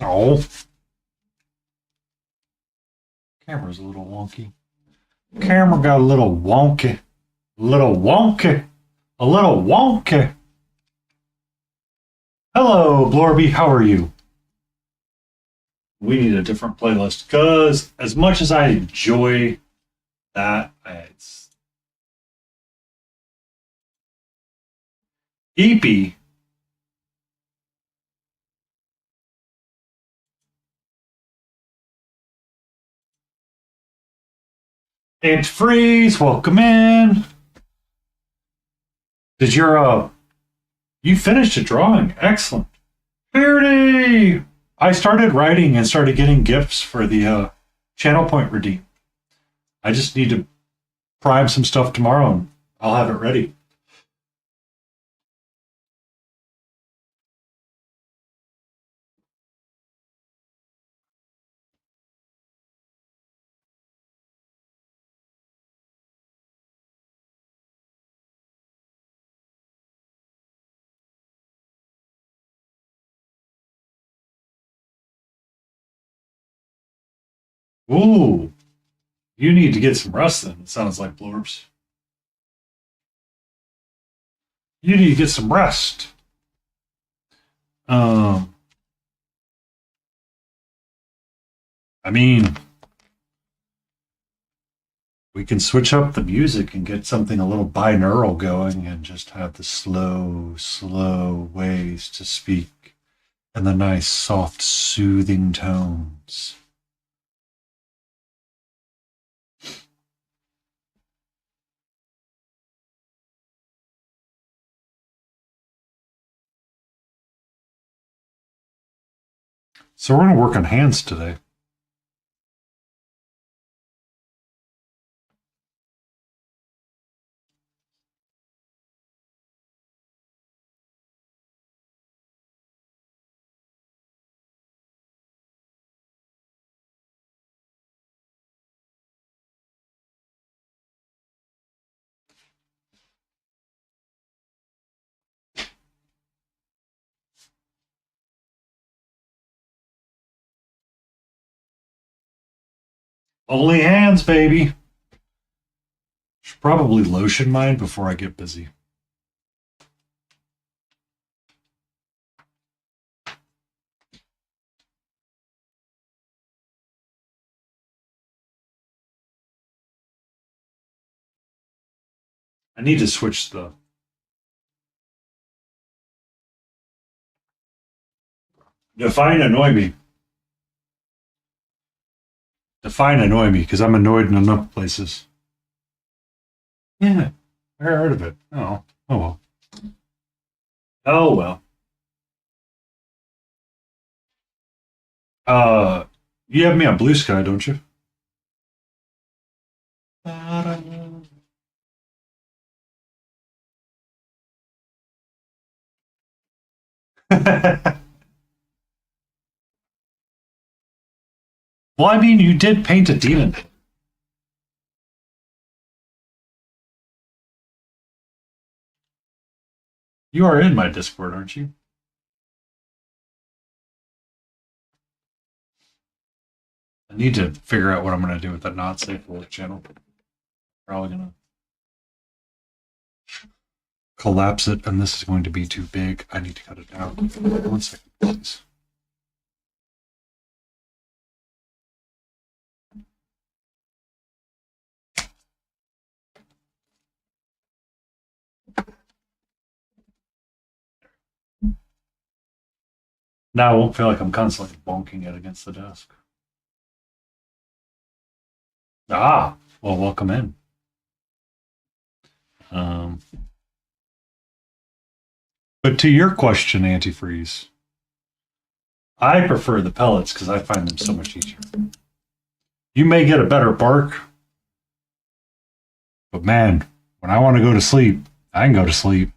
Oh, camera's a little wonky. Camera got a little wonky. A little wonky. A little wonky. Hello, Blorby. How are you? We need a different playlist because, as much as I enjoy that, it's EP. And Freeze, welcome in. Did you finished a drawing? Excellent. Beardy! I started writing and started getting gifts for the channel point redeem. I just need to prime some stuff tomorrow and I'll have it ready. Ooh, you need to get some rest then, it sounds like Blorbs. You need to get some rest. Um, I mean, we can switch up the music and get something a little binaural going and just have the slow, slow ways to speak and the nice, soft, soothing tones. So we're going to work on hands today. Only hands, baby. Should probably lotion mine before I get busy. I need to switch the. Define annoy me. Define annoy me because I'm annoyed in enough places. Yeah, I heard of it. Oh, oh well. Oh well. Uh, you have me on Blue Sky, don't you? Well, I mean, you did paint a demon. You are in my Discord, aren't you? I need to figure out what I'm going to do with that not safe for work channel. Probably going to collapse it, and this is going to be too big. I need to cut it down. 1 second, please. Now I won't feel like I'm constantly bonking it against the desk. Ah, well, welcome in. Um, but to your question, antifreeze, I prefer the pellets because I find them so much easier. You may get a better bark, but man, when I want to go to sleep, I can go to sleep.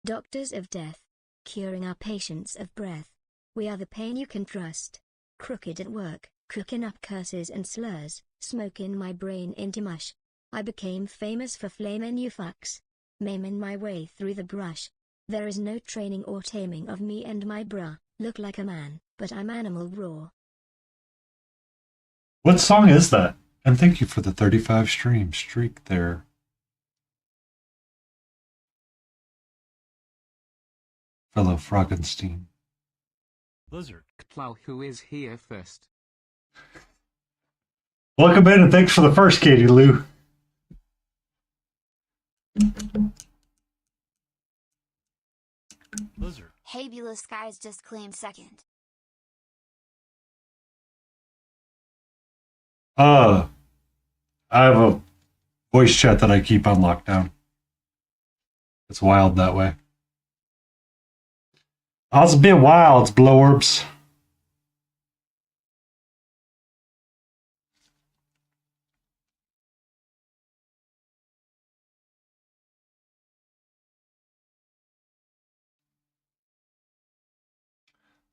Doctors of death, curing our patients of breath. We are the pain you can trust. Crooked at work, cooking up curses and slurs, smoking my brain into mush. I became famous for flaming you fucks. Maiming my way through the brush. There is no training or taming of me and my bruh. Look like a man, but I'm animal raw. What song is that? And thank you for the 35 streak there. Fellow Froggenstein. Blizzard. Plow who is here first. Welcome in and thanks for the first, Katie Lou. Blizzard. Hey, Beulah Skies just claimed second. I have a voice chat that I keep on lockdown. It's wild that way. I was a bit wild, blowerbs.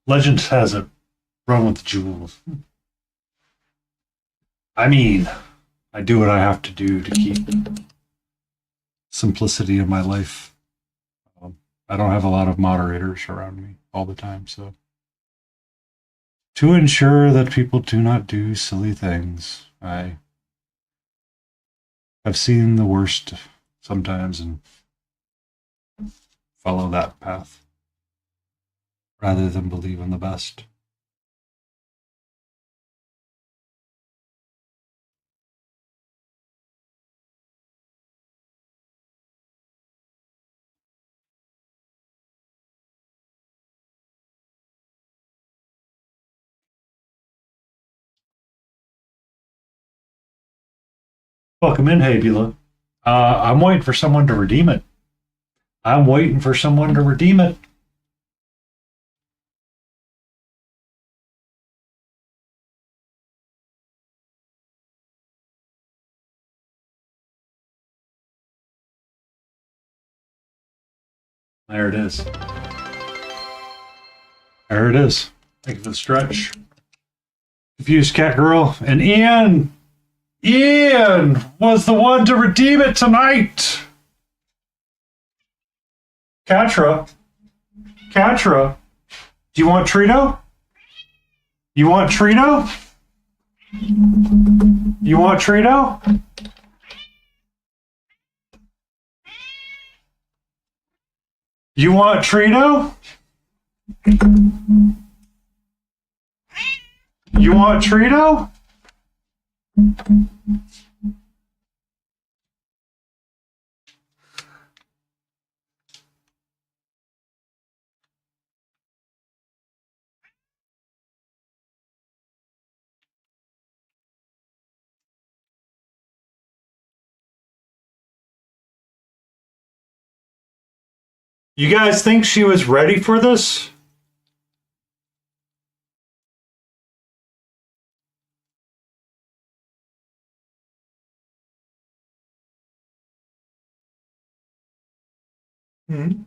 Legend has it. Run with the jewels. I mean, I do what I have to do to keep simplicity in my life. I don't have a lot of moderators around me all the time, so to ensure that people do not do silly things, I have seen the worst sometimes and follow that path rather than believe in the best. Welcome in, Habula. I'm waiting for someone to redeem it. I'm waiting for someone to redeem it. There it is. There it is. Thank you for the stretch. Confused Cat Girl. And Ian was the one to redeem it tonight. Catra. Do you want Trito? You want Trito? You want Trito? You want Trito? You want Trito? You guys think she was ready for this? Hmm.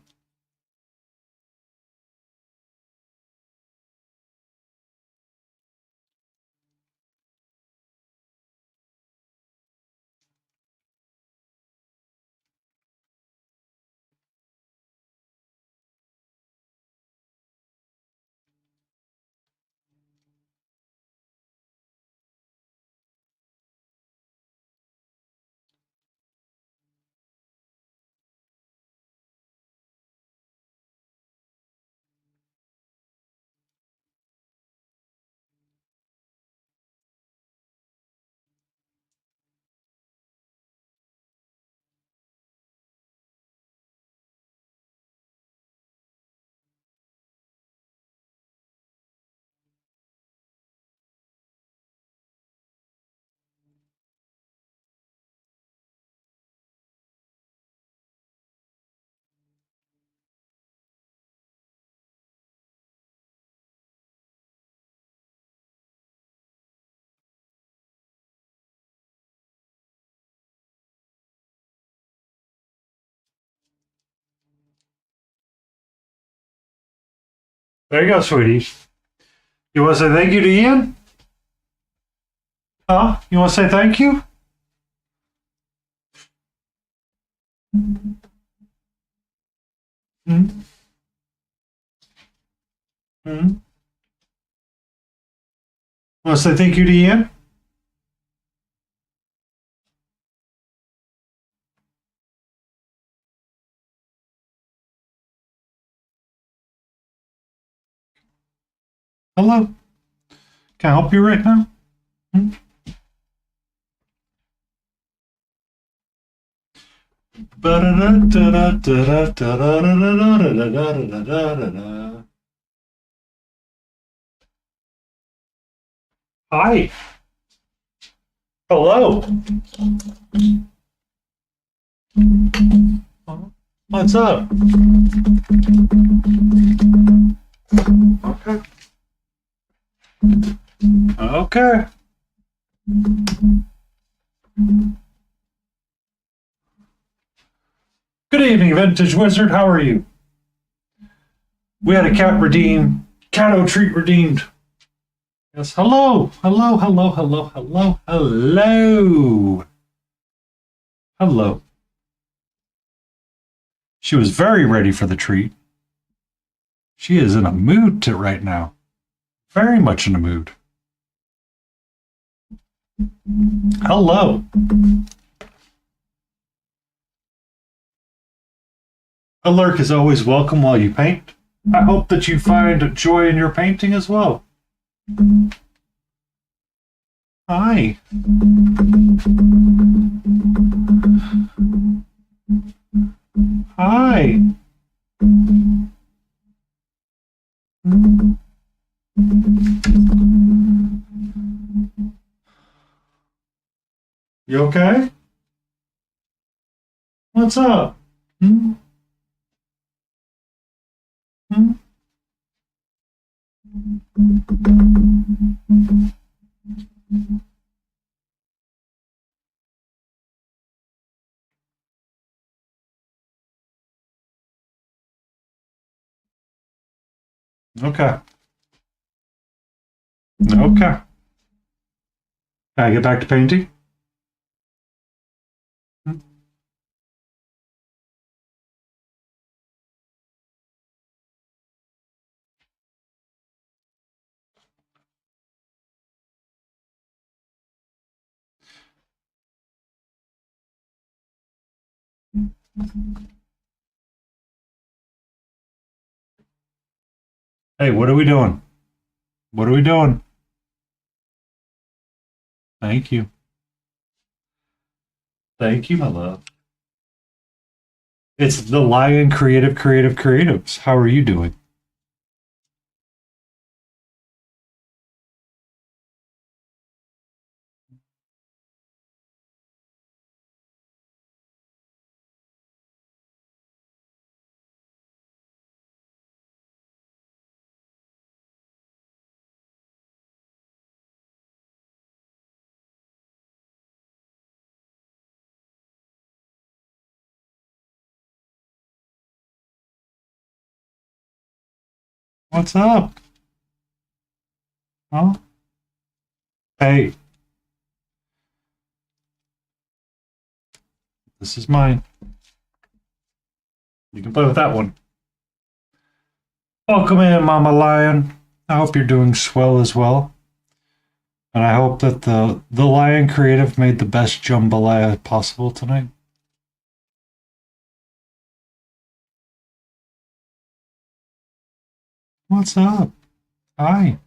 There you go, sweetie. You want to say thank you to Ian? Huh? You want to say thank you? Hmm? Hmm? Want to say thank you to Ian? Hello? Can I help you right now? Hmm? Hi. Hello. What's up? Okay. Okay. Good evening, Vintage Wizard. How are you? We had a cat redeemed. Catto treat redeemed. Yes. Hello. Hello. Hello. Hello. Hello. Hello. Hello. She was very ready for the treat. She is in a mood right now. Very much in a mood. Hello. A lurk is always welcome while you paint. I hope that you find joy in your painting as well. Hi. Hi. You okay? What's up? Hmm? Hmm? Okay. Okay. Can I get back to painting? Hmm? Hey, what are we doing? What are we doing? Thank you. Thank you, my love. It's the Lion Creatives. How are you doing? What's up? Huh? Hey, this is mine. You can play with that one. Welcome in, Mama Lion. I hope you're doing swell as well. And I hope that the Lion Creative made the best jambalaya possible tonight. What's up? Hi.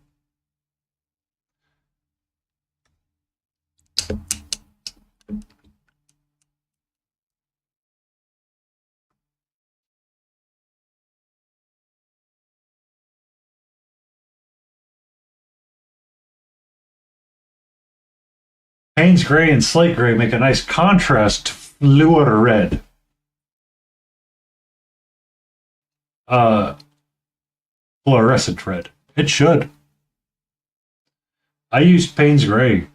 Payne's gray and slate gray make a nice contrast to fluor red. Uh, Fluorescent red. It should. I used Payne's gray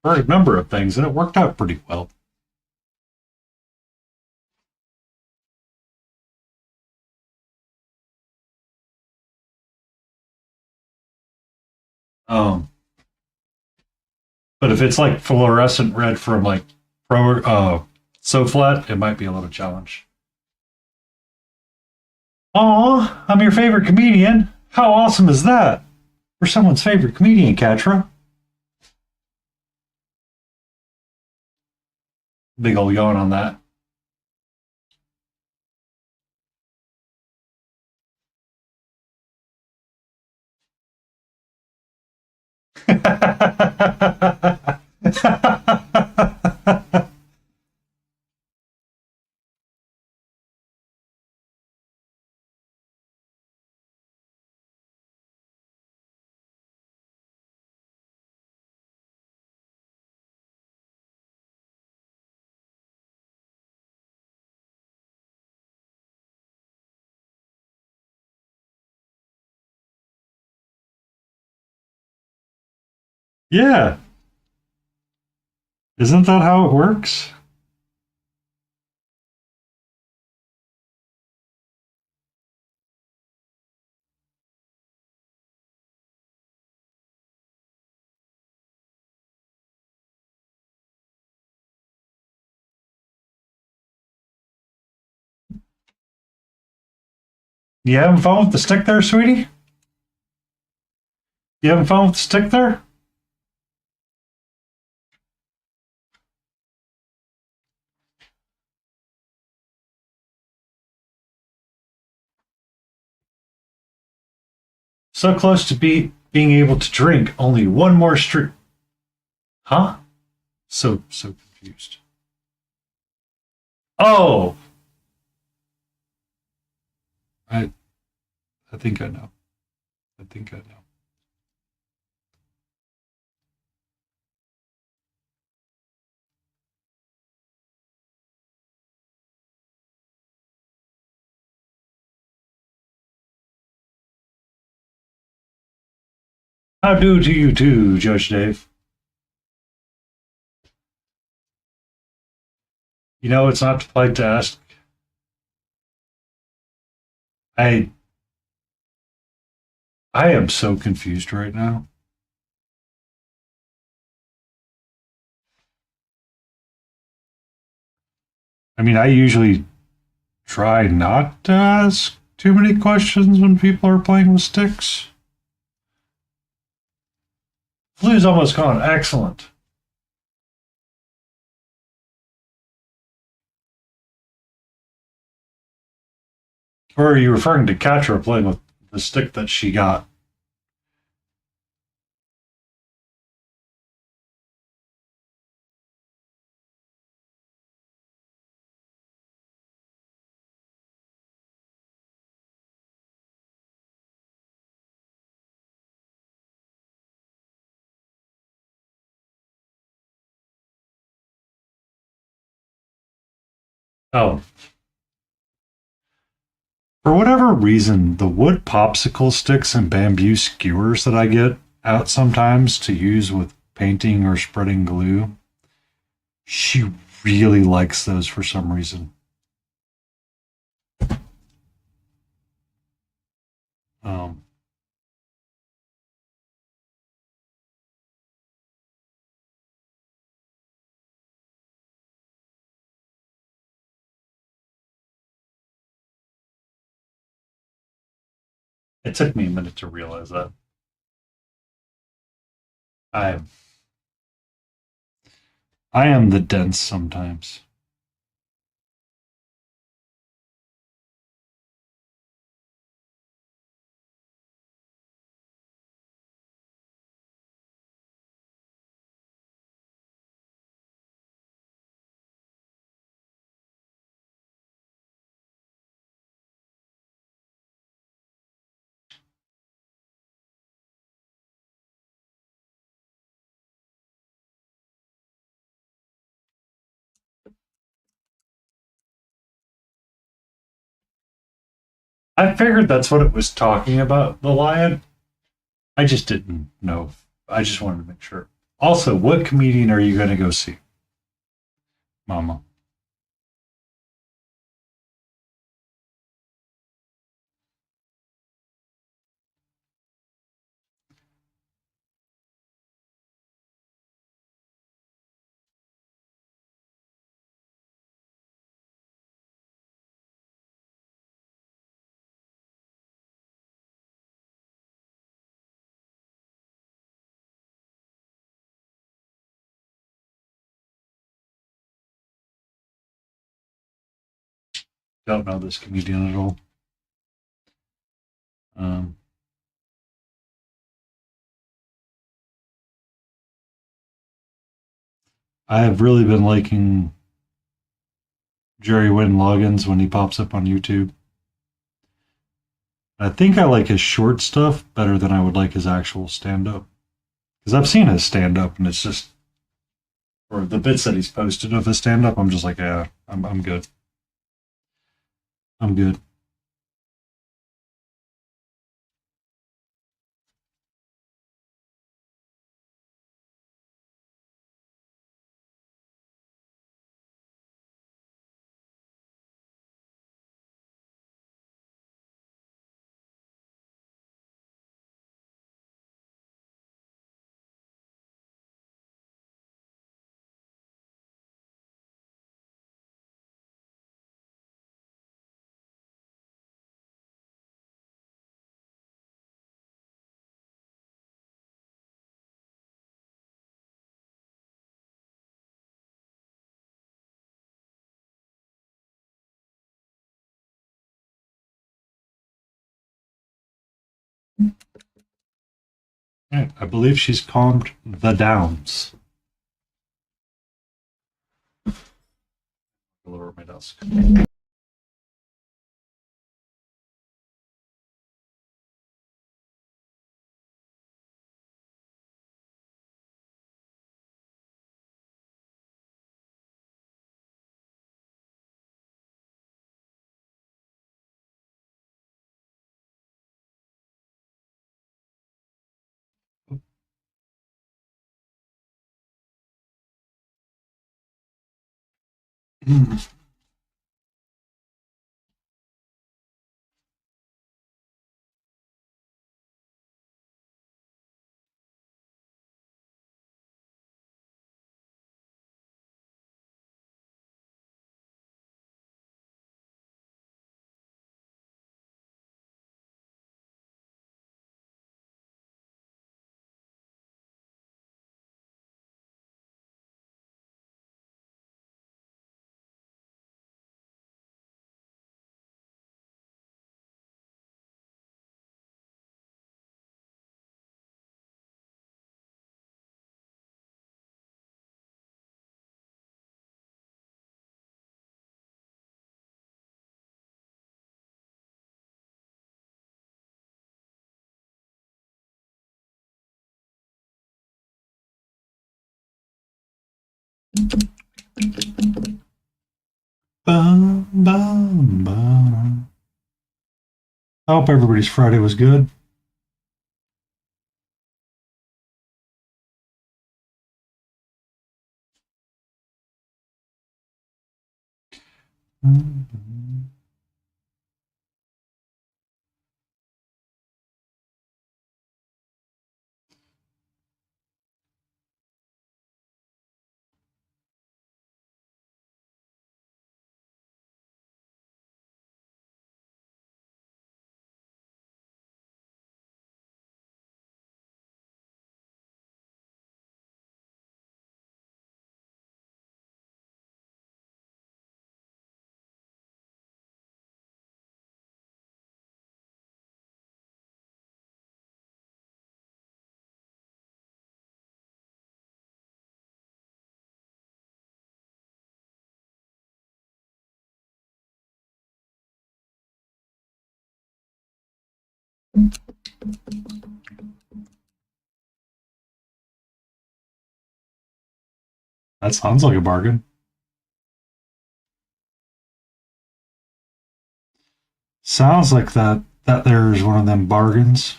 for a number of things, and it worked out pretty well. Um, but if it's like fluorescent red from like so flat, it might be a little challenge. Aw, I'm your favorite comedian. How awesome is that? We're someone's favorite comedian, Katra. Big old yawn on that. Yeah, isn't that how it works? You having fun with the stick there, sweetie? You having fun with the stick there? So close to being able to drink. Only one more street. Huh? So confused. Oh, I I think I know. I think I know. How do to you too, Judge Dave? You know it's not polite to ask. I I am so confused right now. I mean, I usually try not to ask too many questions when people are playing with sticks. Flu's almost gone. Excellent. Or are you referring to Katra playing with the stick that she got? Oh, for whatever reason, the wood popsicle sticks and bamboo skewers that I get out sometimes to use with painting or spreading glue, she really likes those for some reason. Um, it took me a minute to realize that. I I am the dense sometimes. I figured that's what it was talking about, the lion. I just didn't know. I just wanted to make sure. Also, what comedian are you going to go see, Mama? don't know this comedian at all. I have really been liking Jerry Wynn Loggins when he pops up on YouTube. I think I like his short stuff better than I would like his actual stand up. Because I've seen his stand up and it's just, or the bits that he's posted of his stand up, I'm just like, yeah, I'm good. I'm good. Yeah, I believe she's calmed the downs. Lower my desk. Bum, bum, bum. I hope everybody's Friday was good. That sounds like a bargain. Sounds like that there's one of them bargains.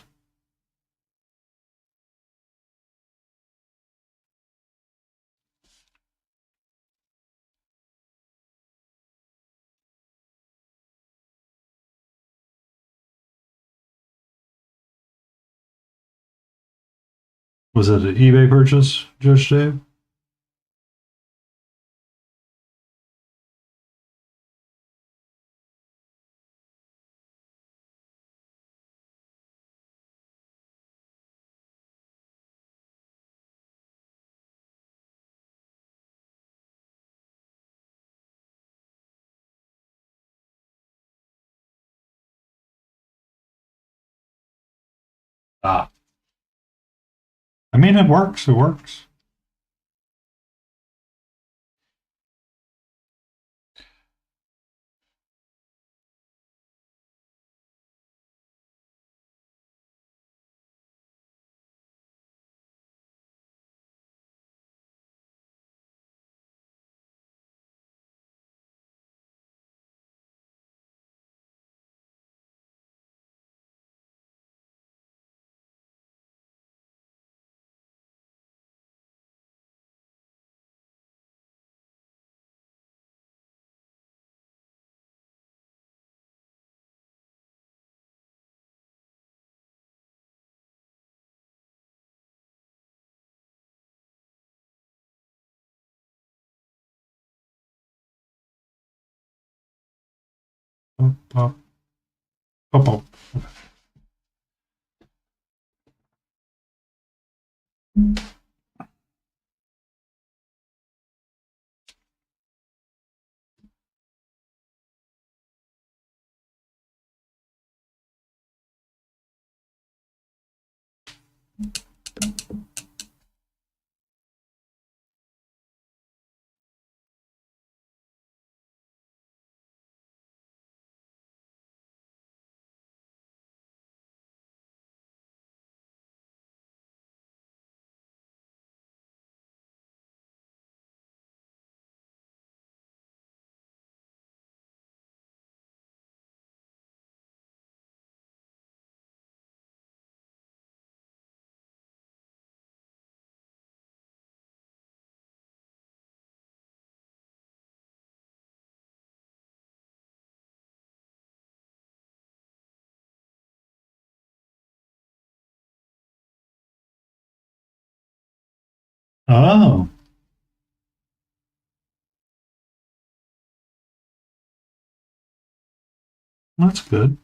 Was it an eBay purchase, Judge Dave? Ah. I mean, it works. It works. Pop, pop, pop, pop. Oh, that's good.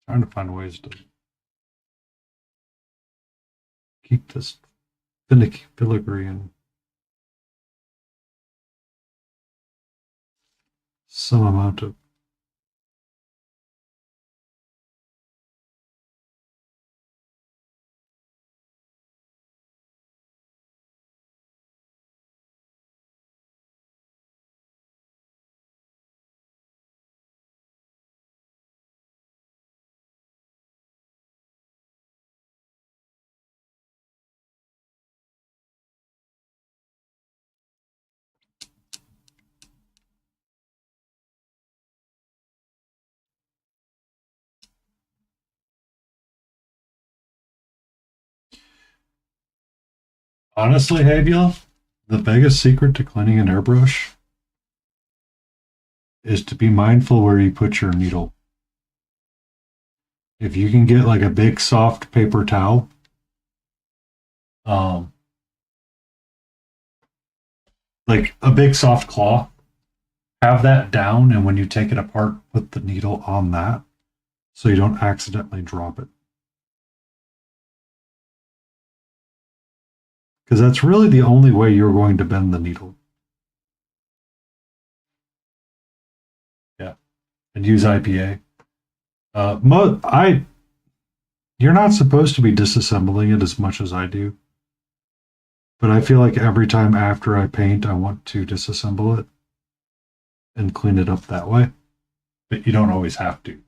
Trying to find ways to keep this finicky filigree in some amount of. Honestly, Havia, the biggest secret to cleaning an airbrush is to be mindful where you put your needle. If you can get like a big soft paper towel, um, like a big soft cloth, have that down, and when you take it apart, put the needle on that so you don't accidentally drop it. Because that's really the only way you're going to bend the needle. Yeah, and use IPA. You're not supposed to be disassembling it as much as I do, but I feel like every time after I paint, I want to disassemble it and clean it up that way. But you don't always have to.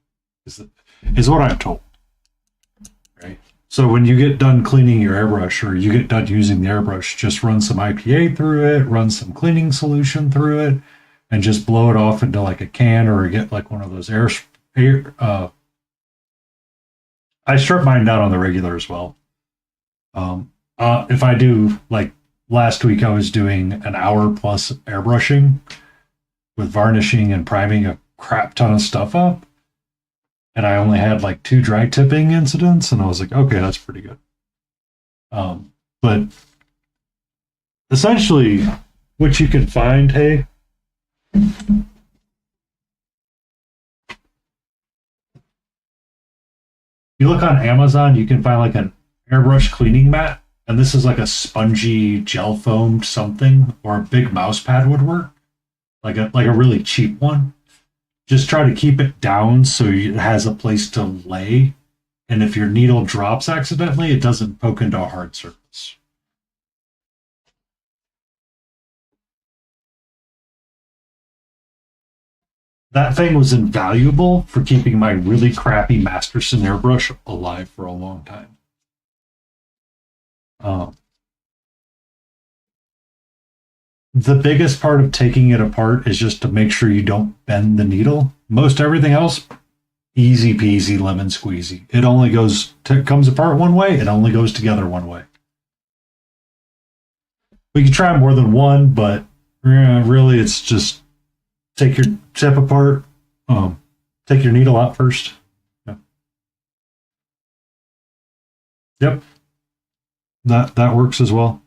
Is what I'm told. Right. So when you get done cleaning your airbrush, or you get done using the airbrush, just run some IPA through it, run some cleaning solution through it, and just blow it off into like a can, or get like one of those I strip mine down on the regular as well. If I do, like last week, I was doing an hour plus airbrushing with varnishing and priming a crap ton of stuff up. And I only had like 2 dry tipping incidents. And I was like, okay, that's pretty good. But essentially, what you can find, hey, you look on Amazon, you can find like an airbrush cleaning mat, and this is like a spongy gel foamed something, or a big mouse pad would work, like a really cheap one. Just try to keep it down so it has a place to lay, and if your needle drops accidentally, it doesn't poke into a hard surface. That thing was invaluable for keeping my really crappy Masterson airbrush alive for a long time. Um, the biggest part of taking it apart is just to make sure you don't bend the needle. Most everything else, easy peasy lemon squeezy. It only comes apart one way. It only goes together one way. We can try more than one, but really, it's just take your tip apart. Take your needle out first. Yeah. Yep, that works as well.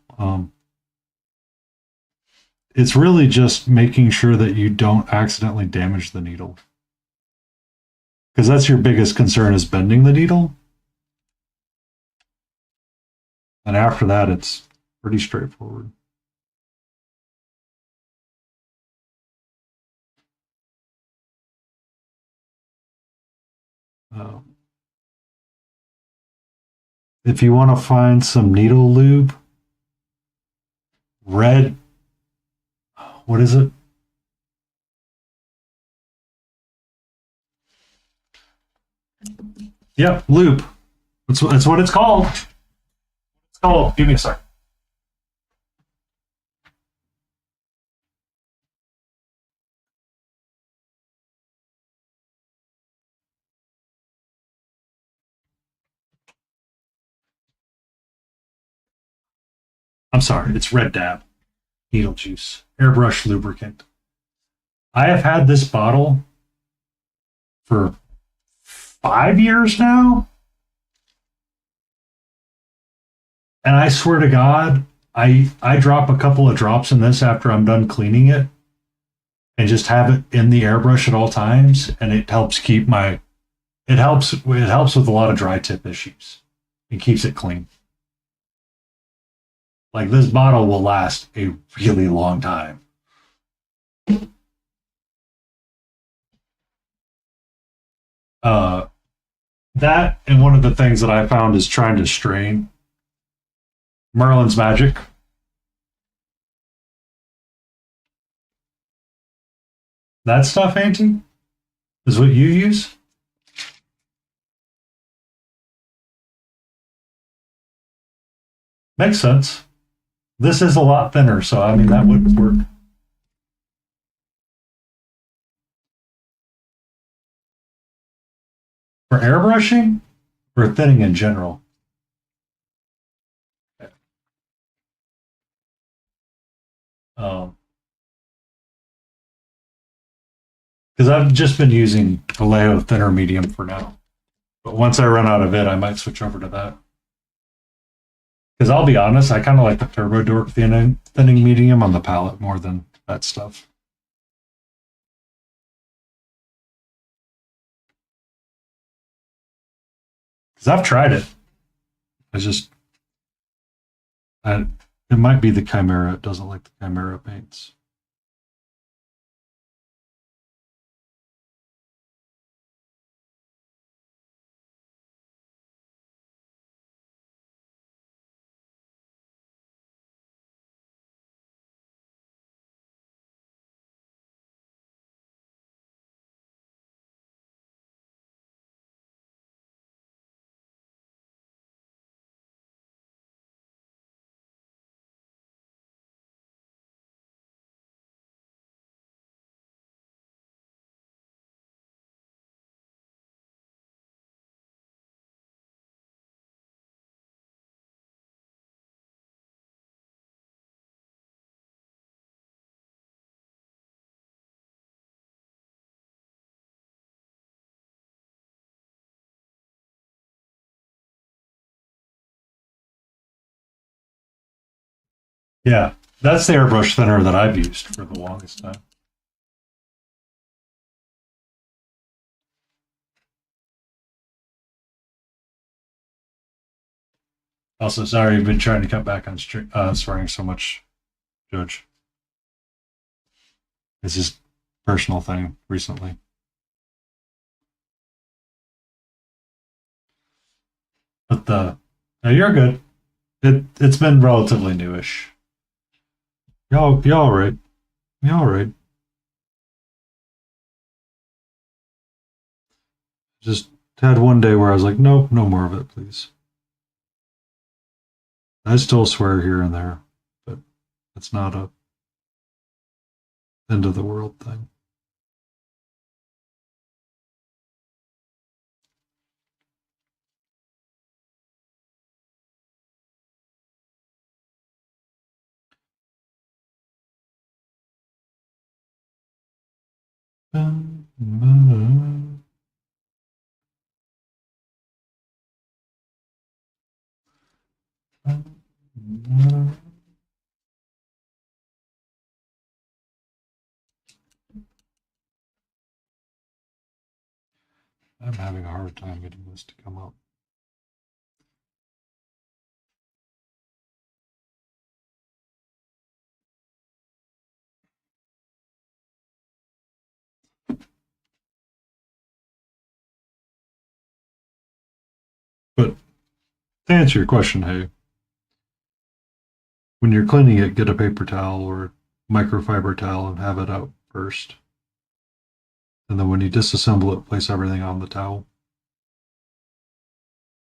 It's really just making sure that you don't accidentally damage the needle, because that's your biggest concern is bending the needle. And after that, it's pretty straightforward. Um, if you want to find some needle lube, red, what is it? Yep, lube. That's what it's called. It's called. Give me a sec. I'm sorry. It's Red Dab needle juice, airbrush lubricant. I have had this bottle for 5 years now, and I swear to God, I drop a couple of drops in this after I'm done cleaning it, and just have it in the airbrush at all times, and it helps keep my it helps with a lot of dry tip issues. It keeps it clean. Like this bottle will last a really long time. Uh, that and one of the things that I found is trying to strain Merlin's Magic. That stuff, Auntie, is what you use. Makes sense. This is a lot thinner, so I mean that would work. For airbrushing or thinning in general? Um, because I've just been using Vallejo thinner medium for now. But once I run out of it, I might switch over to that. Because I'll be honest, I kind of like the Turbo Dork thinning medium on the palette more than that stuff. Because I've tried it. I just, it might be the Chimera. It doesn't like the Chimera paints. Yeah, that's the airbrush thinner that I've used for the longest time. Also, sorry, I've been trying to cut back on swearing so much, Judge. It's just personal thing recently. But no, you're good. It's been relatively newish. Y'all right. Y'all right. Just had one day where I was like, nope, no more of it, please. I still swear here and there, but it's not a end of the world thing. I'm having a hard time getting this to come up. But to answer your question, hey, when you're cleaning it, get a paper towel or microfiber towel and have it out first. And then when you disassemble it, place everything on the towel.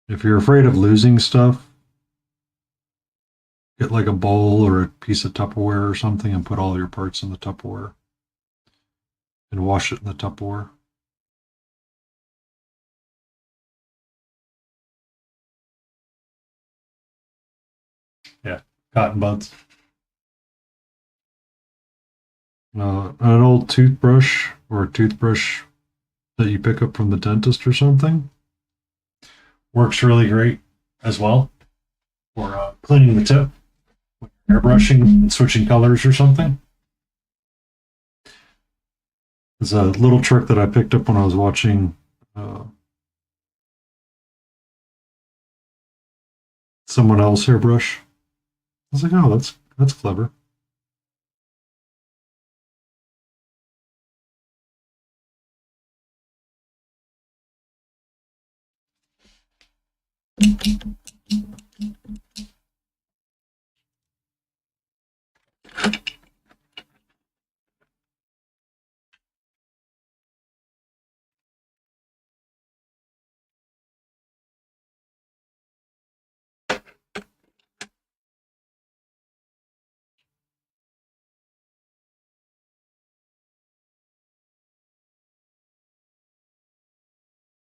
If you're afraid of losing stuff, get like a bowl or a piece of Tupperware or something and put all your parts in the Tupperware and wash it in the Tupperware. Yeah, cotton buds. An old toothbrush or a toothbrush that you pick up from the dentist or something works really great as well for cleaning the tip, airbrushing and switching colors or something. It's a little trick that I picked up when I was watching someone else airbrush. I was like, oh, that's clever.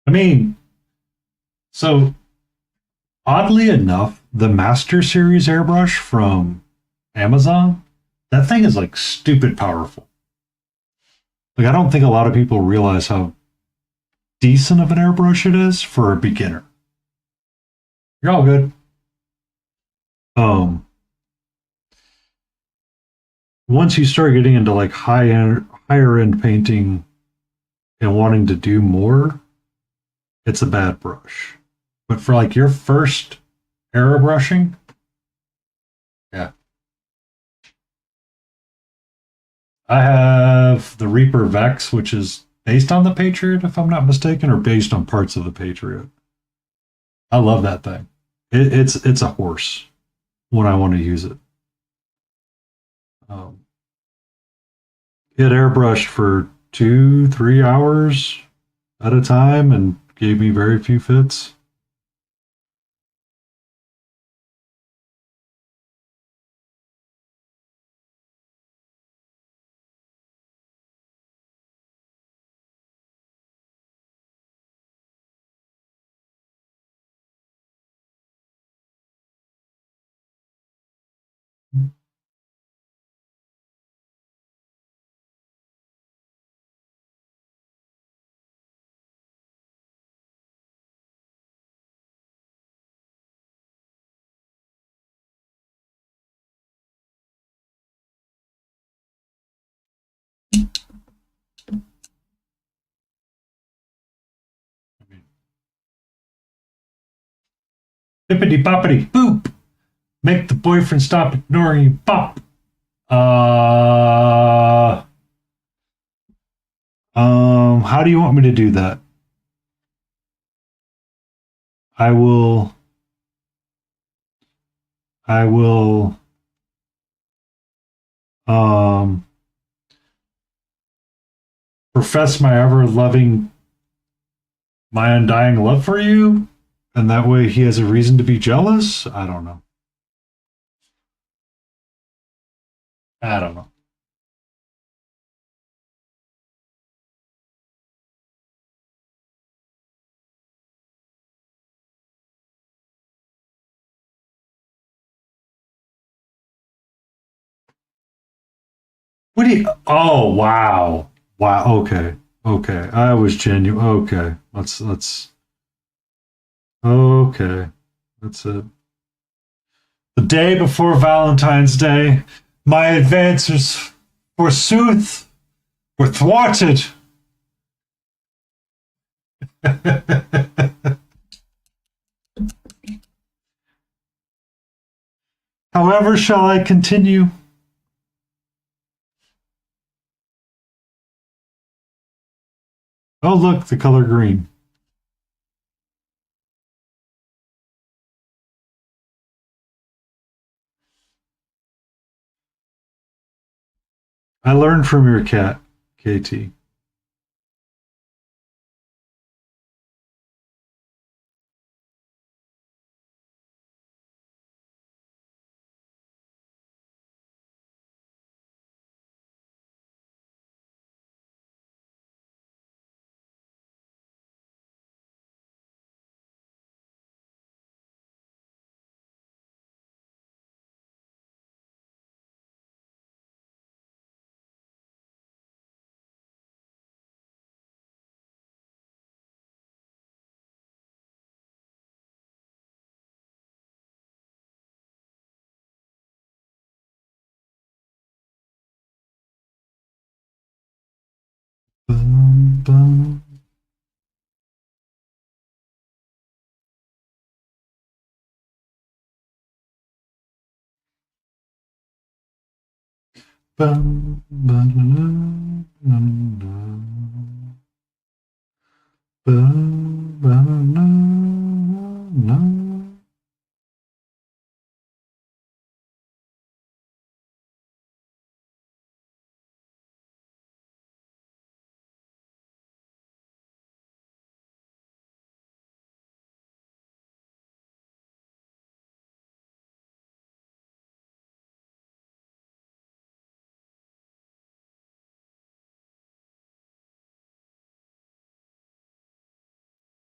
I mean, so oddly enough, the Master Series airbrush from Amazon, that thing is like stupid powerful. Like I don't think a lot of people realize how decent of an airbrush it is for a beginner. You're all good. Um, Once you start getting into like higher end painting and wanting to do more, it's a bad brush. But for like your first airbrushing, yeah. I have the Reaper Vex, which is based on the Patriot, if I'm not mistaken, or based on parts of the Patriot. I love that thing. It's a horse when I want to use it. Um, it airbrushed for 2-3 hours at a time and gave me very few fits. Bippity boppity boop. Make the boyfriend stop ignoring you. Bop. How do you want me to do that? I will profess my ever loving, my undying love for you, and that way he has a reason to be jealous. I don't know. What do you? Oh, wow. Wow. Okay. Okay. I was genuine. Okay. Okay. That's it. The day before Valentine's Day, my advances, forsooth, were thwarted. However, shall I continue? Oh, look, the color green. I learned from your cat, KT. Bum, bum. Bum, bum, bum, bum, bum, bum, bum, bum.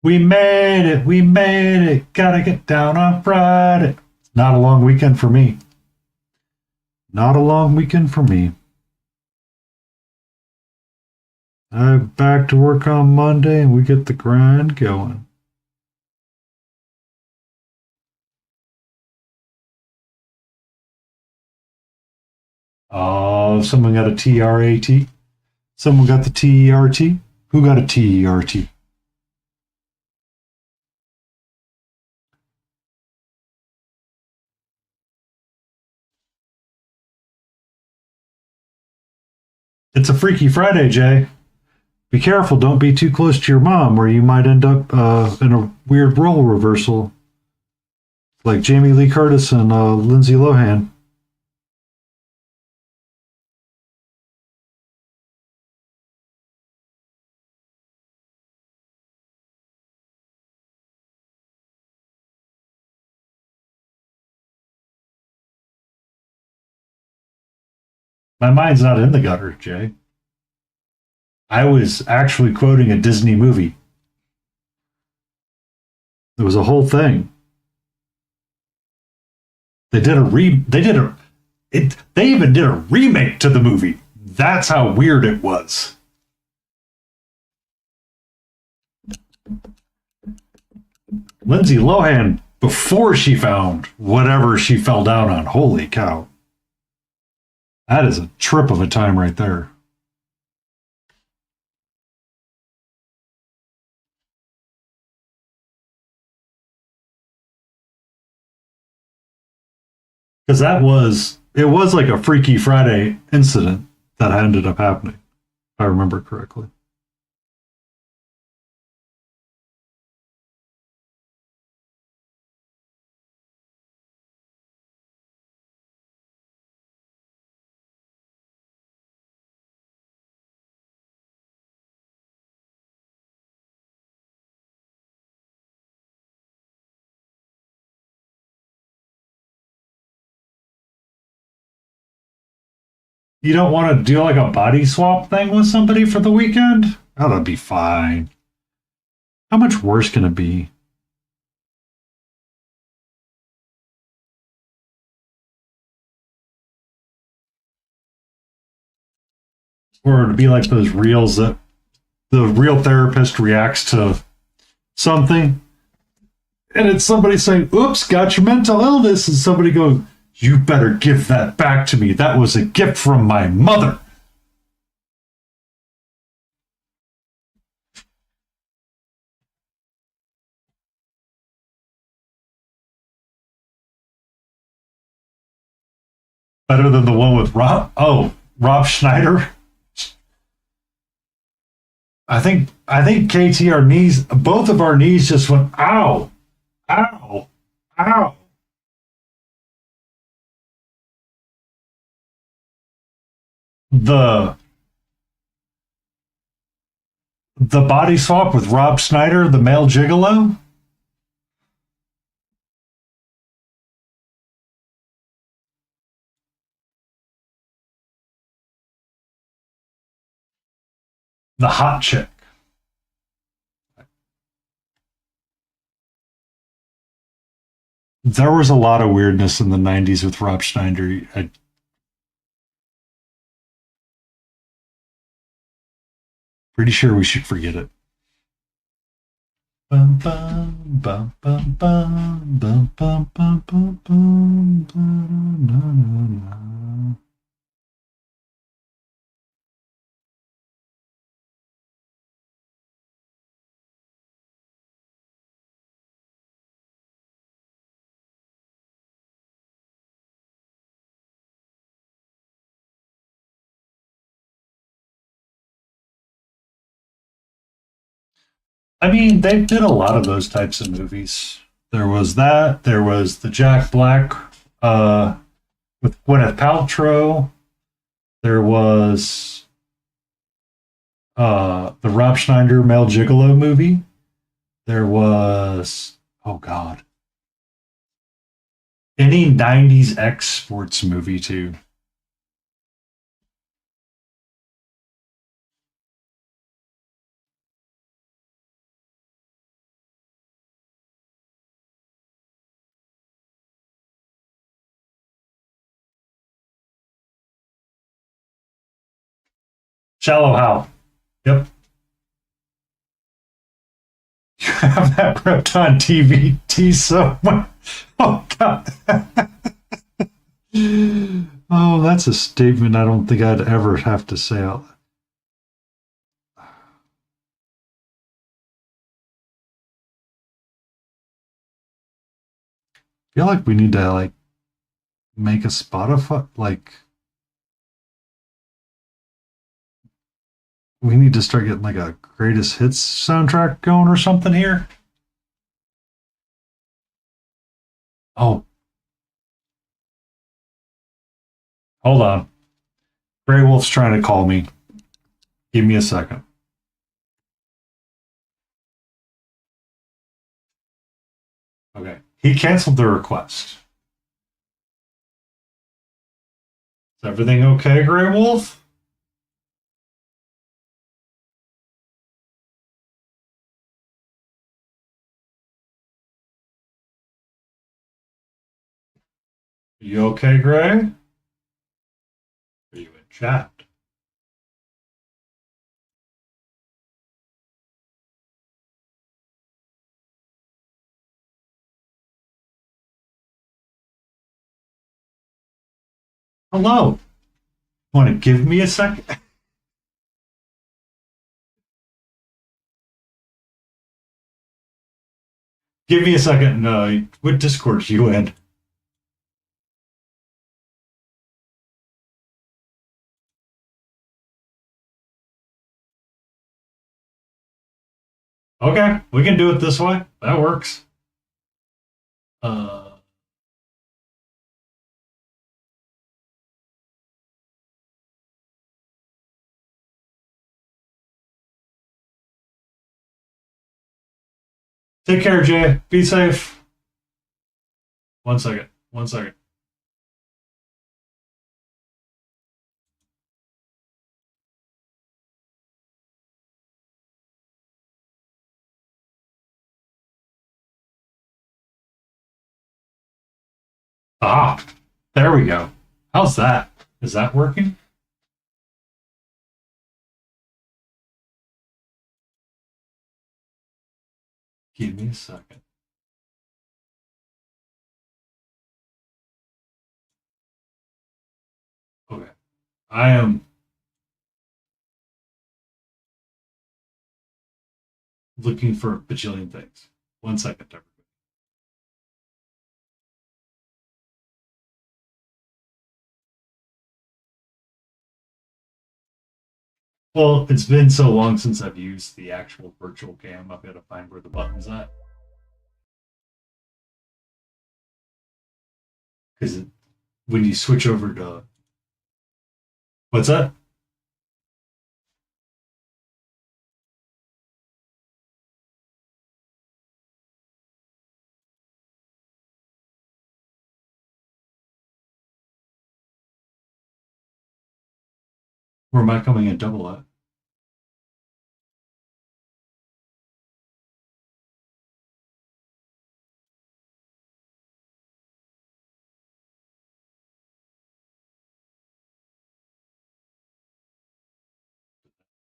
We made it. We made it. Gotta get down on Friday. Not a long weekend for me. Not a long weekend for me. I'm back to work on Monday and we get the grind going. Oh, someone got a TRAT? Someone got the TERT? Who got a TERT? It's a Freaky Friday, Jay. Be careful, don't be too close to your mom, or you might end up in a weird role reversal, like Jamie Lee Curtis and Lindsay Lohan. My mind's not in the gutter, Jay. I was actually quoting a Disney movie. It was a whole thing. They did a they even did a remake to the movie. That's how weird it was. Lindsay Lohan, before she found whatever she fell down on, holy cow. That is a trip of a time right there. Because it was like a Freaky Friday incident that ended up happening, if I remember correctly. You don't want to do like a body swap thing with somebody for the weekend? Oh, that'd be fine. How much worse can it be? Or to be like those reels that the real therapist reacts to something and it's somebody saying, oops, got your mental illness. And somebody goes, you better give that back to me. That was a gift from my mother. Better than the one with Rob Schneider. I think KT, our knees, both of our knees just went, ow, ow, ow. The the body swap with Rob Schneider, the male gigolo. The hot chick. There was a lot of weirdness in the 90s with Rob Schneider. Pretty sure we should forget it. Bum, bum, bum, bum, bum, bum, bum, bum, bum, bum, bum, I mean, they did a lot of those types of movies. There was that. There was the Jack Black with Gwyneth Paltrow. There was the Rob Schneider Mel Gigolo movie. There was, oh God, any 90s X sports movie too. Shallow Hal. Yep. You have that prepped on TVT so much. Oh God. Oh, that's a statement I don't think I'd ever have to say out. I feel like we need to like make a Spotify like we need to start getting like a greatest hits soundtrack going or something here. Oh, hold on. Grey Wolf's trying to call me. Give me a second. Okay. He canceled the request. Is everything okay, Grey Wolf? You okay, Gray? Are you in chat? Hello. Want to give me a second? Give me a second. What Discord are you in? Okay, we can do it this way. That works. Uh, Take care, Jay. Be safe. 1 second. 1 second. Ah, there we go. How's that? Is that working? Give me a second. Okay. I am looking for a bajillion things. 1 second, everybody. Well, it's been so long since I've used the actual virtual cam. I've got to find where the button's at. Because when you switch over to. What's that? Where am I coming in double at?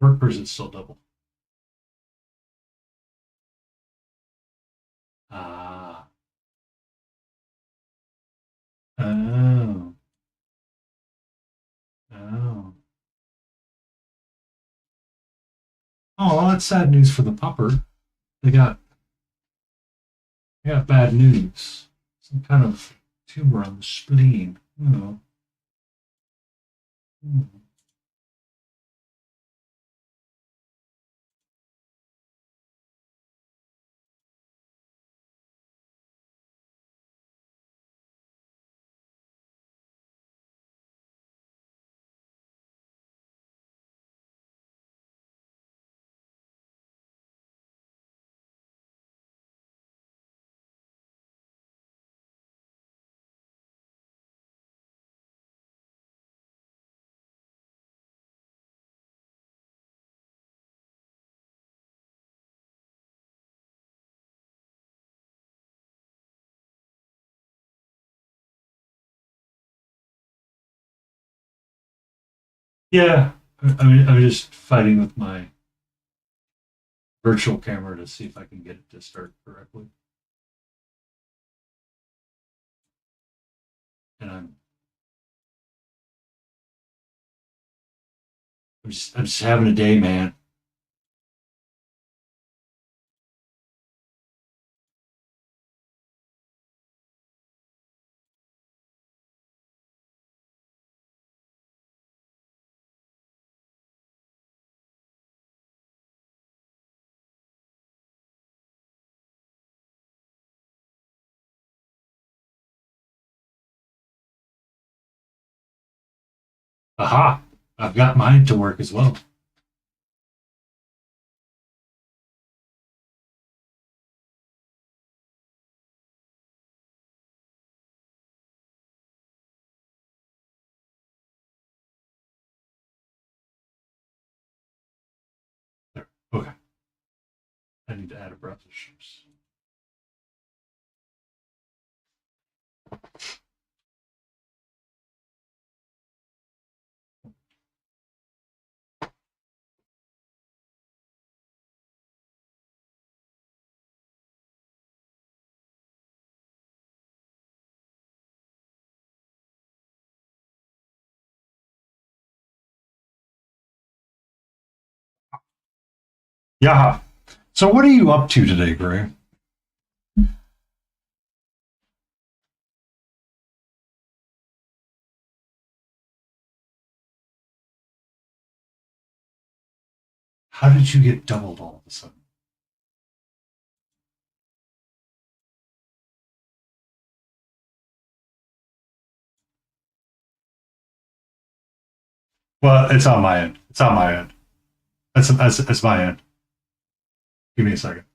Or is it still double? Ah. Oh. Oh. Oh, that's sad news for the pupper. They got bad news. Some kind of tumor on the spleen. Oh. Hmm. Yeah, I'm just fighting with my virtual camera to see if I can get it to start correctly. And I'm just having a day, man. Aha! I've got mine to work as well. There. Okay. I need to add a breath of ships. Yeah. So what are you up to today, Gray? How did you get doubled all of a sudden? Well, it's on my end. It's on my end. That's my end. Give me a second.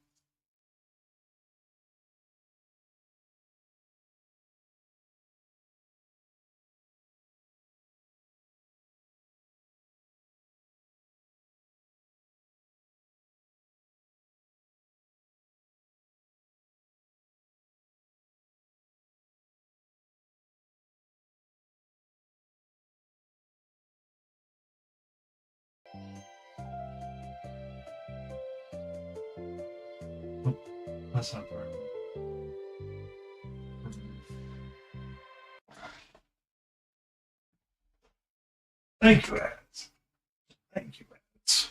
Oh, that's not the right one. Thank you, ads. Thank you, ads.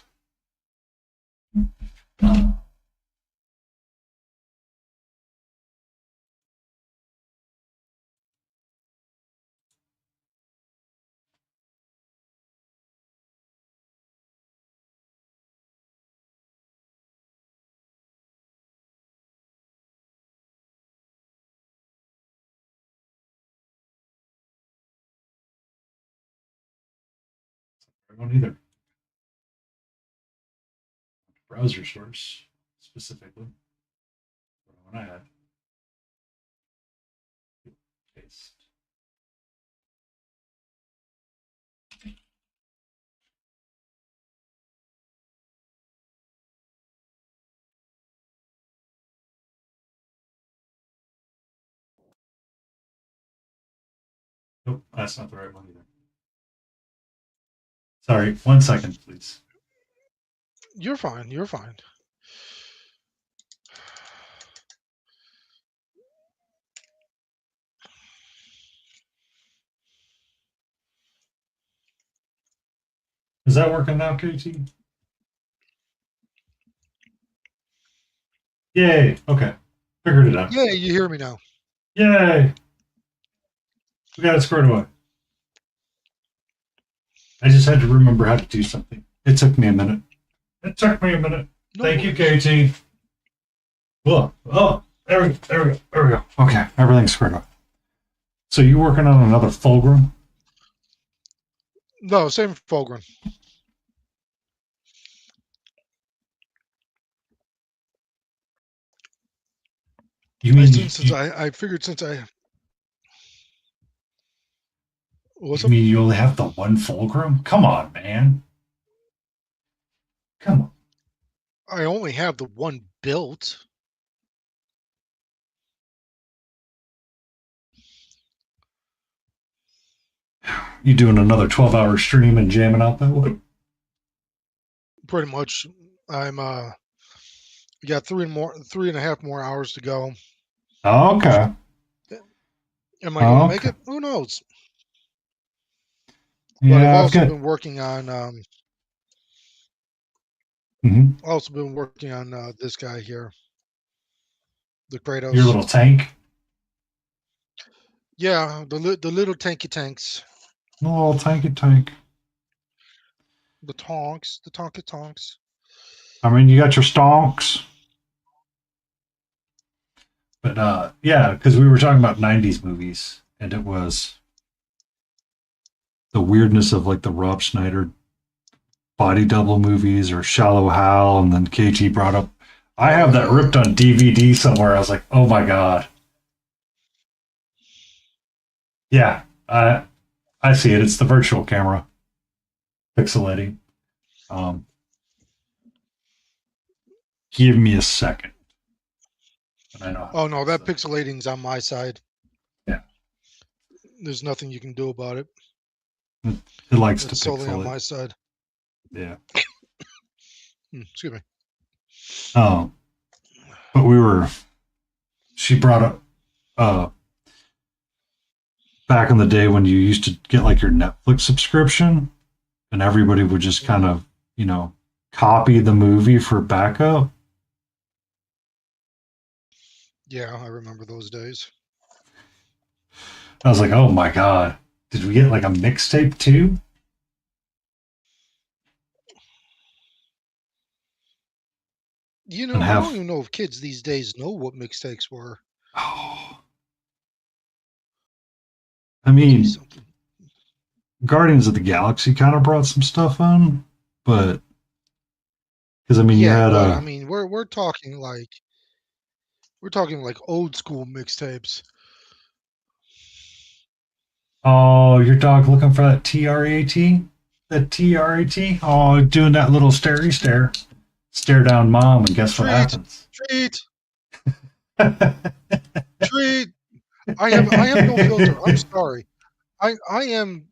I don't either. Browser source specifically. What I want to add. Paste. Nope, that's not the right one either. Sorry, 1 second, please. You're fine. You're fine. Is that working now, KT? Yay. Okay. Figured it out. Yeah, you hear me now. Yay. We got it squared away. I just had to remember how to do something. It took me a minute. It took me a minute. No Thank you, worries. KT. Oh, there we go. Okay, everything's squared away. So you working on another fulcrum? No, same Fulgrim. You mean I figured since I what's you up? mean you only have the one fulcrum? Come on, man. Come on. I only have the one built. You doing another 12-hour stream and jamming out that one? Pretty much. I'm we got 3.5 more hours to go. Oh, okay. Am I going to make Okay. it? Who knows? Yeah, But I've I've also got. been working on Mhm. this guy here, the Your Kratos. little tank. Yeah, the little tanky tanks, The little tanky tank. the tonky tonks. I mean, you got your stonks. But yeah, because we were talking about 90s movies, and it was the weirdness of like the Rob Schneider body double movies or Shallow Hal, and then KT brought up, I have that ripped on DVD somewhere. I was like, oh my god. Yeah, I see it. It's the virtual camera pixelating. Um, give me a second. And I know. Oh no, that pixelating's on my side. Yeah. There's nothing you can do about it. It likes It's to solely on pixelate. my side. Yeah. Excuse me. But she brought up back in the day when you used to get like your Netflix subscription and everybody would just kind of, copy the movie for backup. Yeah, I remember those days. I was like, oh my god. Did we get like a mixtape too? You know, And I have don't even know if kids these days know what mixtapes were. oh, I mean, Guardians of the Galaxy kind of brought some stuff on, but because I mean, you Yeah, had but I mean, we're talking like old school mixtapes. oh, your dog looking for that TRAT, that TRAT. Oh, doing that little stare down mom, and guess what Treat, happens? treat, treat. I have no filter. I'm sorry. I am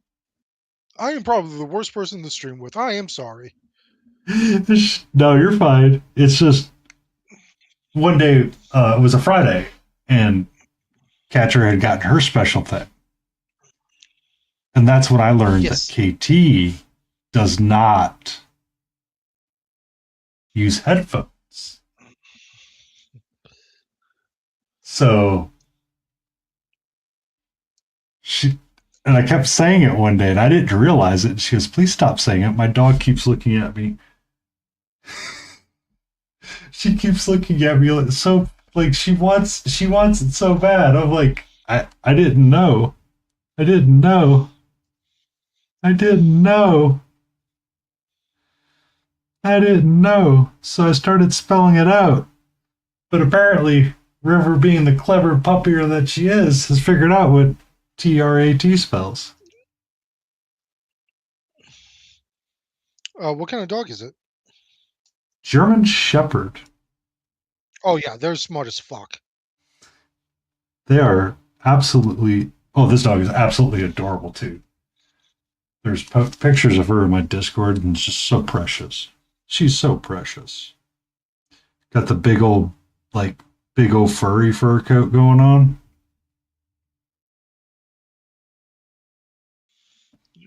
probably the worst person to stream with. I am sorry. No, you're fine. It's just one day, it was a Friday, and Catcher had gotten her special thing. And that's when I learned that Yes. KT does not use headphones. So she, and I kept saying it one day, and I didn't realize it. She goes, "Please stop saying it. My dog keeps looking at me." She keeps looking at me so like she wants it so bad. I'm like, I didn't know. I didn't know. I didn't know. I didn't know. So I started spelling it out. But apparently, River, being the clever puppier that she is, has figured out what TRAT spells. What kind of dog is it? German Shepherd. Oh yeah, they're smart as fuck. They are absolutely. Oh, this dog is absolutely adorable too. There's pictures of her in my Discord, and it's just so precious. She's so precious. Got the like, big old furry fur coat going on.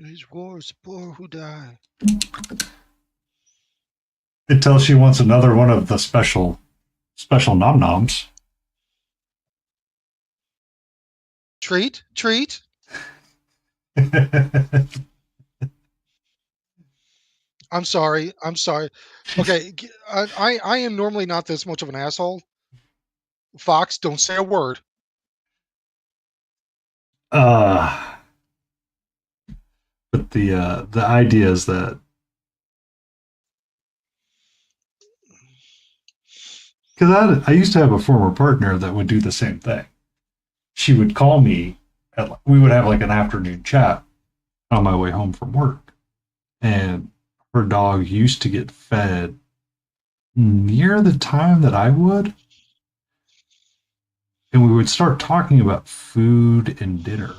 These wars, poor who die. Until she wants another one of the special nom noms. Treat, treat. I'm sorry. I'm sorry. Okay, I am normally not this much of an asshole. Fox, don't say a word. uh, but the idea is that because I used to have a former partner that would do the same thing. She would call me. We would have like an afternoon chat on my way home from work, and her dog used to get fed near the time that I would, and we would start talking about food and dinner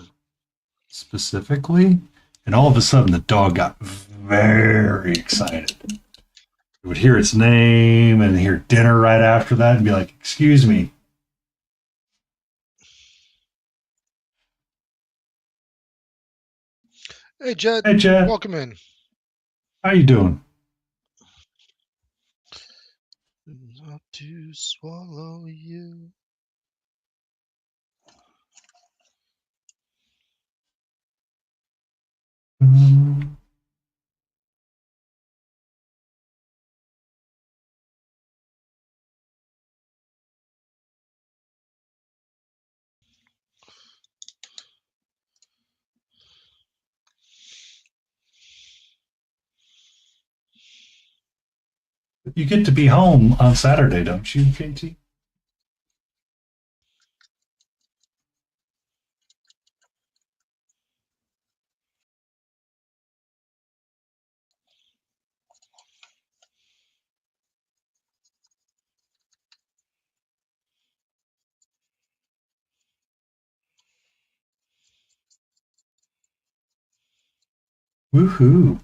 specifically, and all of a sudden the dog got very excited. We would hear its name and hear dinner right after that and be like, "Excuse me." Hey, Jed, Hey, Chad, welcome in. how you doing? Not to swallow you. You get to be home on Saturday, don't you, KT? Woohoo!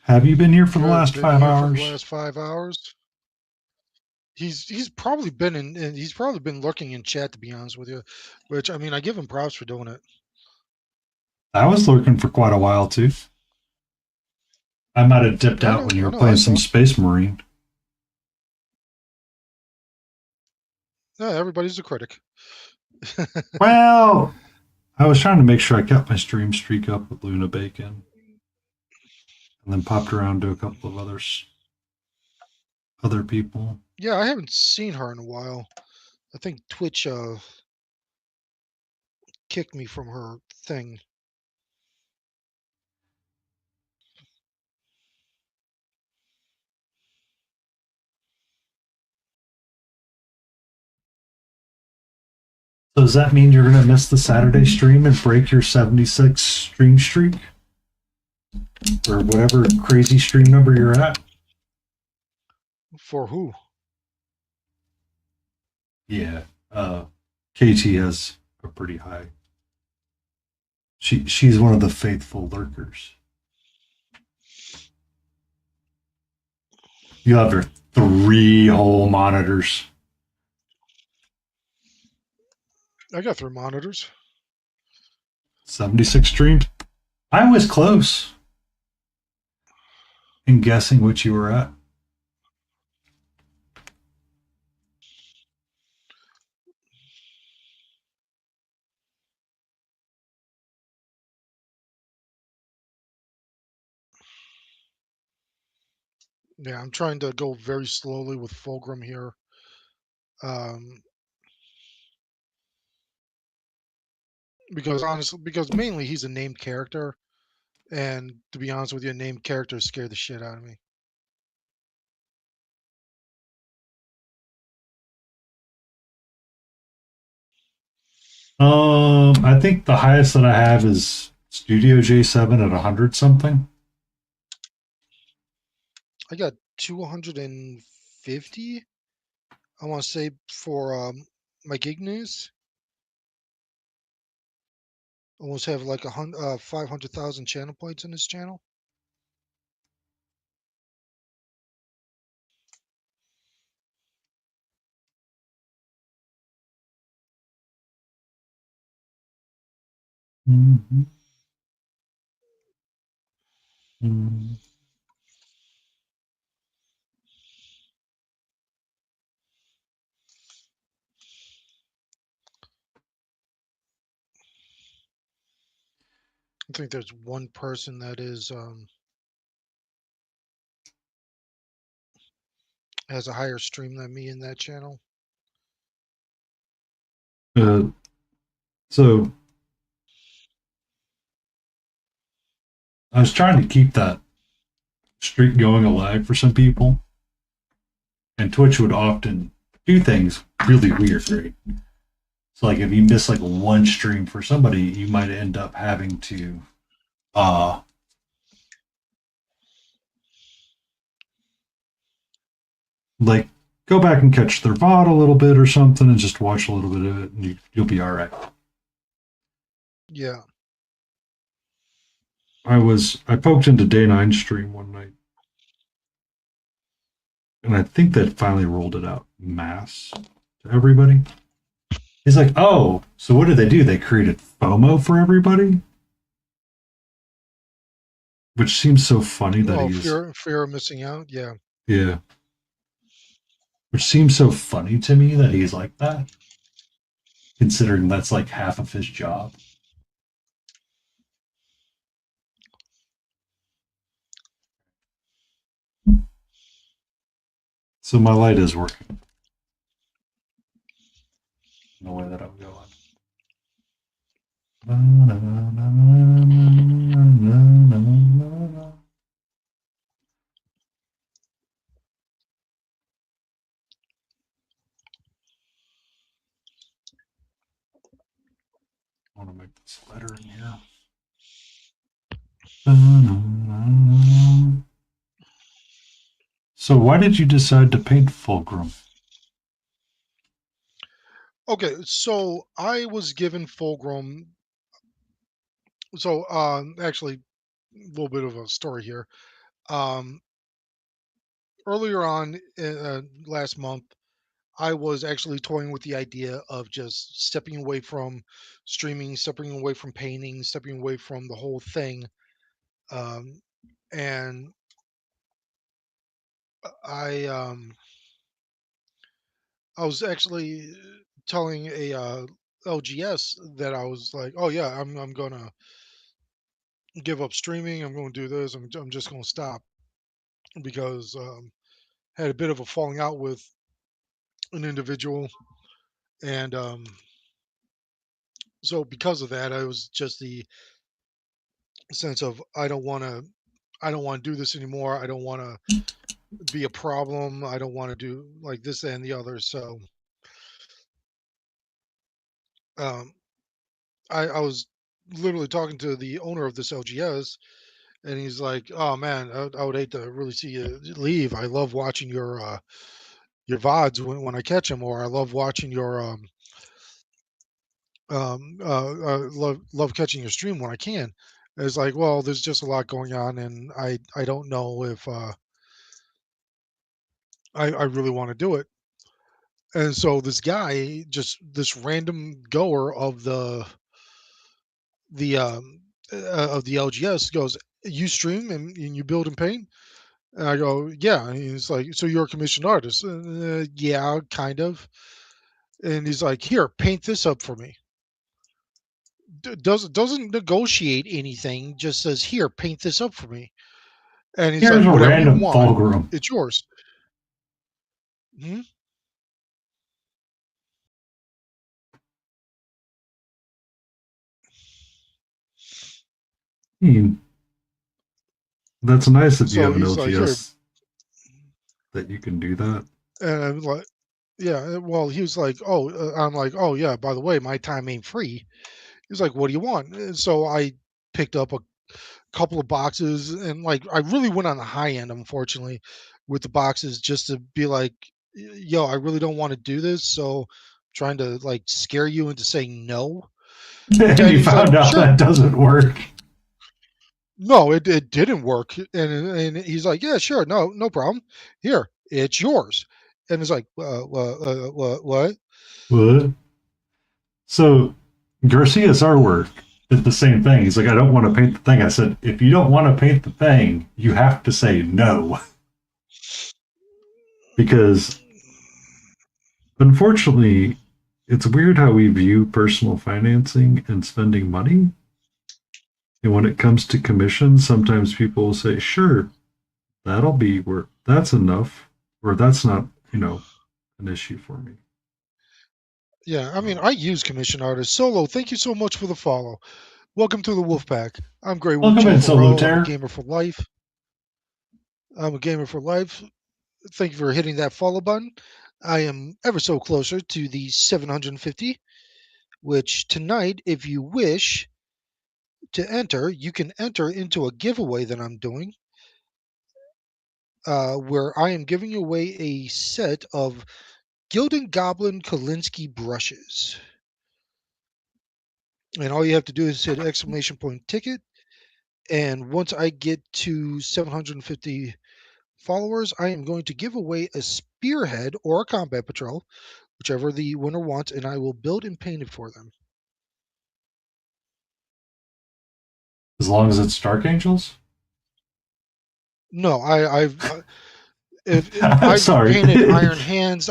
Have you been here for the Good. last Been five here for the hours? last 5 hours. He's probably been he's probably been lurking in chat, to be honest with you. Which I mean, I give him props for doing it. I was lurking for quite a while too. I might have dipped out when you I were know, I playing some saw. Space Marine. Yeah, everybody's a critic. Well, I was trying to make sure I kept my stream streak up with Luna Bacon, and then popped around to a couple of other people. Yeah, I haven't seen her in a while. I think Twitch kicked me from her thing. So does that mean you're gonna miss the Saturday stream and break your 76 stream streak? Or whatever crazy stream number you're at? For who? Yeah. KT has a pretty high. She's one of the faithful lurkers. You have your 3 whole monitors. I got 3 monitors. 76 streamed. I was close in guessing what you were at. Yeah, I'm trying to go very slowly with Fulgrim here. Because mainly he's a named character, and to be honest with you, named characters scare the shit out of me. I think the highest that I have is Studio J7 at 100 something. I got 250. I want to say for my gig news. Almost have like 500,000 channel points in this channel. Mm-hmm. Mm-hmm. I think there's one person that has a higher stream than me in that channel. So I was trying to keep that streak going alive for some people, and Twitch would often do things really weird, right? So like if you miss like one stream for somebody, you might end up having to like go back and catch their VOD a little bit or something and just watch a little bit of it, and you'll be all right. Yeah. I poked into Day 9 stream one night, and I think that finally rolled it out mass to everybody. He's like, oh, so what did they do? They created FOMO for everybody? Which seems so funny that he's fear of missing out. Yeah. yeah. Which seems so funny to me that he's like that, considering that's like half of his job. So my light is working. No way that I'm going. I want to make this letter in here. So why did you decide to paint Fulgrim? Okay, so I was given Fulgrim. So actually, a little bit of a story here. Earlier on last month, I was actually toying with the idea of just stepping away from streaming, stepping away from painting, stepping away from the whole thing. Um, and I um, I was actually telling a LGS that I was like, oh yeah, I'm gonna give up streaming. I'm going to do this. I'm just going to stop because had a bit of a falling out with an individual, and so because of that, I was just the sense of I don't want to do this anymore. I don't want to be a problem. I don't want to do like this and the other. So um, I was literally talking to the owner of this LGS, and he's like, "Oh man, I would hate to really see you leave. I love watching your VODs when I catch them, or I love watching your love catching your stream when I can." It's like, well, there's just a lot going on, and I don't know if I really want to do it. And so this guy, just this random goer the of the LGS, goes, "You stream and you build and paint?" And I go, "Yeah." And he's like, "So you're a commissioned artist?" Yeah, kind of. And he's like, "Here, paint this up for me." Doesn't negotiate anything. Just says, "Here, paint this up for me." And he's Here's like, a "Whatever you random want, fulcrum. it's yours." Mhm. I mean, that's nice that you So have an he's like, "Here," LGS that you can do that. and I'm like, "Yeah." Well, he was like, "Oh," I'm like, "Oh yeah, by the way, my time ain't free." He's like, "What do you want?" And so I picked up a couple of boxes, and like I really went on the high end, unfortunately, with the boxes, just to be like, "Yo, I really don't want to do this." So trying to like scare you into saying no. And And you he's like, found out "Sure." that doesn't work. No, it didn't work. And he's like, "Yeah, sure, no problem. Here, it's yours." And it's like, what? What? So Garcia's artwork did the same thing. He's like, I don't want to paint the thing. I said, if you don't want to paint the thing, you have to say no. Because unfortunately, it's weird how we view personal financing and spending money. And when it comes to commissions, sometimes people will say, sure, that'll be where that's enough, or that's not, an issue for me. Yeah, I mean, I use commission artists. Solo, thank you so much for the follow. Welcome to the Wolfpack. I'm Grey Wolf Welcome in, Jeffero. I'm a Solitaire. gamer for life. I'm a gamer for life. Thank you for hitting that follow button. I am ever so closer to the 750, which tonight, if you wish to enter, you can enter into a giveaway that I'm doing, where I am giving away a set of Gilded Goblin Kolinsky brushes. And all you have to do is hit exclamation point ticket. And once I get to 750 followers, I am going to give away a spearhead or a combat patrol, whichever the winner wants, and I will build and paint it for them. As long as it's Dark Angels? No, I'm I've sorry. painted Iron Hands.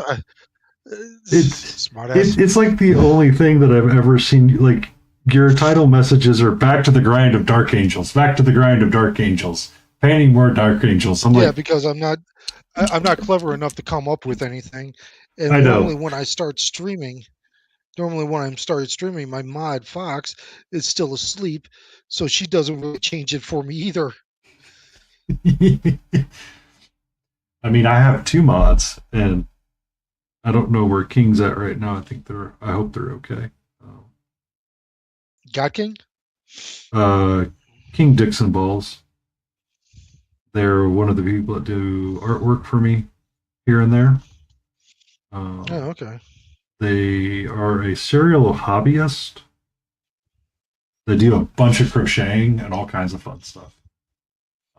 It's Smart ass. it's like the only thing that I've ever seen. Like your title messages are back to the grind of Dark Angels, back to the grind of Dark Angels, painting more Dark Angels. I'm Yeah, like, because I'm not clever enough to come up with anything. I And know. normally when I started streaming, my mod Fox is still asleep, so she doesn't really change it for me either. I mean, I have two mods, and I don't know where King's at right now. I hope they're okay. God King? Uh, King Dixon Balls. They're one of the people that do artwork for me here and there. Oh, okay. They are a serial hobbyist. They do a bunch of crocheting and all kinds of fun stuff.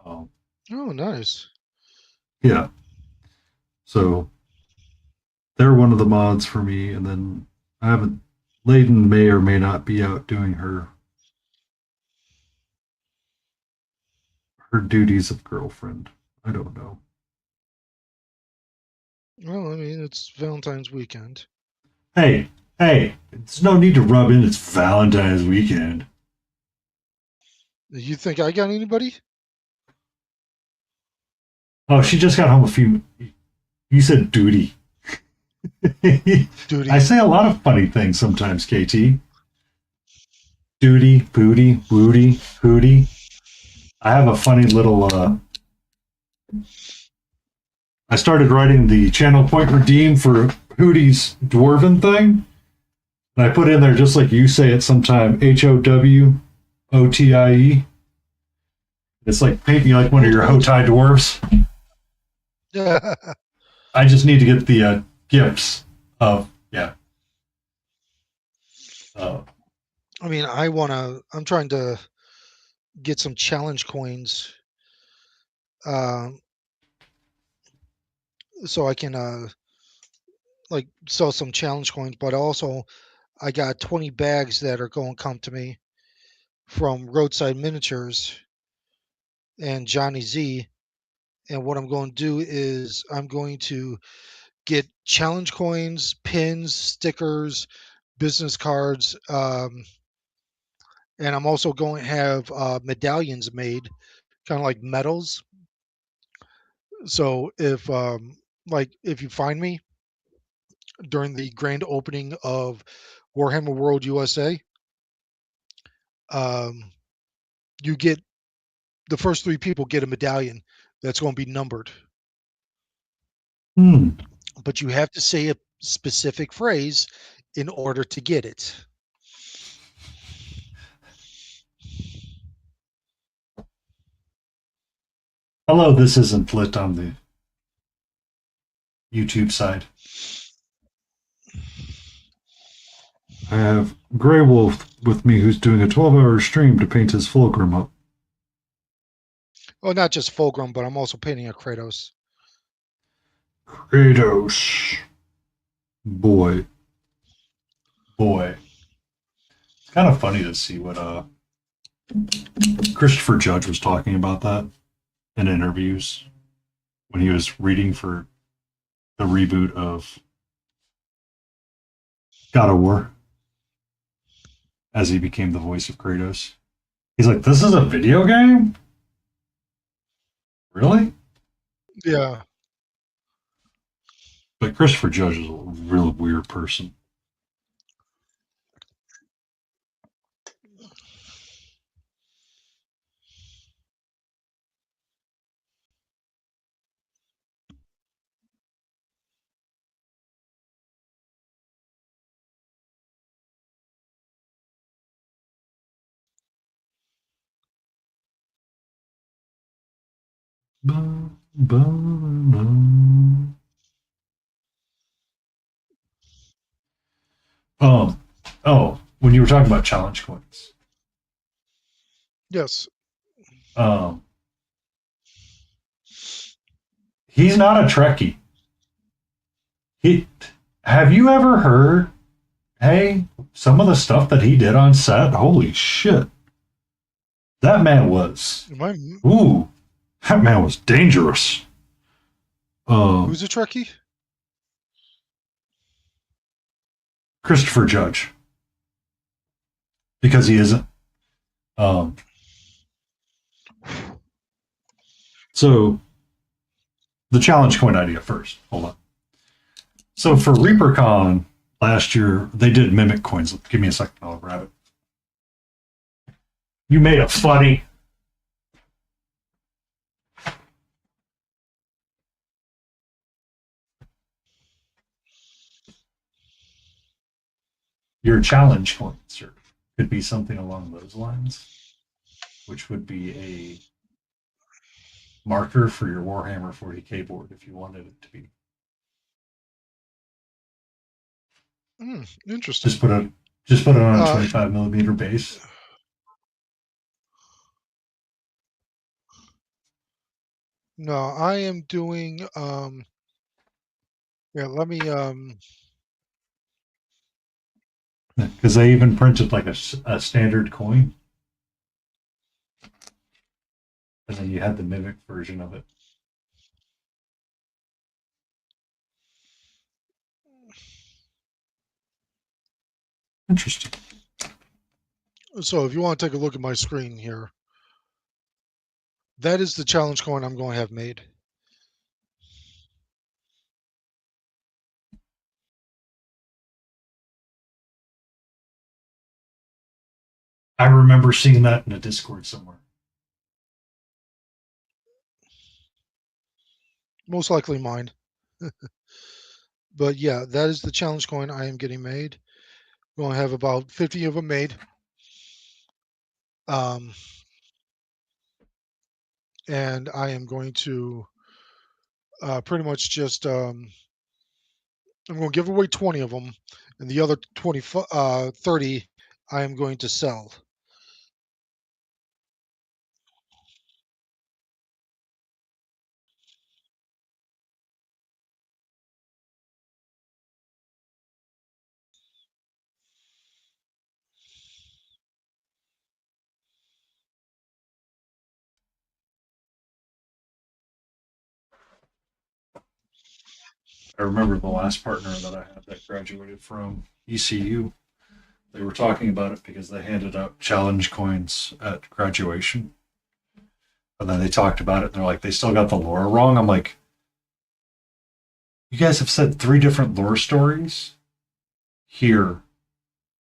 Um, Oh, nice. yeah. So they're one of the mods for me, and then I haven't. Layden may or may not be out doing her duties of girlfriend. I don't know. Well, I mean, it's Valentine's weekend. Hey, hey, there's no need to rub in. It's Valentine's weekend. You think I got anybody? Oh, she just got home a few. You said duty. Duty. I say a lot of funny things sometimes, KT. Duty, booty, wooty, hootie. I have a funny little. I started writing the channel point redeem for Hootie's dwarven thing. And I put in there just like you say it sometime, HOWOTIE. It's like paint me like one of your Hotai dwarves. Yeah. I just need to get the gifts of, yeah. I mean, I'm trying to get some challenge coins so I can like sell some challenge coins, but also I got 20 bags that are going to come to me from Roadside Miniatures and Johnny Z. And what I'm going to do is I'm going to get challenge coins, pins, stickers, business cards, and I'm also going to have medallions made, kind of like medals. So if you find me during the grand opening of Warhammer World USA, um, you get the first 3 people get a medallion that's going to be numbered, but you have to say a specific phrase in order to get it. Hello, this isn't lit on the YouTube side. I have Grey Wolf with me who's doing a 12-hour stream to paint his Fulgrim up. Oh, not just Fulgrim, but I'm also painting a Kratos. Kratos. Boy. It's kind of funny to see what Christopher Judge was talking about that in interviews when he was reading for the reboot of God of War as he became the voice of Kratos. He's like, this is a video game? Really? Yeah. But Christopher Judge is a real weird person. Um, when you were talking about challenge coins, Yes. um, he's not a Trekkie. He, have you ever heard? Hey, some of the stuff that he did on set. Holy shit! That man was. Ooh, that man was dangerous. Who's a Trekkie? Christopher Judge, because he isn't. So the challenge coin idea first. Hold on. So for ReaperCon last year, they did mimic coins. Give me a second, I'll grab it. You made a funny. Your challenge coin, sir, could be something along those lines, which would be a marker for your Warhammer 40k board if you wanted it to be. Interesting. Just put it on a 25 millimeter base. No, I am doing Yeah, let me Because they even printed like a standard coin, and then you had the mimic version of it. Interesting. so if you want to take a look at my screen here, that is the challenge coin I'm going to have made. I remember seeing that in a Discord somewhere. Most likely mine. But yeah, that is the challenge coin I am getting made. We're going to have about 50 of them made. And I am going to pretty much just I'm going to give away 20 of them, and the other 30 I am going to sell. I remember the last partner that I had that graduated from ECU. They were talking about it because they handed out challenge coins at graduation. And then they talked about it and they're like, they still got the lore wrong. I'm like, you guys have said 3 different lore stories here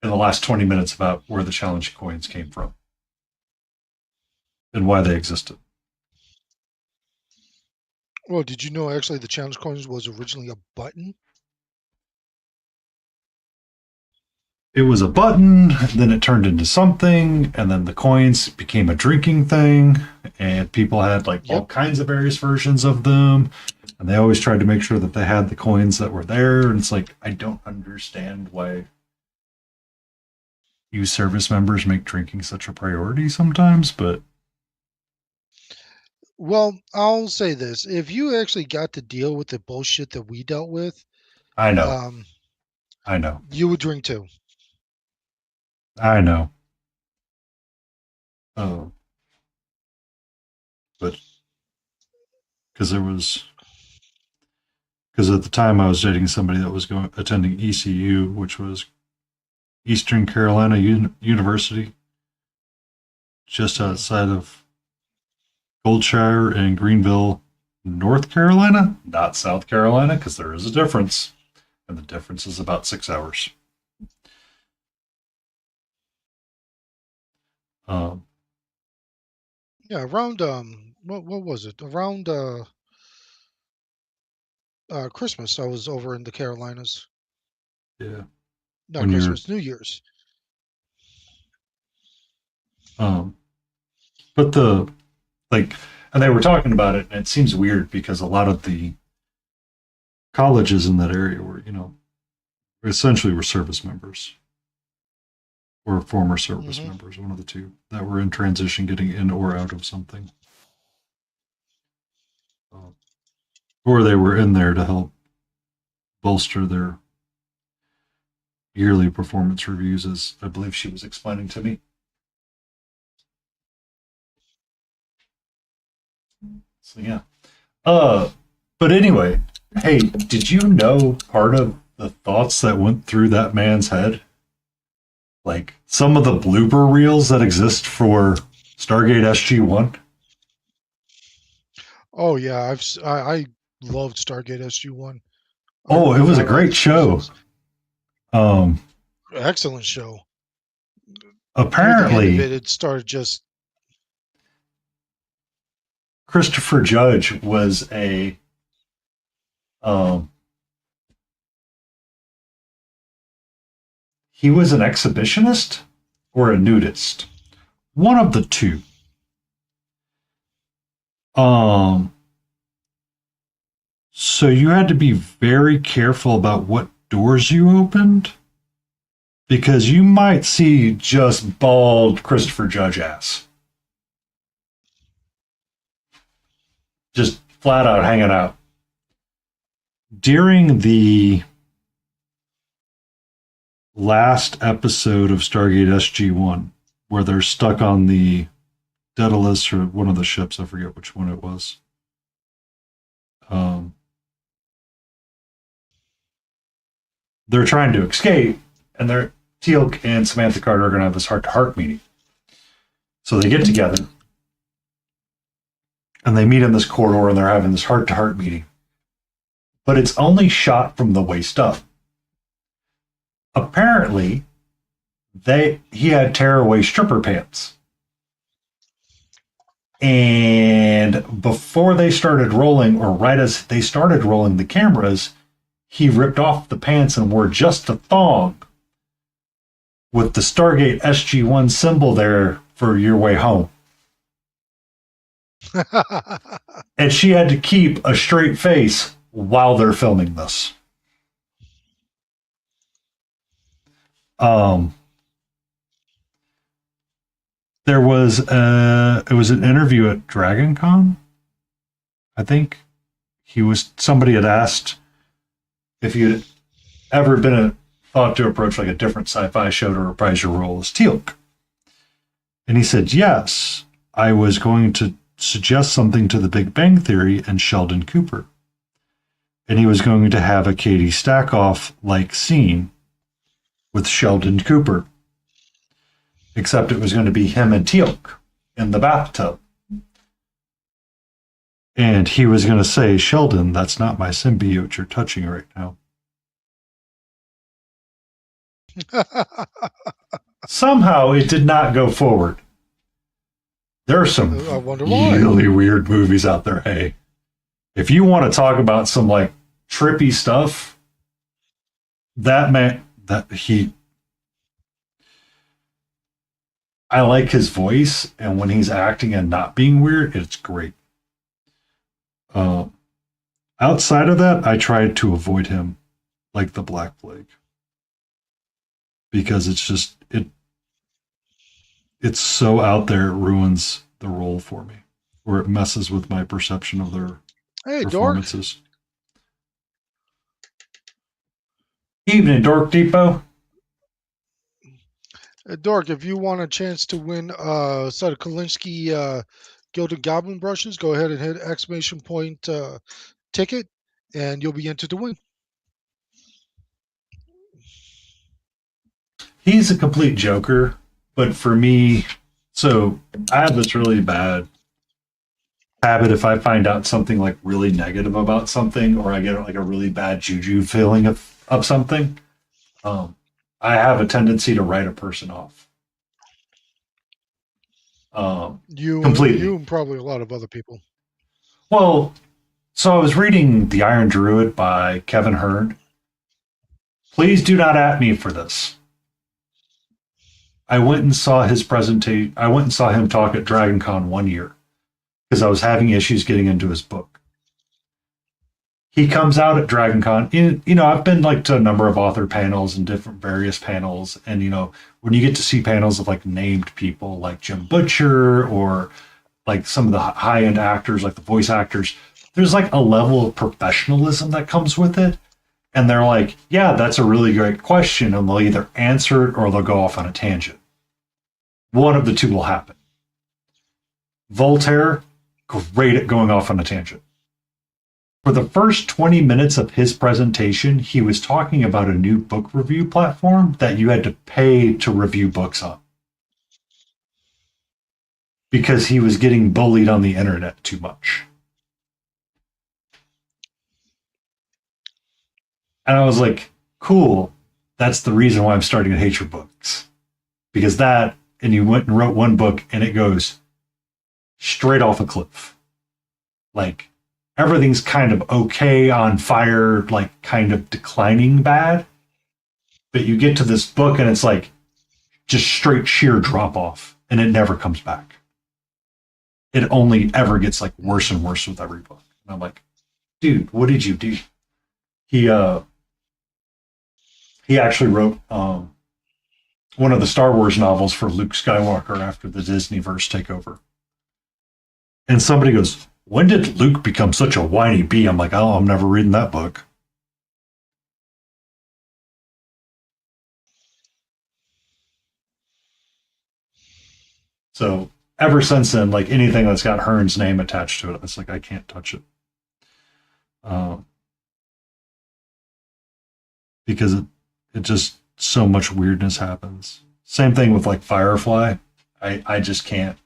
in the last 20 minutes about where the challenge coins came from and why they existed. Well, did you know actually the challenge coins was originally a button? It was a button, then it turned into something, and then the coins became a drinking thing, and people had like all kinds of various versions of them, and they always tried to make sure that they had the coins that were there, and it's like, I don't understand why you service members make drinking such a priority sometimes, but Well, I'll say this. If you actually got to deal with the bullshit that we dealt with, I know. I know. You would drink too. I know. Oh. But because at the time I was dating somebody that was attending ECU, which was Eastern Carolina University, just outside of Goldshire and Greenville, North Carolina, not South Carolina, because there is a difference, and the difference is about 6 hours. Yeah, around what was it? Around Christmas, I was over in the Carolinas. Yeah. Not Christmas, New Year's. But and they were talking about it, and it seems weird because a lot of the colleges in that area were, essentially were service members or former service members, one of the two, that were in transition getting in or out of something. Or they were in there to help bolster their yearly performance reviews, as I believe she was explaining to me. So yeah. But anyway, hey, did you know part of the thoughts that went through that man's head? Like some of the blooper reels that exist for Stargate SG-1? Oh yeah, I loved Stargate SG-1. Oh, it was a great show. Excellent show. Apparently, it started just. Christopher Judge was a he was an exhibitionist or a nudist, one of the two. So you had to be very careful about what doors you opened, because you might see just bald Christopher Judge ass. Just flat out hanging out. during the last episode of Stargate SG-1, where they're stuck on the Daedalus or one of the ships, I forget which one it was. They're trying to escape, and Teal'c and Samantha Carter are going to have this heart-to-heart meeting. So they get together, and they meet in this corridor, and they're having this heart-to-heart meeting. But it's only shot from the waist up. Apparently, he had tearaway stripper pants. And before they started rolling, or right as they started rolling the cameras, he ripped off the pants and wore just a thong with the Stargate SG-1 symbol there for your way home. And she had to keep a straight face while they're filming this. There was it was an interview at Dragon Con, I think. Somebody had asked if you'd ever been thought to approach like a different sci-fi show to reprise your role as Teal'c. And he said, yes, I was going to suggest something to the Big Bang Theory and Sheldon Cooper. And he was going to have a Katie Stackoff-like scene with Sheldon Cooper. Except it was going to be him and Teal'c in the bathtub. And he was going to say, Sheldon, that's not my symbiote you're touching right now. Somehow it did not go forward. There are some really weird movies out there. Hey, if you want to talk about some like trippy stuff, I like his voice, and when he's acting and not being weird, it's great. Outside of that, I tried to avoid him like the Black Plague. Because it's so out there, it ruins the role for me. Or it messes with my perception of their performances. Dork. Evening, Dork Depot. Dork, if you want a chance to win a set of Kolinsky Gilded Goblin brushes, go ahead and hit exclamation point ticket, and you'll be entered to win. He's a complete joker, but for me, so I have this really bad habit if I find out something like really negative about something, or I get like a really bad juju feeling of something, I have a tendency to write a person off. Completely. You and probably a lot of other people. Well, so I was reading The Iron Druid by Kevin Hearn. Please do not at me for this. I went and saw his presentation. I went and saw him talk at Dragon Con 1 year because I was having issues getting into his book. He comes out at Dragon Con. I've been like to a number of author panels and different various panels. And, when you get to see panels of like named people like Jim Butcher or like some of the high-end actors, like the voice actors, there's like a level of professionalism that comes with it. And they're like, yeah, that's a really great question. And they'll either answer it or they'll go off on a tangent. One of the two will happen. Voltaire, great at going off on a tangent. For the first 20 minutes of his presentation, he was talking about a new book review platform that you had to pay to review books on. Because he was getting bullied on the internet too much. And I was like, cool, that's the reason why I'm starting to hate your books. Because and you went and wrote one book and it goes straight off a cliff. Like, everything's kind of okay on fire, like kind of declining bad. But you get to this book and it's like just straight sheer drop off and it never comes back. It only ever gets like worse and worse with every book. And I'm like, dude, what did you do? He actually wrote one of the Star Wars novels for Luke Skywalker after the Disneyverse takeover. And somebody goes, when did Luke become such a whiny bee? I'm like, oh, I'm never reading that book. So ever since then, like anything that's got Hearn's name attached to it, it's like I can't touch it. Because it just so much weirdness happens. Same thing with like Firefly. I just can't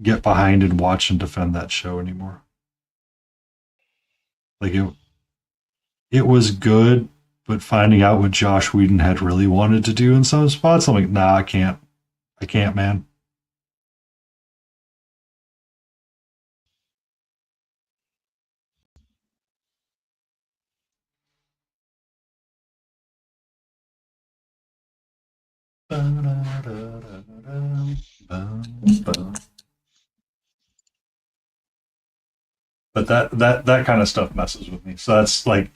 get behind and watch and defend that show anymore. Like it was good, but finding out what Josh Whedon had really wanted to do in some spots, I'm like, nah, I can't. I can't, man. But that kind of stuff messes with me. So that's like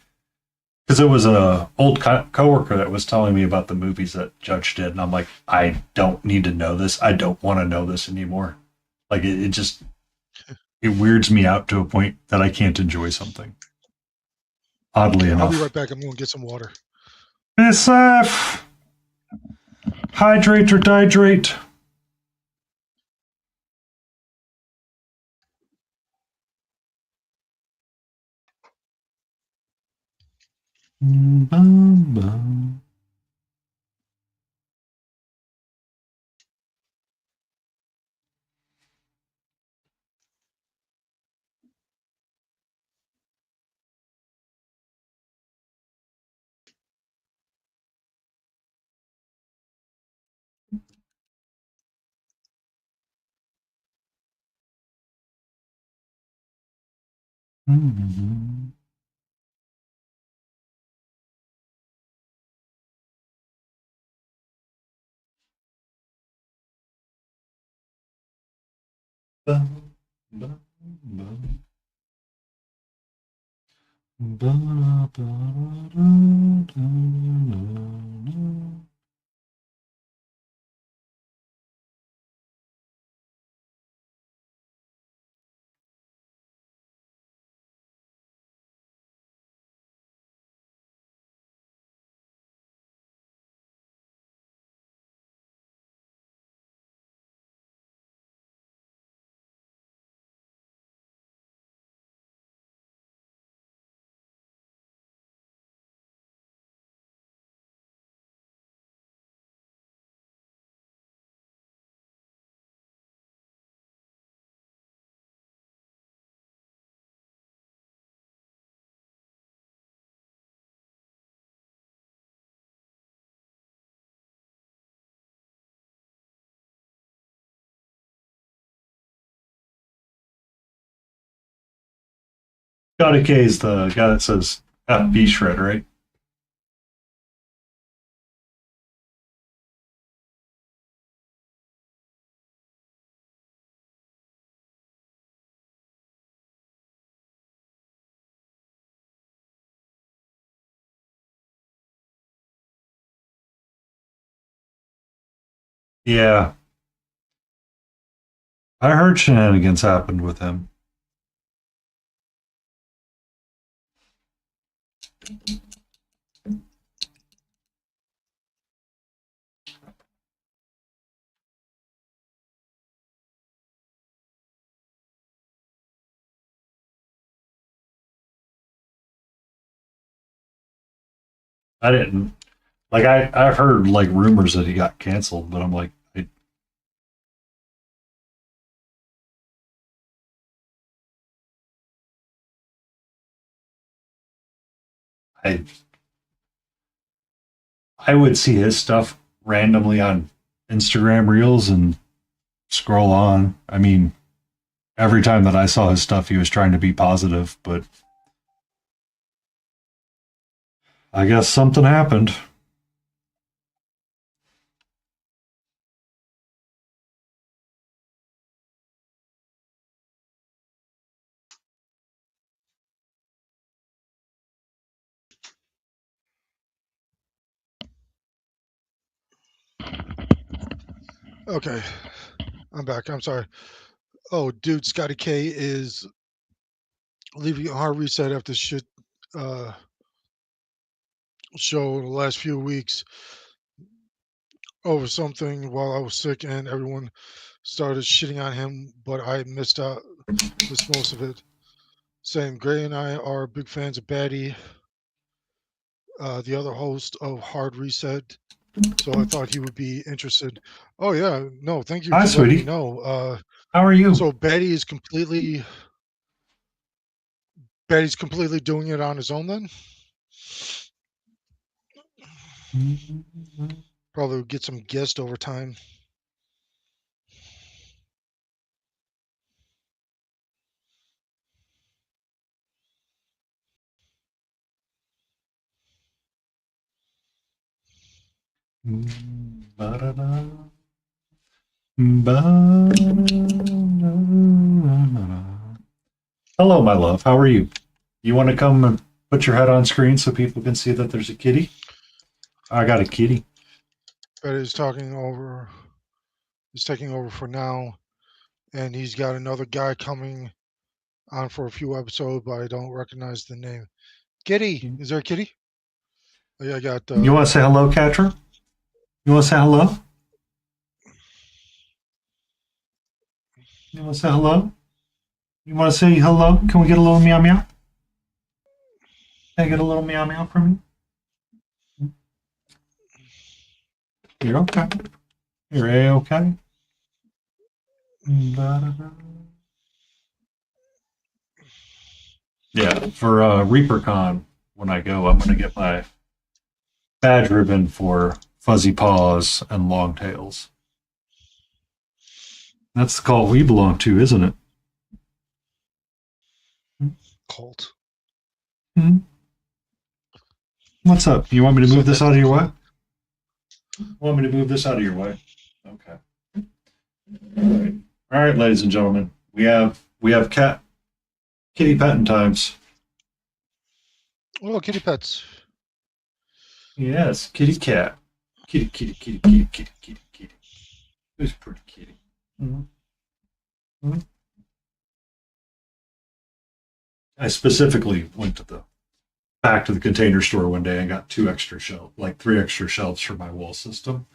because it was a old coworker that was telling me about the movies that Judge did, and I'm like, I don't need to know this. I don't want to know this anymore. Like it just it weirds me out to a point that I can't enjoy something. Oddly Okay, I'll be enough, right back. I'm going to get some water. Miss F, hydrate or dihydrate. Bum, bum. Bum, bum, bum. Scotty K is the guy that says FB shred, right? Yeah, I heard shenanigans happened with him. I didn't like. I've heard like rumors that he got canceled, but I'm like, I I would see his stuff randomly on Instagram Reels and scroll on. I mean, every time that I saw his stuff, he was trying to be positive, but I guess something happened. Okay, I'm back. I'm sorry. Oh, dude, Scotty K is leaving a hard reset after shit uh, show the last few weeks over something while I was sick, and everyone started shitting on him, but I missed most of it. Saying Gray and I are big fans of Batty, the other host of Hard Reset. So I thought he would be interested. Oh yeah, no, thank you Hi, for letting me sweetie. know. How are you? So Batty's completely doing it on his own then. Probably would get some guest over time. Ba-da-da. Hello, my love. How are you? You want to come and put your head on screen so people can see that there's a kitty? I got a kitty. Batty's taking over for now, and he's got another guy coming on for a few episodes, but I don't recognize the name. Kitty, is there a kitty? Yeah, I got. You want to say hello, Catra? You want to say hello? You want to say hello? You want to say hello? Can we get a little meow meow? Can I get a little meow meow from you? You're okay. You're a-okay. Yeah, for ReaperCon, when I go, I'm going to get my badge ribbon for fuzzy paws and long tails. That's the cult we belong to, isn't it? Cult. Hmm? What's up? You want me to move this out of your way? Want me to move this out of your way? Okay. All right, ladies and gentlemen, we have kitty petting times. Oh, kitty pets. Yes, kitty cat, kitty kitty kitty kitty kitty kitty kitty. Who's pretty kitty? Mm-hmm. Mm-hmm. I specifically went to the back to the Container Store one day and got 3 extra shelves for my wall system,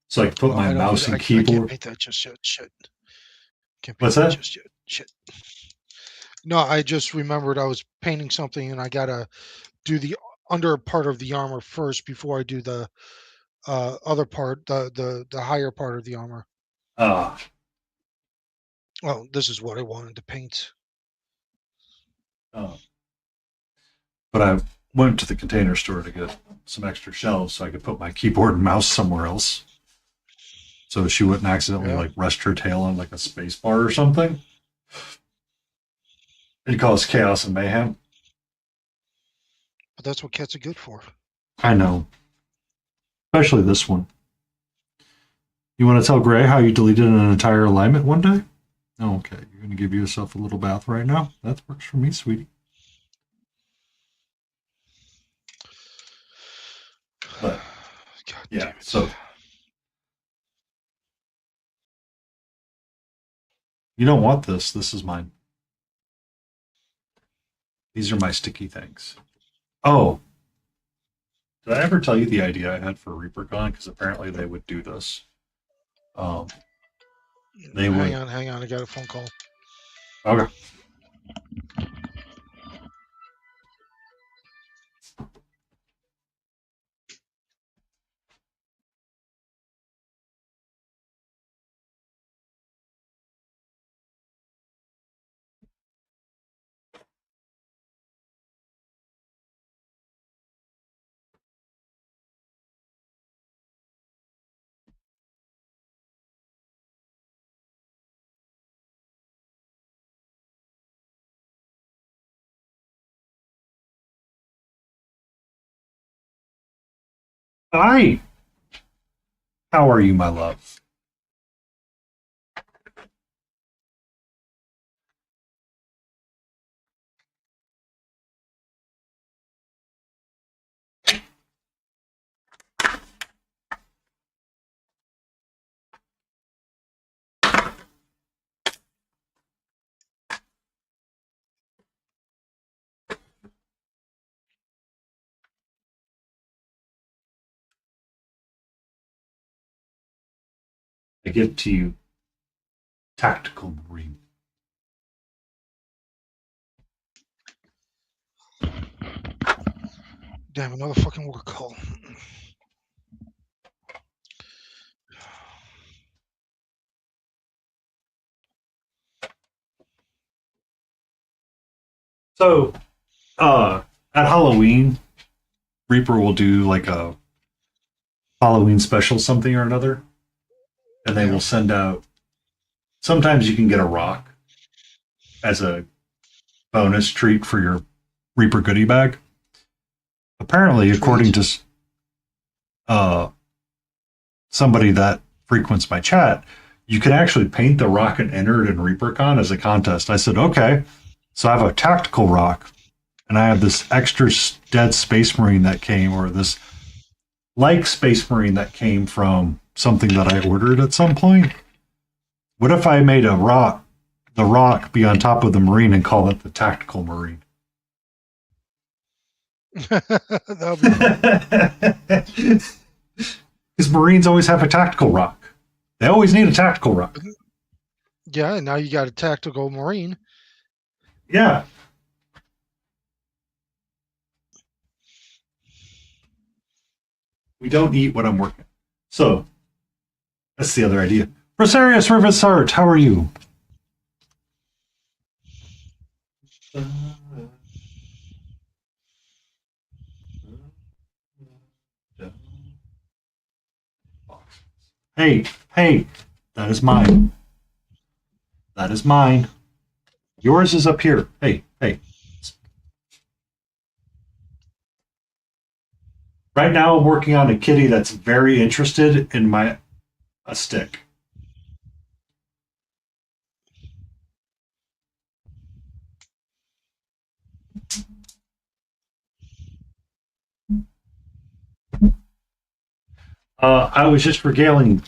so I could put my mouse and I can't keyboard. paint that just yet. Shit. Can't paint What's that? just yet. Shit. No, I just remembered I was painting something, and I gotta do the under part of the armor first before I do the other part, the higher part of the armor. Ah, Well, this is what I wanted to paint. uh, but I went to the Container Store to get some extra shelves so I could put my keyboard and mouse somewhere else, so she wouldn't accidentally like rest her tail on like a space bar or something. It'd cause chaos and mayhem. But that's what cats are good for. I know, especially this one. You want to tell Gray how you deleted an entire alignment one day? Oh, okay, you're going to give yourself a little bath right now? That works for me, sweetie. But, God yeah, damn it. so you don't want this. This is mine. These are my sticky things. Oh, did I ever tell you the idea I had for ReaperCon? Because apparently they would do this. They would. Hang on. I got a phone call. Okay. Hi. How are you, my love? I give to you tactical marine. Damn, another fucking work call. So, at Halloween, Reaper will do like a Halloween special something or another, and they will send out. Sometimes you can get a rock as a bonus treat for your Reaper goodie bag. Apparently, according to somebody that frequents my chat, you can actually paint the rock and enter it in ReaperCon as a contest. I said, okay. So I have a tactical rock, and I have this extra dead Space Marine that came, or this like Space Marine that came from something that I ordered at some point. What if I made the rock be on top of the Marine and call it the Tactical Marine? Because Marines always have a tactical rock. They always need a tactical rock. Yeah, and now you got a tactical Marine. Yeah. We don't eat what I'm working. So, that's the other idea. Rosarius Riversart, how are you? Hey, that is mine. That is mine. Yours is up here. Hey. Right now, I'm working on a kitty that's very interested in a stick. I was just regaling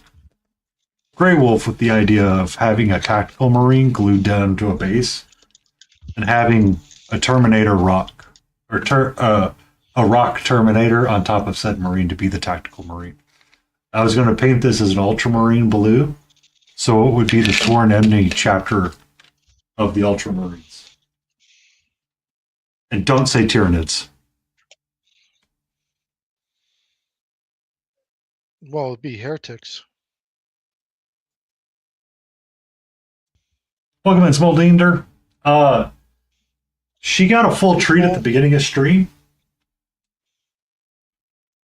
Grey Wolf with the idea of having a tactical Marine glued down to a base and having a Terminator rock, or a rock Terminator on top of said Marine to be the tactical Marine. I was going to paint this as an Ultramarine blue, so it would be the Sworn Enemy chapter of the Ultramarines. And don't say Tyranids. Well, it'd be heretics. Welcome in, Smoldinder. She got a full treat at the beginning of stream.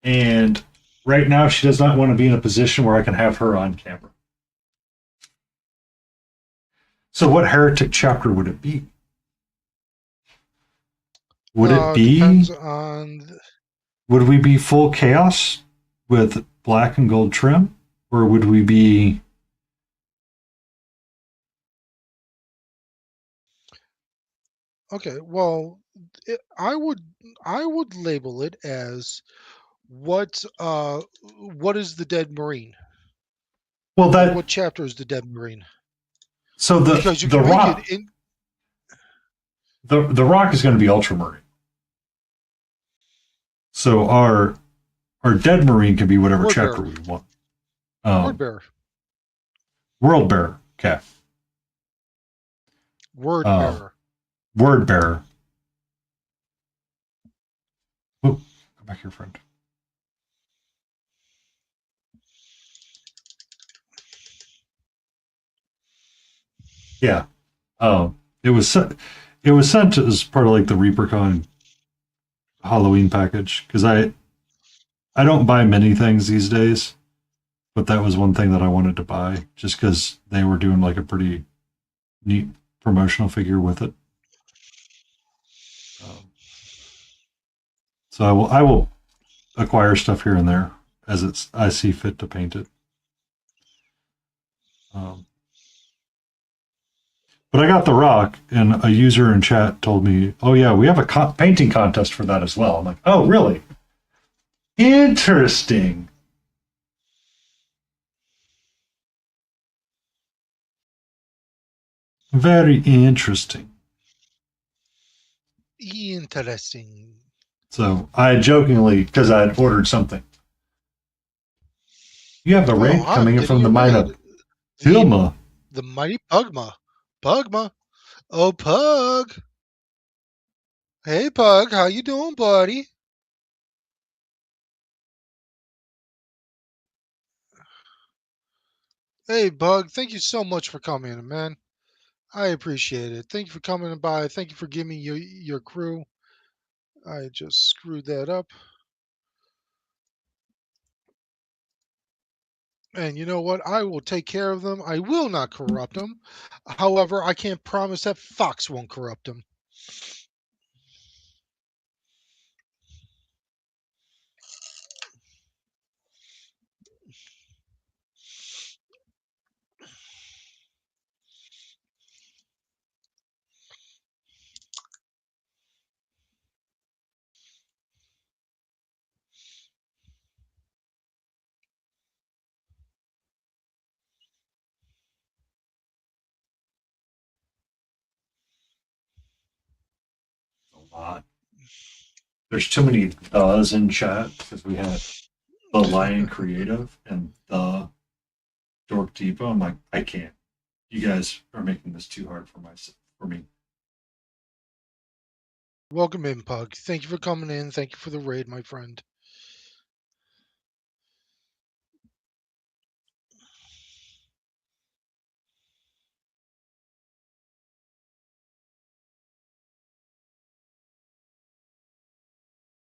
And right now she does not want to be in a position where I can have her on camera. So what heretic chapter would it be? Would it be... Depends on... Would we be full chaos with black and gold trim? Or would we be... Okay, well, I would label it as what is the dead Marine? Well, that... What chapter is the dead Marine? So because you the can rock... make it in... The rock is going to be Ultramarine. So our dead Marine can be whatever Word chapter bearer. we want. Word bearer. World Bearer. Okay. Word bearer. Word Bearer. Oh, come back here, friend. Yeah. It was sent as part of like the ReaperCon Halloween package, because I don't buy many things these days, but that was one thing that I wanted to buy just because they were doing like a pretty neat promotional figure with it. So I will acquire stuff here and there as I see fit to paint it. But I got the rock, and a user in chat told me, "Oh yeah, we have a painting contest for that as well." I'm like, "Oh really? Interesting." Very interesting. Interesting. So I jokingly, because I had ordered something. You have a raid coming in from the mine of Vilma. the mighty Pugma. Pugma. Oh, Pug. Hey, Pug. How you doing, buddy? Hey, Bug. Thank you so much for coming, man. I appreciate it. Thank you for coming by. Thank you for giving me your crew. I just screwed that up. And you know what? I will take care of them. I will not corrupt them. However, I can't promise that Fox won't corrupt them. A lot. There's too many thes in chat because we had the Lion Creative and the Dork Depot. I'm like, I can't. You guys are making this too hard for me. Welcome in, Pug. Thank you for coming in. Thank you for the raid, my friend.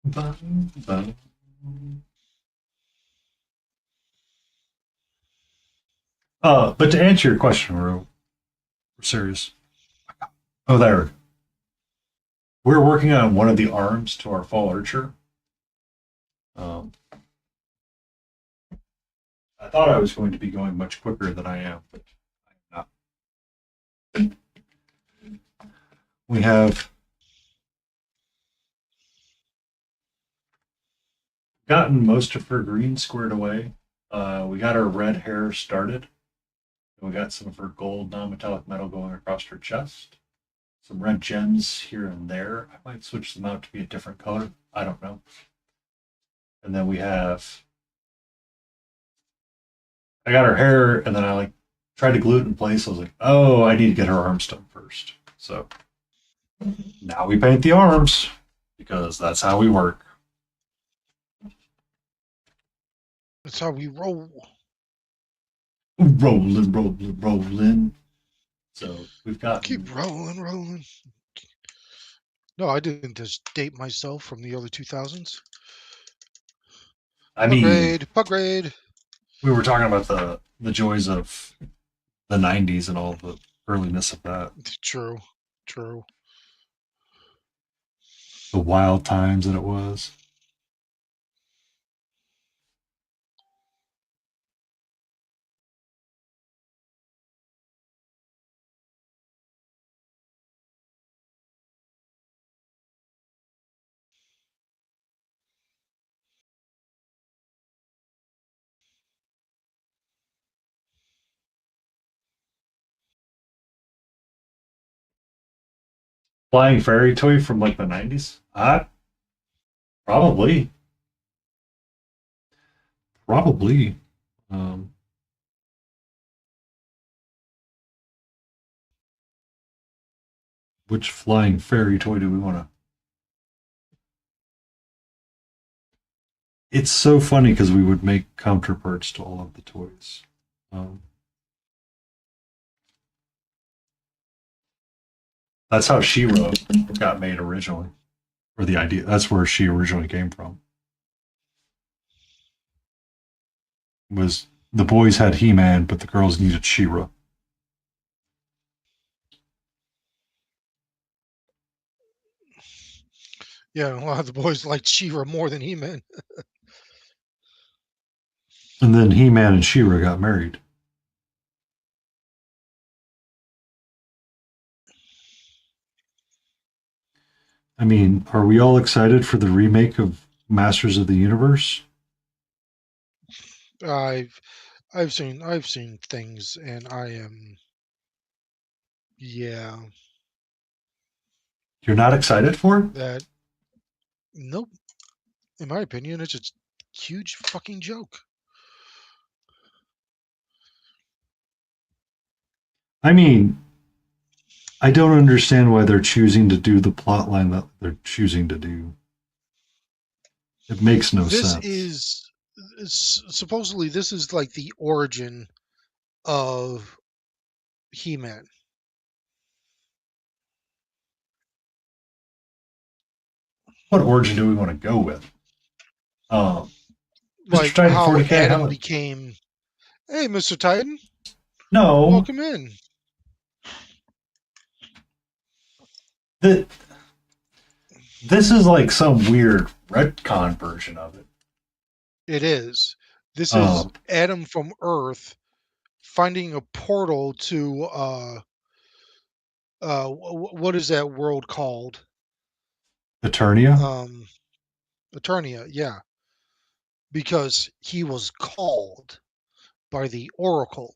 Bum, bum. But to answer your question, Rue, we're serious. Oh, there. We're working on one of the arms to our fall archer. Um, I thought I was going to be going much quicker than I am, but I am not. We have gotten most of her green squared away. We got her red hair started. We got some of her gold non-metallic metal going across her chest. Some red gems here and there. I might switch them out to be a different color. I don't know. And then we have. I got her hair, and then I tried to glue it in place. I was like, oh, I need to get her arms done first. So now we paint the arms because that's how we work. That's how we roll. Rolling, rolling, rolling. So we've got. Keep rolling. No, I didn't just date myself from the early 2000s. I mean, Pug raid. we were talking about the joys of the '90s and all the earliness of that, True. the wild times that it was. Flying fairy toy from like the '90s. Probably, probably. Um, which flying fairy toy do we want to? It's so funny because we would make counterparts to all of the toys. Um, that's how She-Ra got made originally, or the idea. That's where she originally came from. Was the boys had He-Man, but the girls needed She-Ra. Yeah, a lot of the boys liked She-Ra more than He-Man. And then He-Man and She-Ra got married. I mean, are we all excited for the remake of Masters of the Universe? I've seen things, and I am, yeah, You're not excited for it? that, nope. In my opinion, it's a huge fucking joke. I mean, I don't understand why they're choosing to do the plot line that they're choosing to do. It makes no This sense. is supposedly this is like the origin of He-Man. What origin do we want to go with? Mr. Like Titan how 40K, Adam how became, "Hey, Mr. Titan, no, welcome in." the, this is like some weird retcon version of it. It is. This is Um, Adam from Earth finding a portal to what is that world called? Eternia? Um Eternia, yeah, because he was called by the Oracle.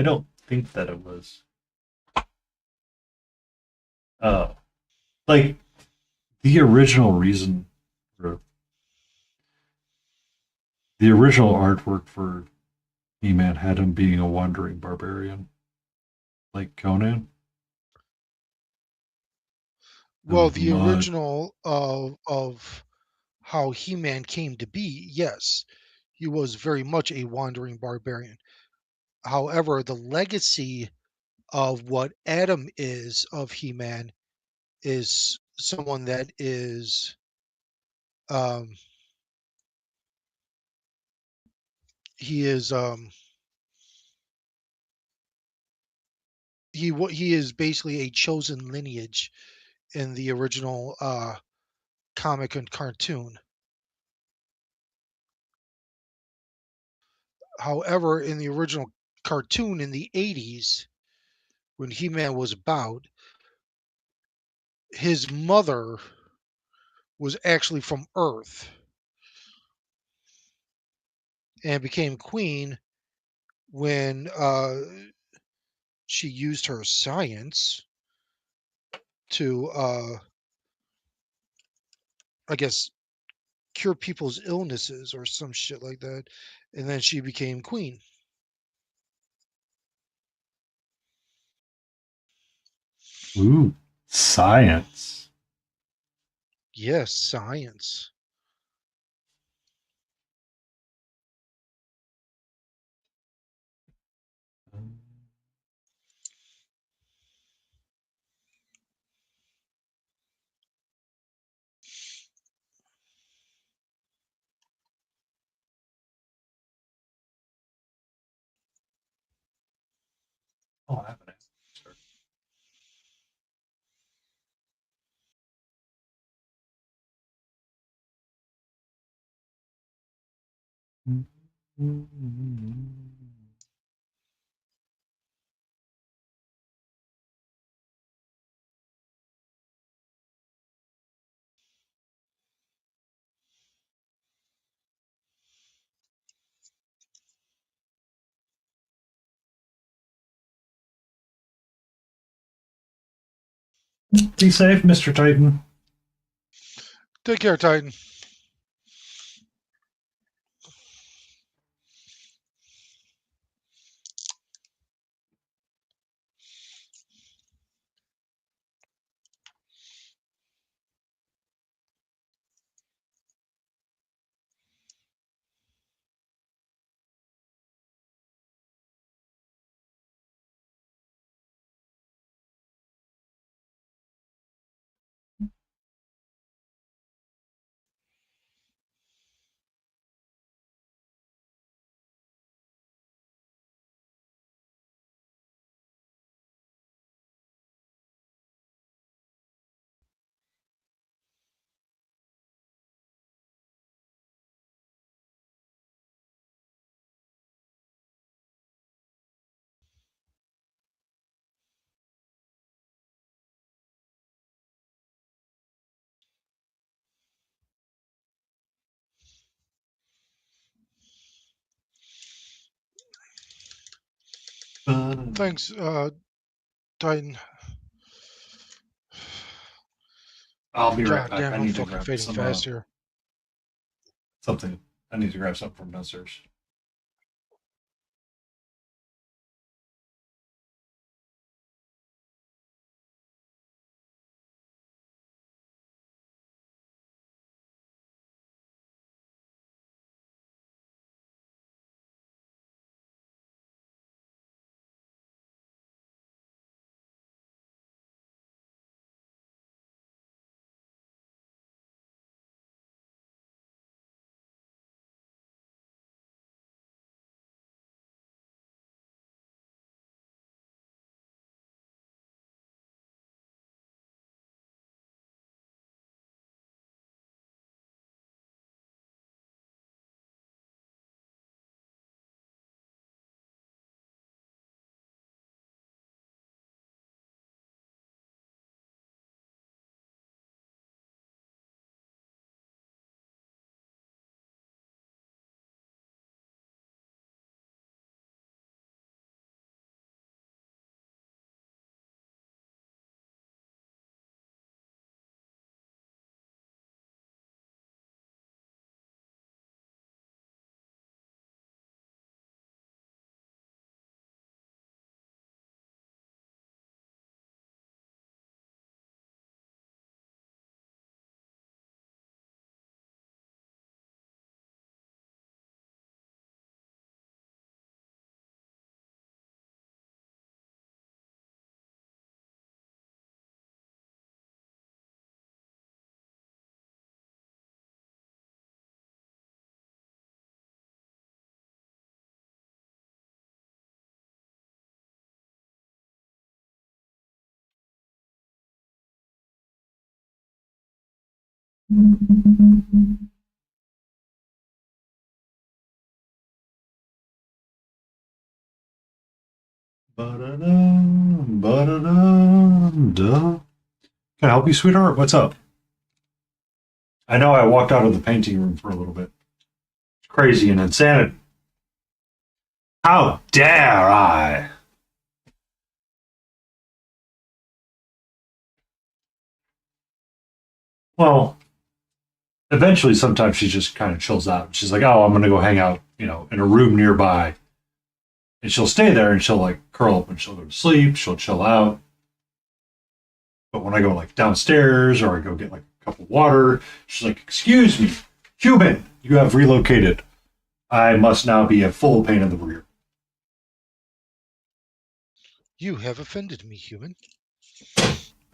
I don't think that it was. Uh, like, the original reason for the original artwork for He-Man had him being a wandering barbarian, like Conan. Well, Of the mud. original of how He-Man came to be, yes, he was very much a wandering barbarian. However, the legacy of what Adam is of He-Man is someone that is um he is he is basically a chosen lineage in the original comic and cartoon. However, in the original cartoon in the 80s, when He-Man was about, his mother was actually from Earth and became queen when she used her science to, I guess, cure people's illnesses or some shit like that. And then she became queen. Ooh, science. Yes, science. Oh, I haven't. Be safe, Mr. Titan. Take care, Titan. Thanks, Titan. I'll be right God back. damn, I I'm need to fucking grab fading some fast here. something. I need to grab something from downstairs. Ba-da-da, ba-da-da-da. Can I help you, sweetheart? What's up? I know I walked out of the painting room for a little bit. It's crazy and insanity. How dare I? Well, eventually, sometimes she just kind of chills out. She's like, "Oh, I'm going to go hang out, in a room nearby," and she'll stay there and she'll like curl up and she'll go to sleep. She'll chill out. But when I go like downstairs or I go get like a cup of water, she's like, "Excuse me, human, you have relocated. I must now be a full pain in the rear." You have offended me, human.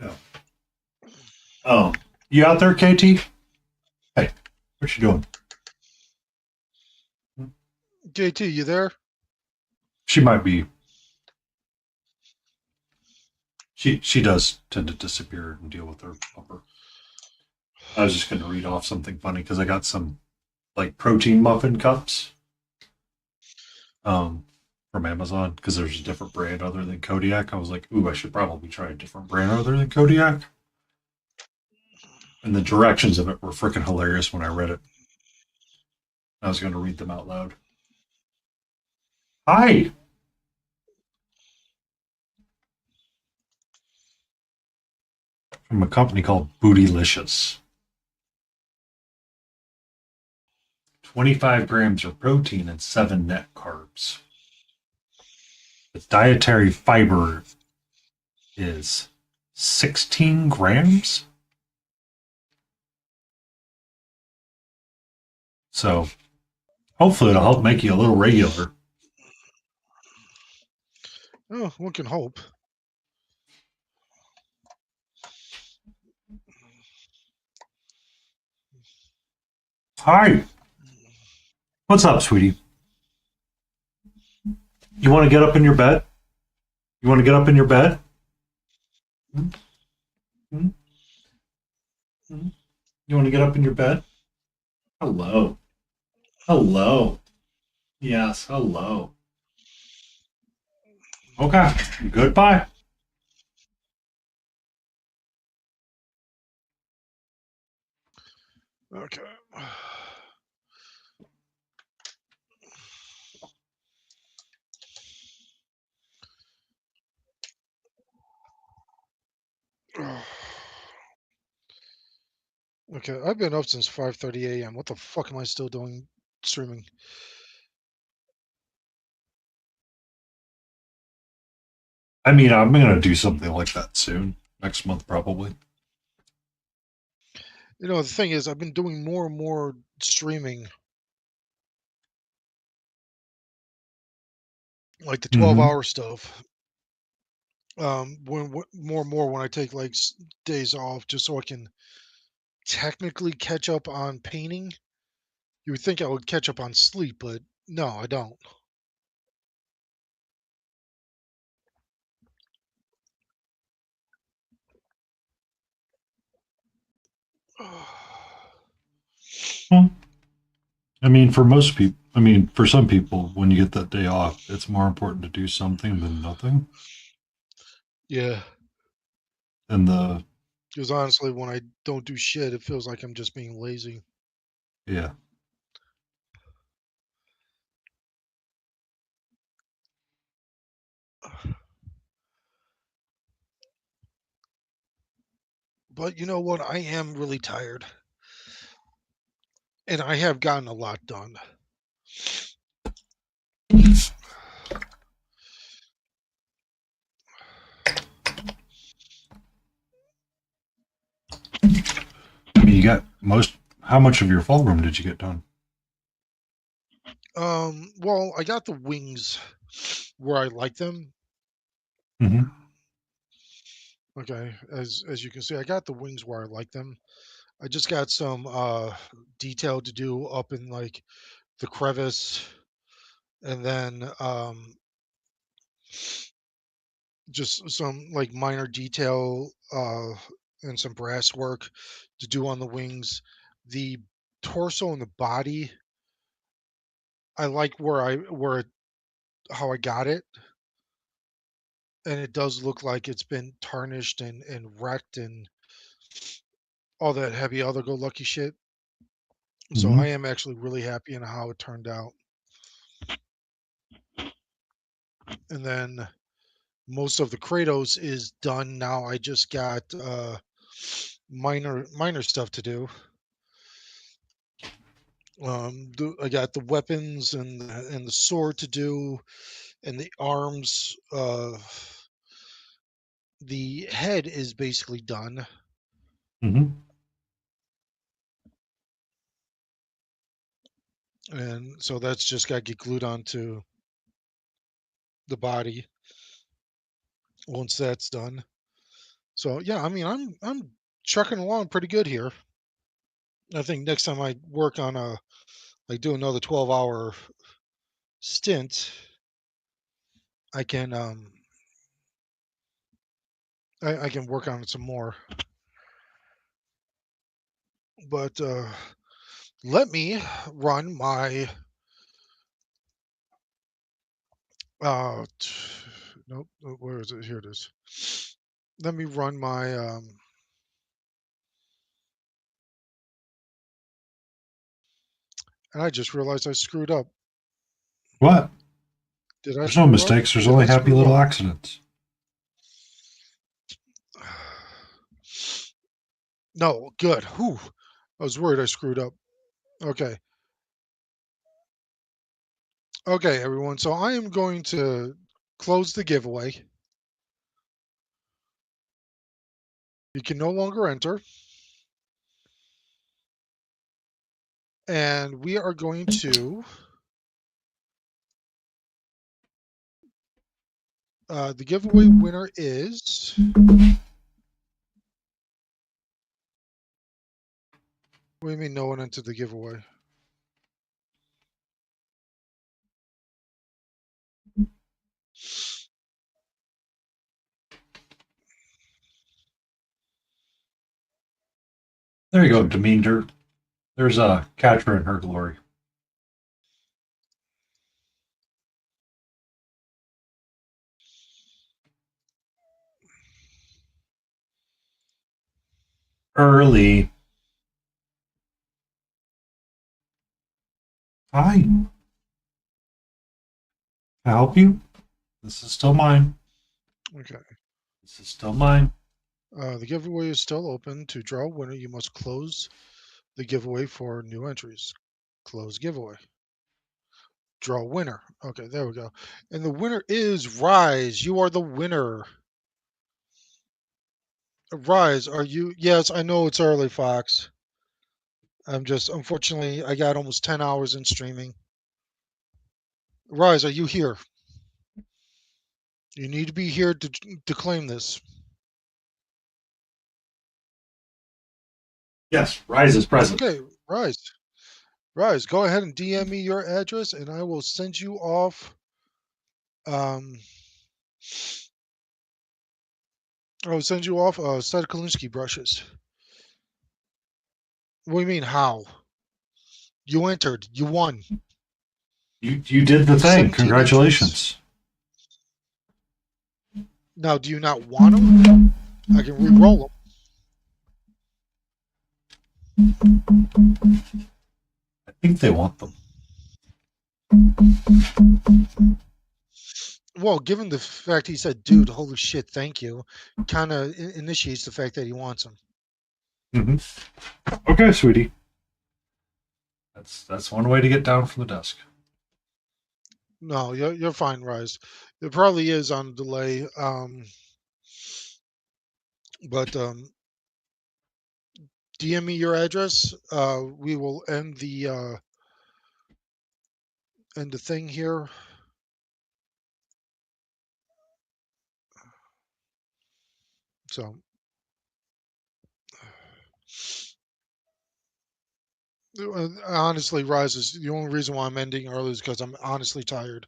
Yeah. You out there, KT? Hey, what you doing? JT, you there? She might be. She does tend to disappear and deal with her upper. I was just going to read off something funny because I got some like protein muffin cups from Amazon because there's a different brand other than Kodiak. I was like, ooh, I should probably try a different brand other than Kodiak. And the directions of it were freaking hilarious when I read it. I was going to read them out loud. Hi. From a company called Bootylicious. 25 grams of protein and 7 net carbs. The dietary fiber is 16 grams. So hopefully it'll help make you a little regular. Oh, one can hope. Hi. What's up, sweetie? You want to get up in your bed? You want to get up in your bed? Hmm? Hmm? Hmm? You want to get up in your bed? Hello. Hello. Yes, hello. Okay. Goodbye. Okay. Okay, I've been up since 5:30 a.m. What the fuck am I still doing streaming? I mean, I'm gonna do something like that soon. Next month, probably. You know, the thing is, I've been doing more and more streaming, like the Mm-hmm. 12-hour stuff. When more and more when I take like days off, just so I can technically catch up on painting. You would think I would catch up on sleep, but no, I don't. Well, I mean, for most people, I mean, for some people, when you get that day off, it's more important to do something than nothing. Yeah, And the because honestly, when I don't do shit, it feels like I'm just being lazy. yeah, But you know what? I am really tired, and I have gotten a lot done. I mean, you got most. How much of your fall room did you get done? Well, I got the wings where I like them. Mm-hmm. Okay, as you can see, I got the wings where I like them. I just got some detail to do up in like the crevice, and then just some like minor detail and some brass work to do on the wings. The torso and the body, I like how I got it, and it does look like it's been tarnished and wrecked and all that heavy other go lucky shit. So Mm-hmm. I am actually really happy in how it turned out. And then most of the Kratos is done now. I just got minor stuff to do. I got the weapons and the sword to do, and the arms. The head is basically done, Mm-hmm. and so that's just got to get glued onto the body once that's done. So yeah, I mean, I'm trucking along pretty good here. I think next time I work on do another 12-hour stint, I can I can work on it some more. But let me run my nope, where is it? Here it is. Let me run my and I just realized I screwed up. What? Did I There's no screw up? mistakes. There's Did only I happy screw little up? accidents. No, good. Whew. I was worried I screwed up. Okay. Okay, everyone. So I am going to close the giveaway. You can no longer enter. And we are going to the giveaway winner is what do you mean no one entered the giveaway? There you go, Demeanor. There's a catcher in her glory. Early. Hi. Can I help you? This is still mine. Okay. This is still mine. The giveaway is still open. To draw a winner, you must close the giveaway for new entries. Close giveaway. Draw winner. Okay, there we go. And the winner is Rise. You are the winner. Rise, are you? Yes, I know it's early, Fox. I'm just, unfortunately, I got almost 10 hours in streaming. Rise, are you here? You need to be here to claim this. Yes, Rise is present. Okay, Rise. Rise, go ahead and DM me your address and I will send you off. Um, I will send you off a set of Kalinsky brushes. What do you mean, how? You entered. You won. You did the thing. 17 entries. Congratulations. Now, do you not want them? I can re-roll them. I think they want them. Well, given the fact he said, dude, holy shit, thank you, kind of initiates the fact that he wants them. Mm-hmm. Okay, sweetie. That's one way to get down from the desk. No, you're fine, Rise. It probably is on delay, but DM me your address. We will end the thing here. So, honestly, Rise is the only reason why I'm ending early is because I'm honestly tired.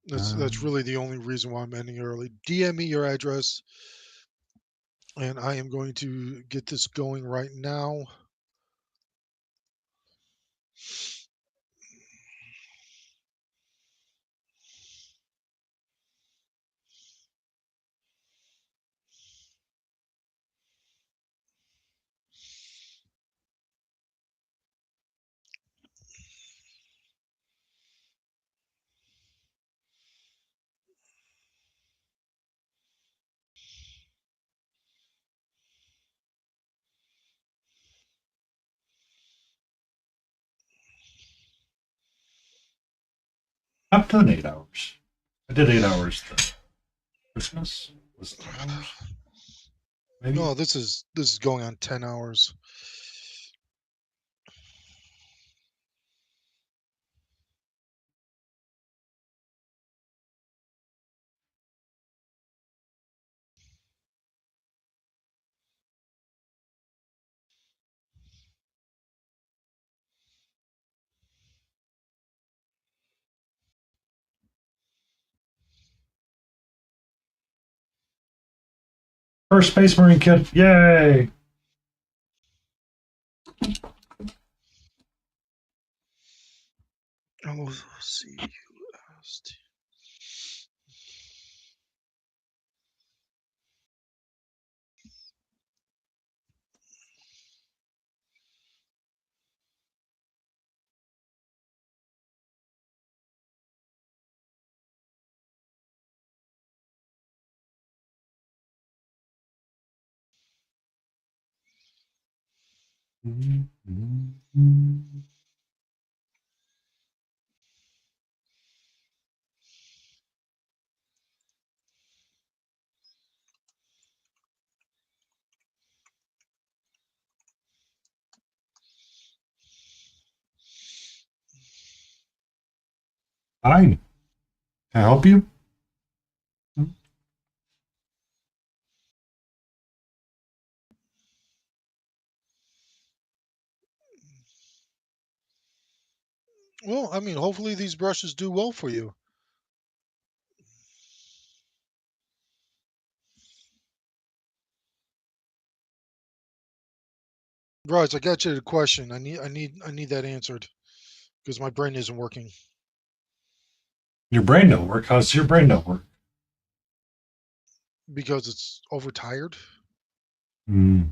That's really the only reason why I'm ending early. DM me your address, and I am going to get this going right now. I've done 8 hours. I did 8 hours. Christmas was 10 hours. Maybe. No, this is going on 10 hours. First Space Marine kid. Yay! Oh, see. Hi. Can I help you? Well, I mean, hopefully these brushes do well for you. Right, I got you the question. I need that answered because my brain isn't working. Your brain don't work. How's your brain don't work? Because it's overtired. Mm.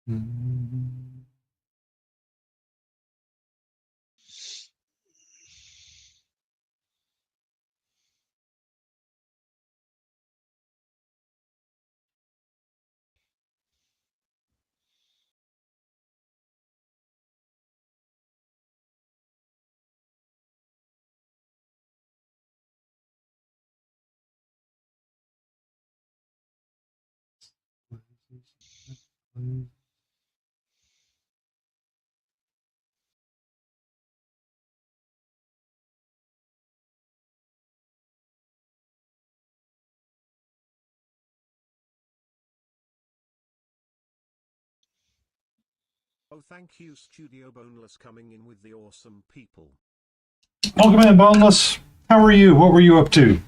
Oh, thank you, Studio Boneless, coming in with the awesome people. Welcome in, Boneless. How are you? What were you up to?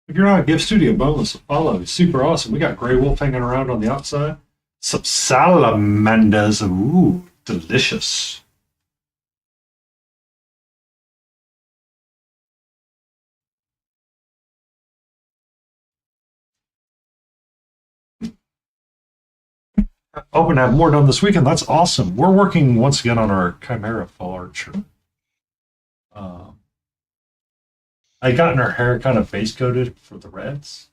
If you're not, give Studio Boneless a follow. It's super awesome. We got Grey Wolf hanging around on the outside. Some salamanders. Ooh, delicious. Hoping to have more done this weekend. That's awesome. We're working once again on our Chimera Fall Archer. I gotten her hair kind of base coated for the reds,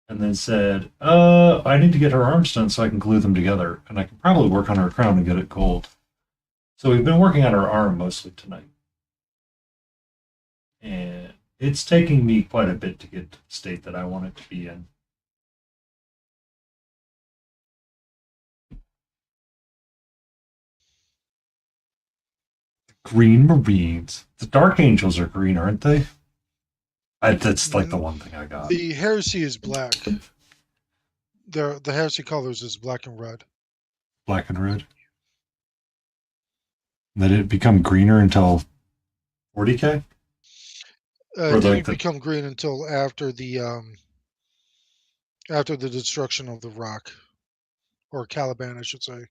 and then said, I need to get her arms done so I can glue them together, and I can probably work on her crown and get it gold. So we've been working on her arm mostly tonight. And it's taking me quite a bit to get to the state that I want it to be in. Green Marines. The Dark Angels are green, aren't they? That's like the one thing I got. The heresy is black. The heresy colors is black and red. Black and red. Did it become greener until 40K? It didn't become green until after the destruction of the rock, or Caliban, I should say.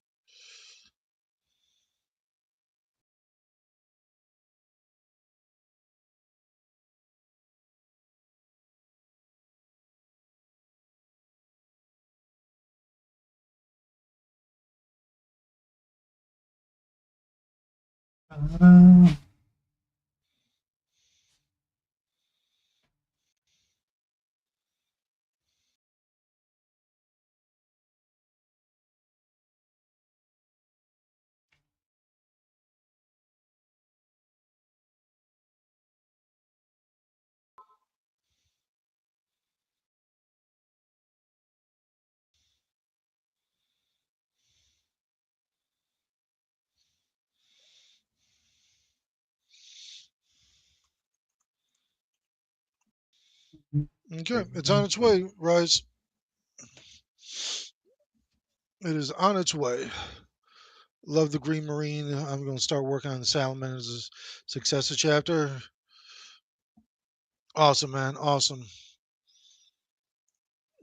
Okay, it's on its way, Rise. It is on its way. Love the Green Marine. I'm going to start working on the Salamander's successor chapter. Awesome, man. Awesome.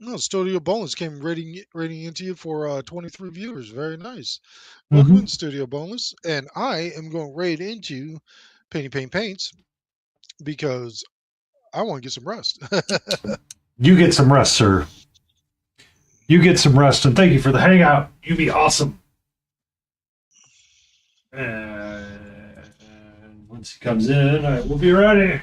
No, Studio Boneless came rating into you for 23 viewers. Very nice. Welcome in, Studio Boneless. And I am going right into Paints because I want to get some rest. You get some rest, sir. You get some rest, and thank you for the hangout. You be awesome. And once he comes in, I will be ready.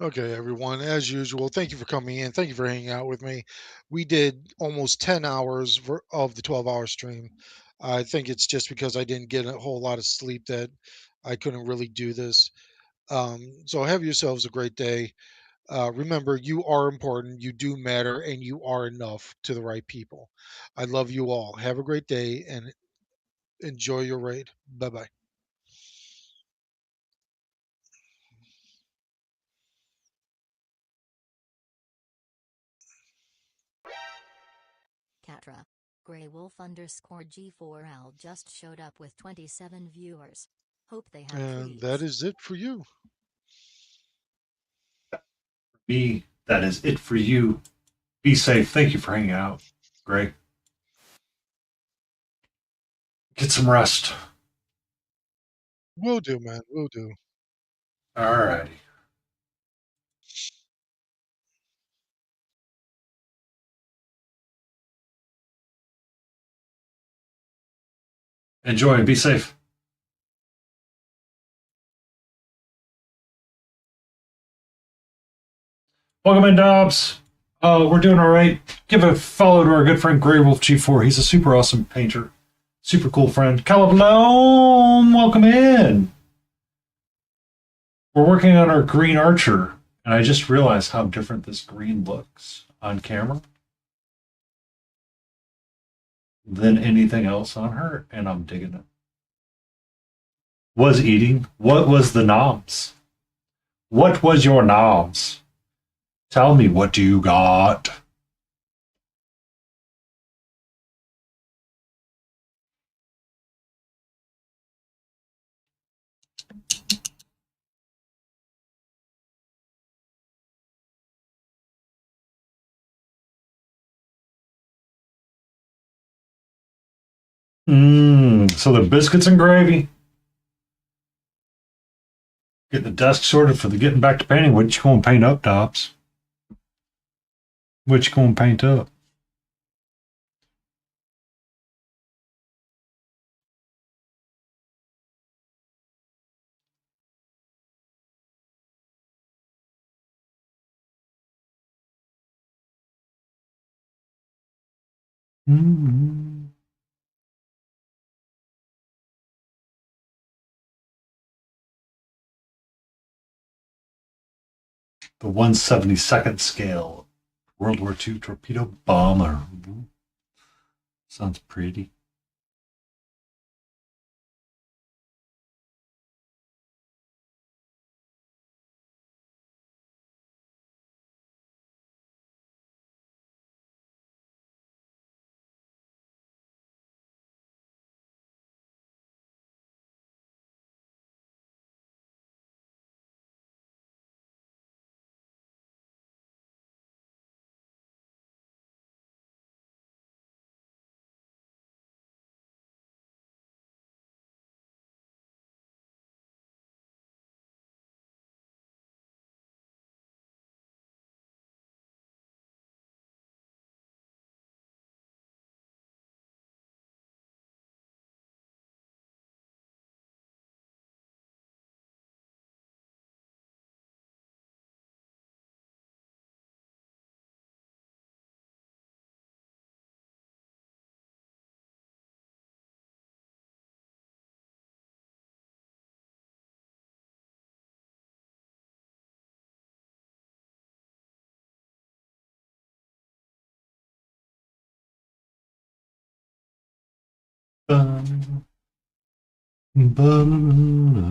Okay, everyone, as usual, thank you for coming in. Thank you for hanging out with me. We did almost 10 hours of the 12-hour stream. I think it's just because I didn't get a whole lot of sleep that I couldn't really do this. So have yourselves a great day. Remember, you are important, you do matter, and you are enough to the right people. I love you all. Have a great day and enjoy your raid. Bye-bye. Catra. Grey Wolf _G4L just showed up with 27 viewers. Hope they have And treats. that is it for you. Me. that is it for you. Be safe. Thank you for hanging out, Greg. Get some rest. Will do, man. Will do. All righty. Enjoy and be safe. Welcome in, Dobbs. We're doing all right. Give a follow to our good friend Grey Wolf G4. He's a super awesome painter. Super cool friend. Calabloom, welcome in. We're working on our green archer, and I just realized how different this green looks on camera than anything else on her, and I'm digging it. Was eating. What was the noms? What was your noms? Tell me, what do you got? So the biscuits and gravy. Get the desk sorted for the getting back to painting. What you going to paint up, Dobbs? What you going to paint up? Mm-hmm. The 1/72nd scale World War II torpedo bomber. Sounds pretty. Bum, bum,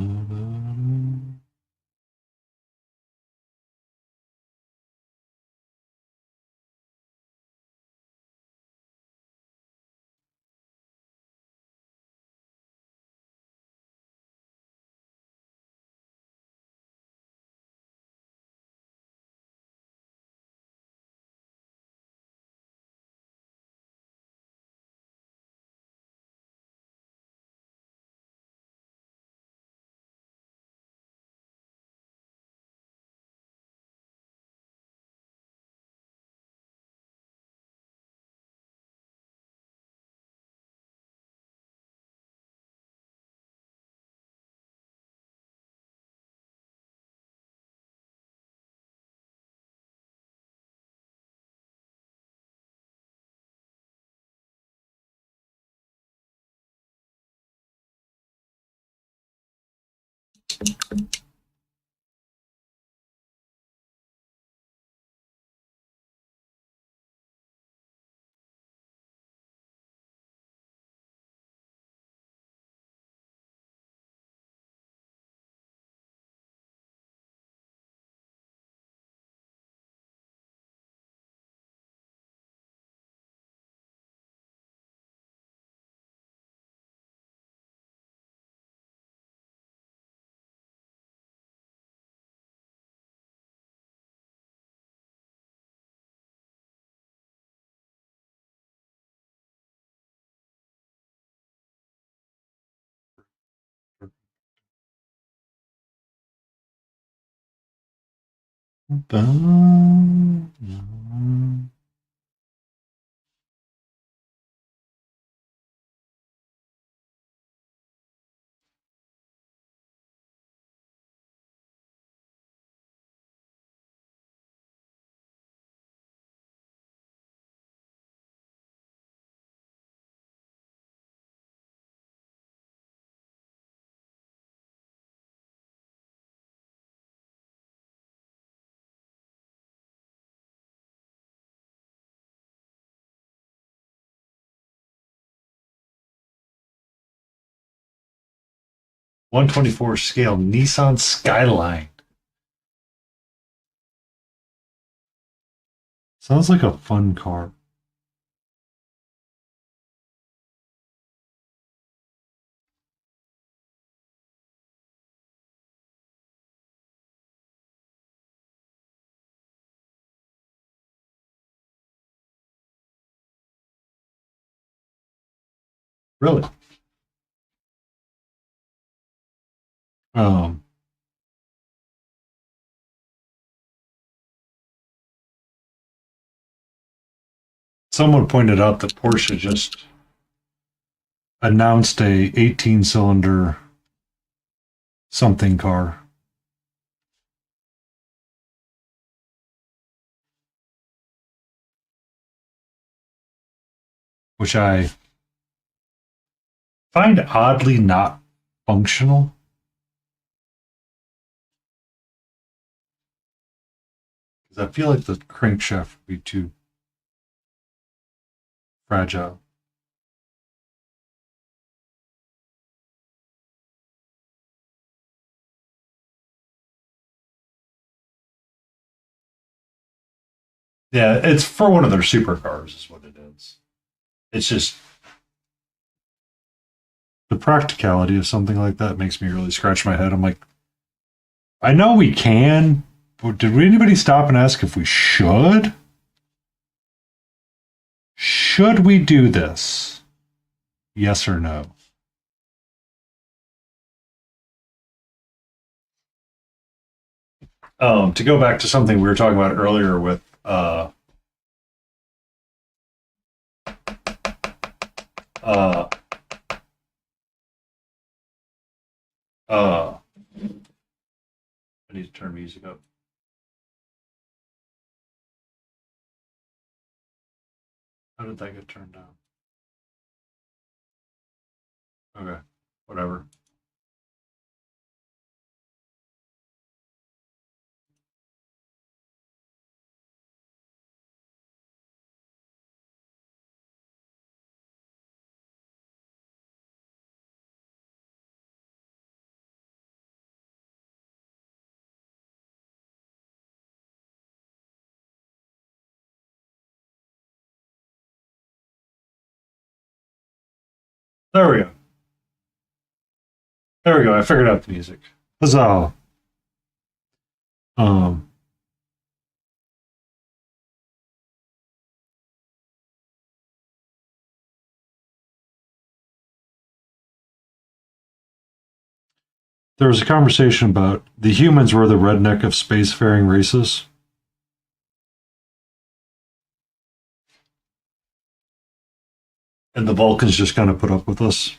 124 scale Nissan Skyline. Sounds like a fun car. Really? Um, Someone pointed out that Porsche just announced a 18-cylinder something car. Which I find oddly not functional. Because I feel like the crankshaft would be too fragile. Yeah, it's for one of their supercars, is what it is. It's just the practicality of something like that makes me really scratch my head. I'm like, I know we can, but did anybody stop and ask if we should? Should we do this? Yes or no? To go back to something we were talking about earlier with uh, I need to turn music up. How did that get turned down? Okay, whatever. There we go. There we go. I figured out the music. Huzzah. Um, there was a conversation about the humans were the redneck of spacefaring races. And the Vulcans just kind of put up with us.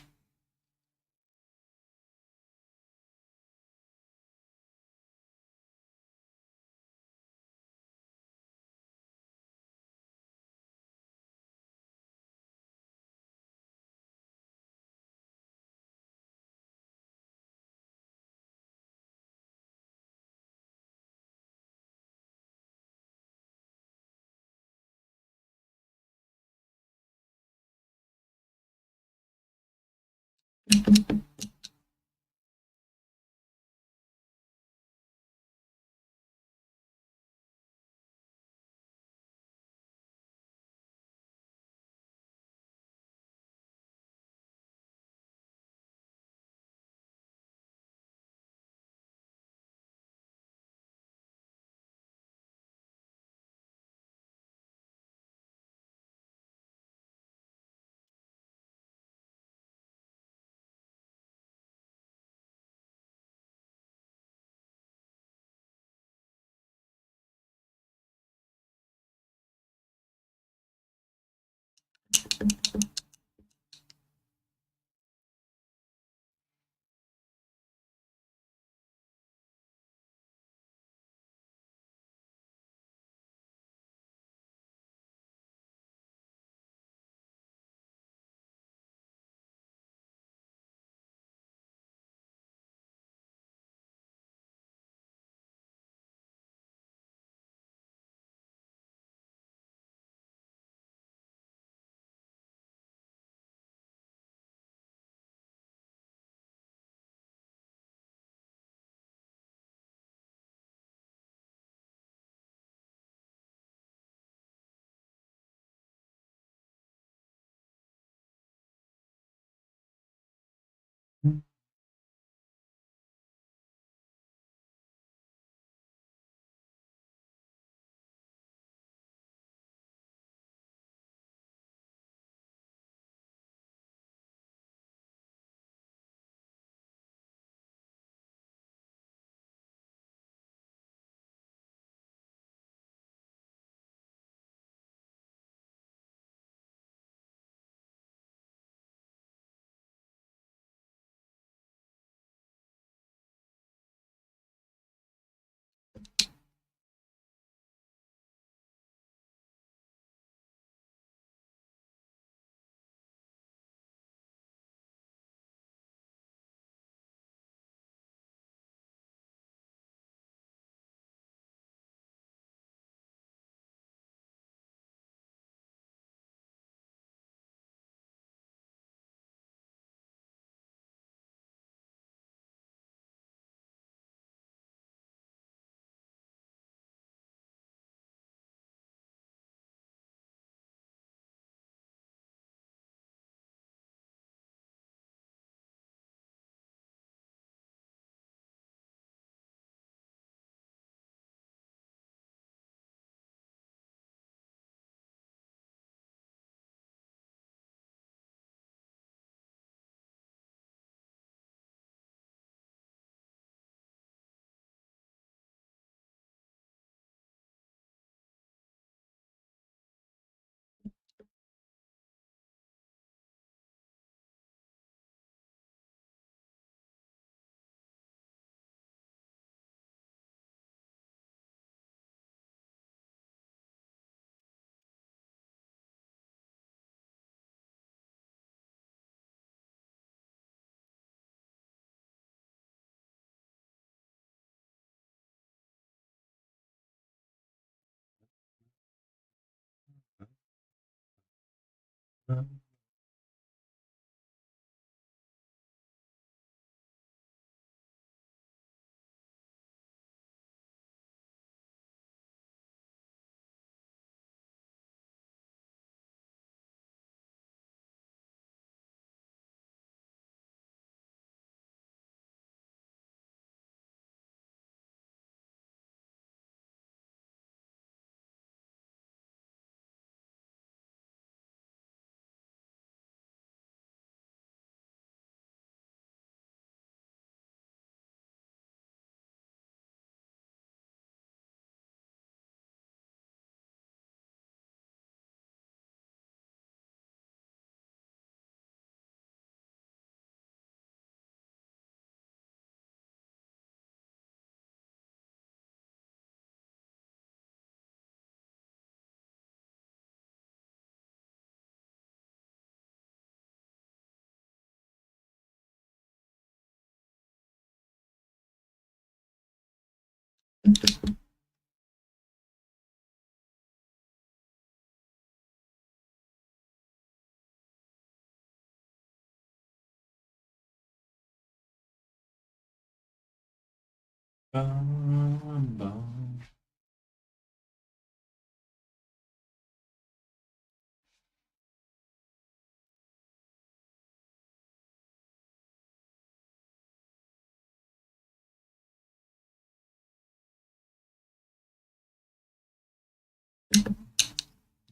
Bum, bum.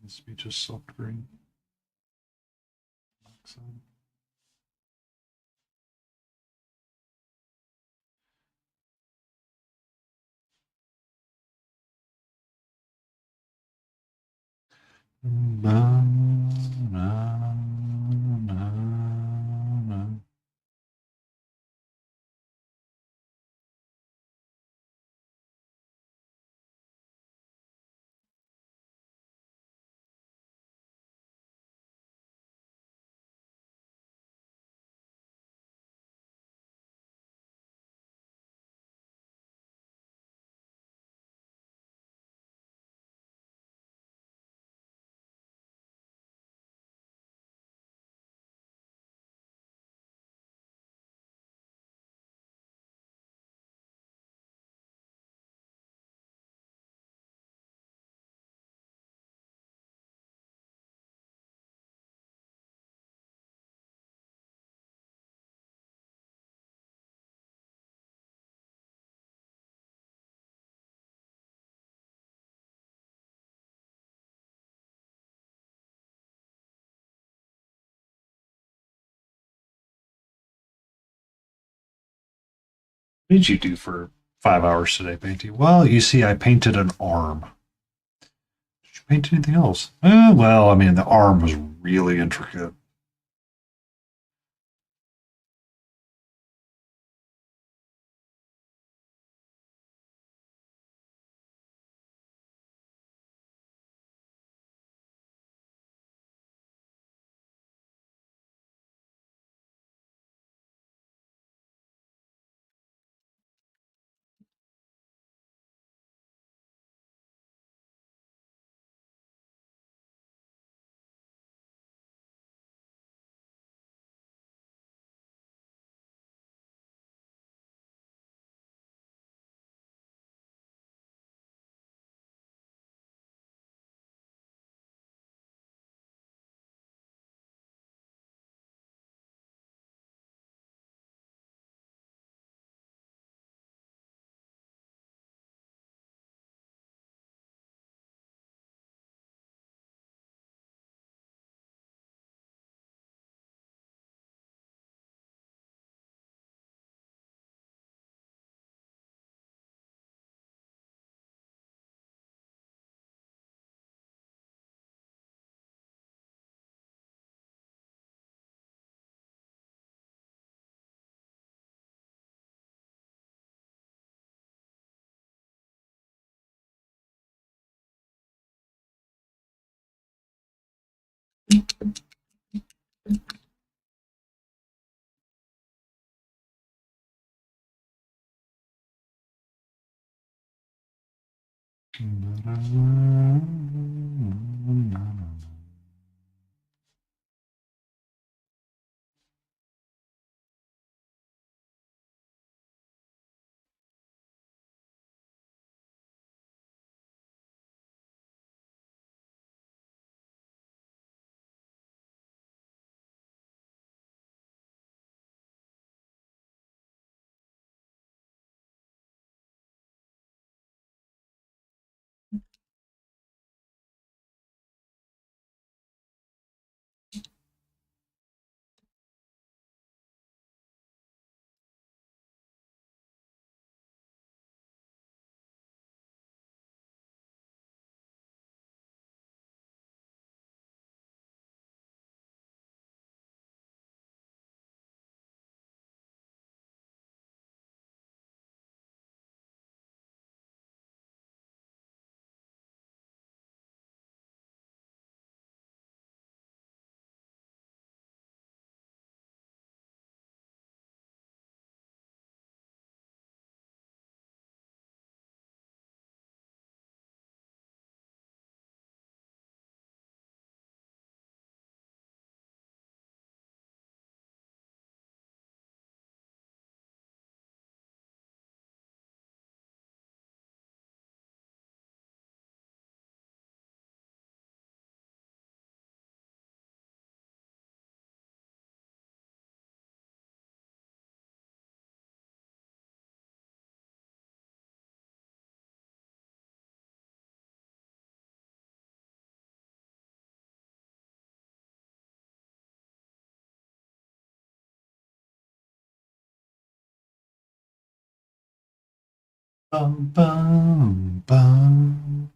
Needs to be just soft green. Excellent. Bum, bum. What did you do for 5 hours today, painting? Well, you see, I painted an arm. Did you paint anything else? Well, I mean, the arm was really intricate. Bum, bum, bum.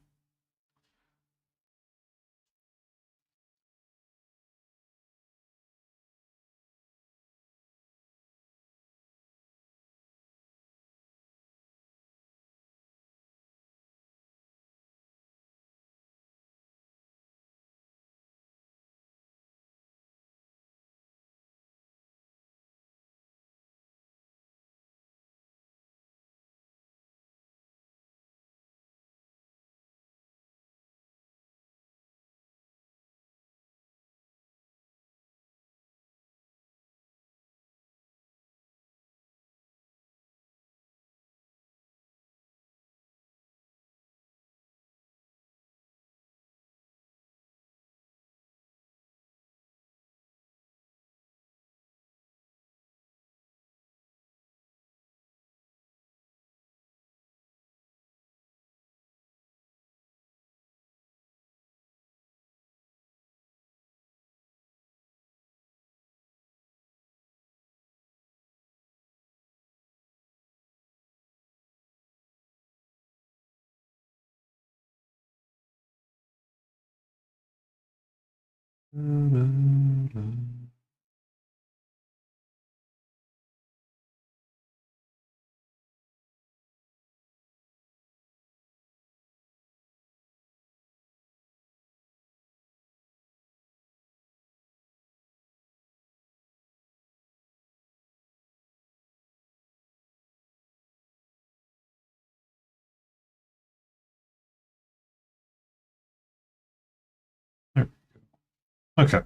Okay.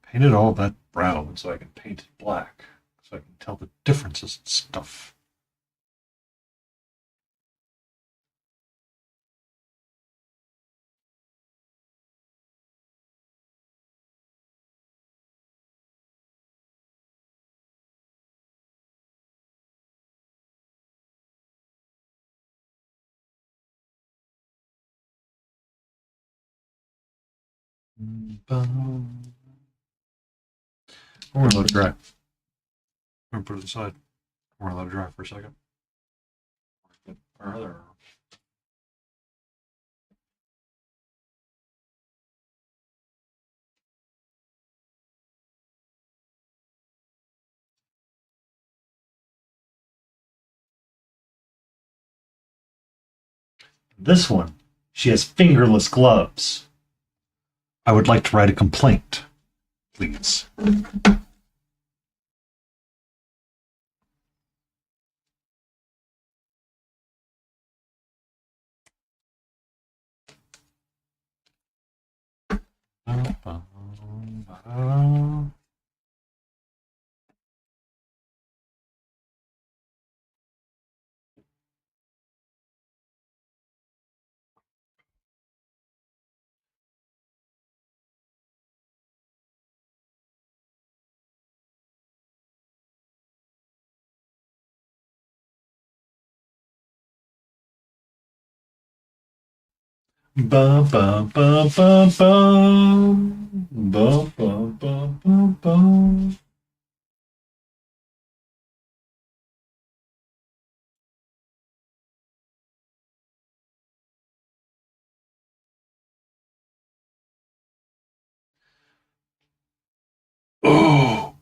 Painted all that brown so I can paint it black, so I can tell the differences and stuff. I'm going to let it dry. I'm going to put it aside. I'm going to let it dry for a second. Our other This one, she has fingerless gloves. I would like to write a complaint, please. Bum, bum, bum, bum, bum. Bum, bum, bum, bum, bum. Oh,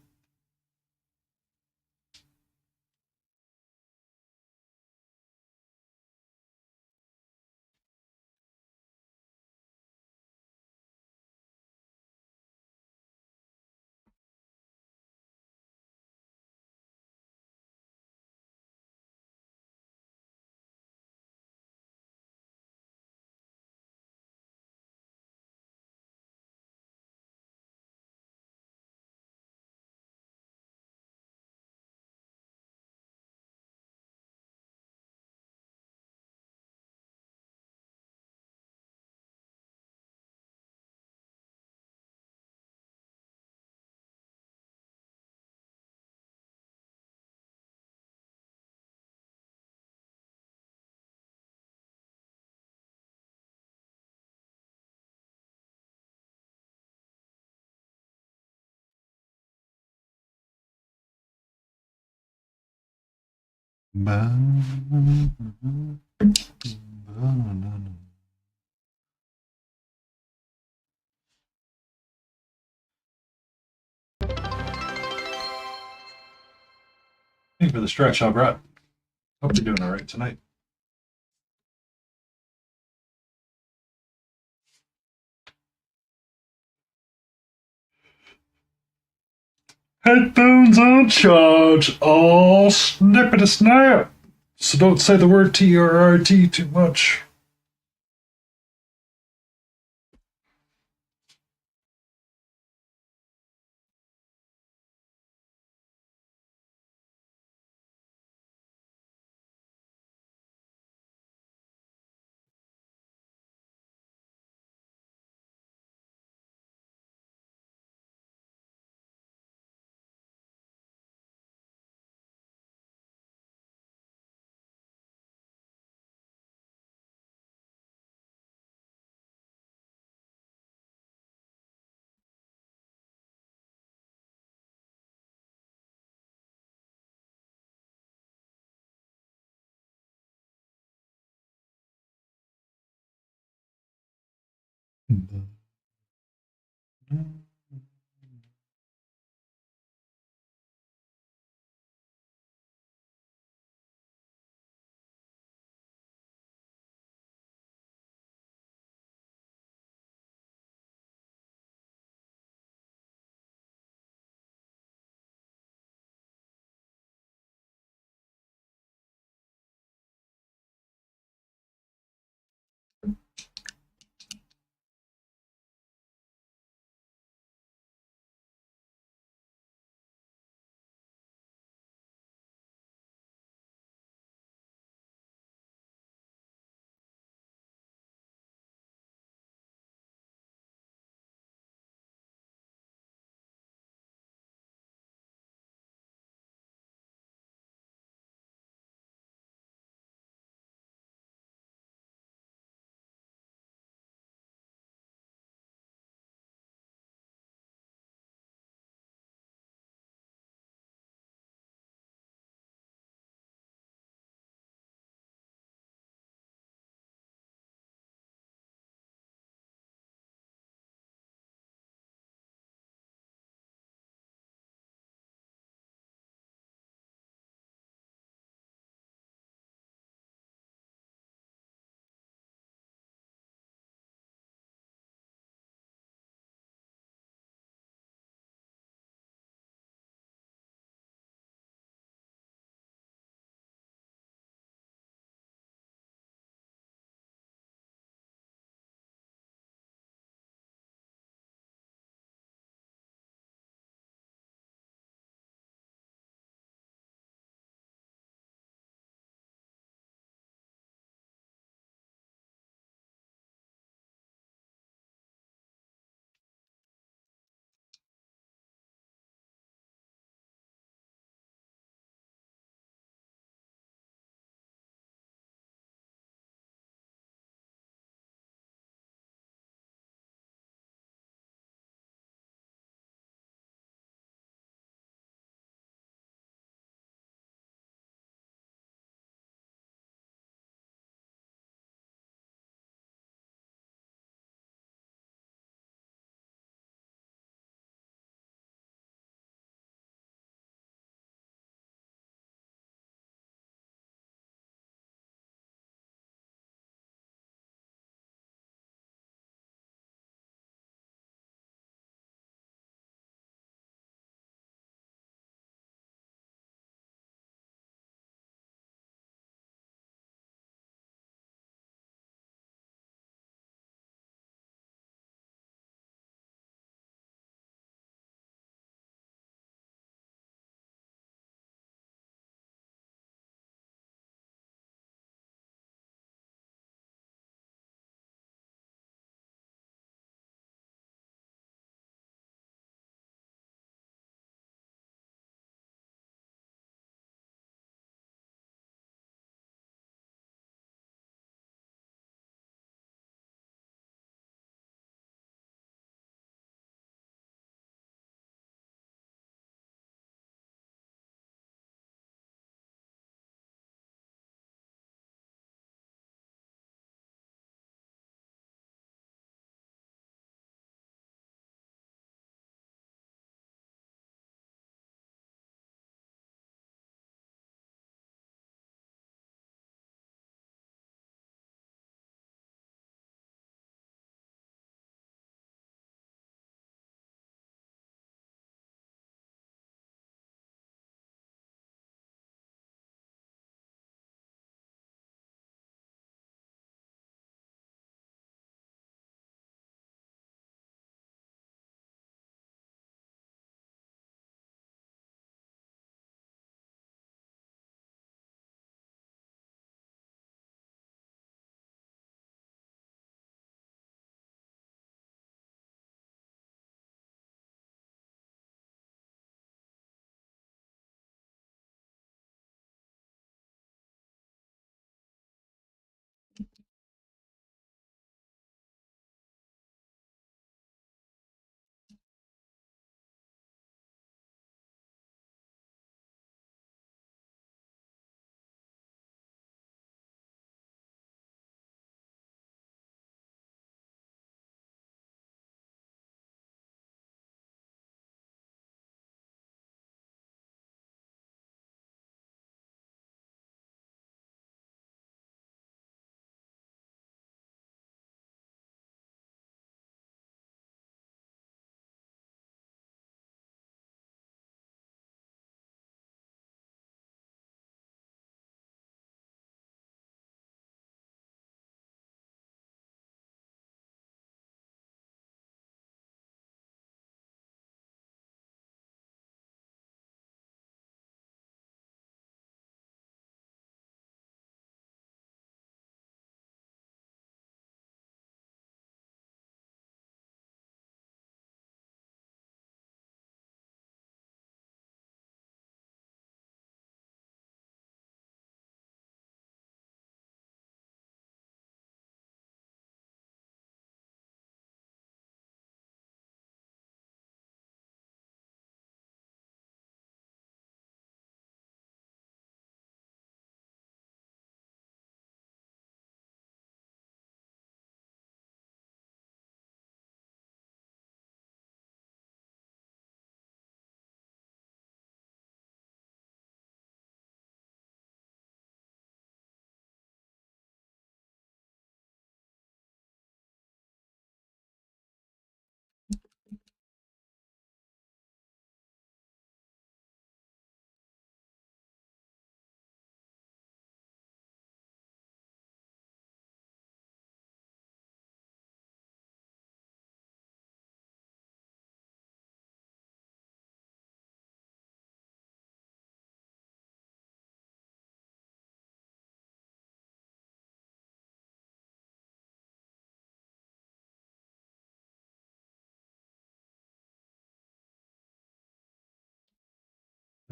thank you for the stretch, Albert. Hope you're doing all right tonight. Headphones on charge, all snippety snap. So don't say the word TRRT too much.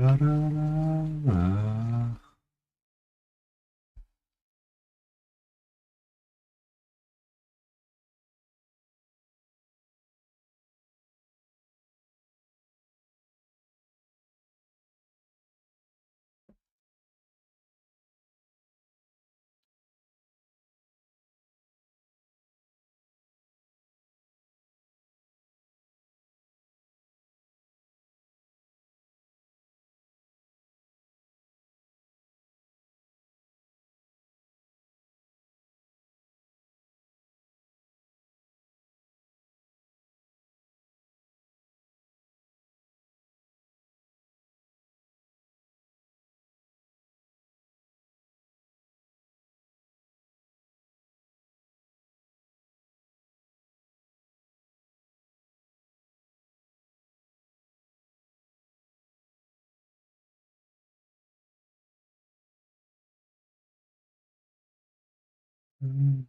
Da-da-da-da. Mm.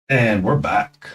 And we're back.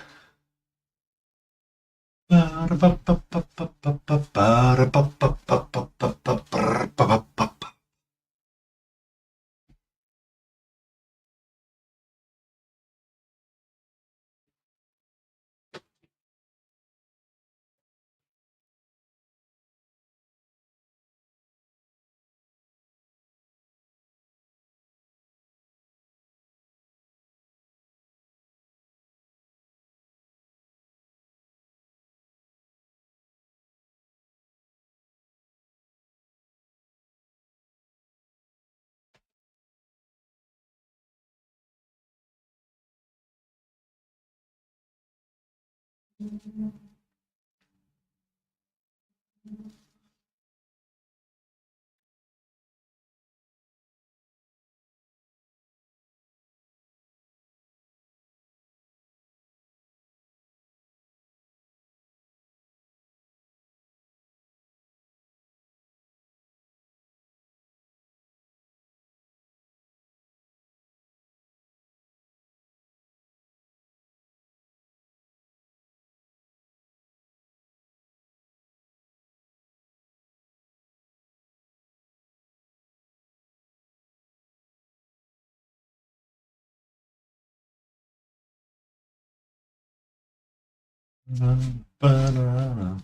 Banana.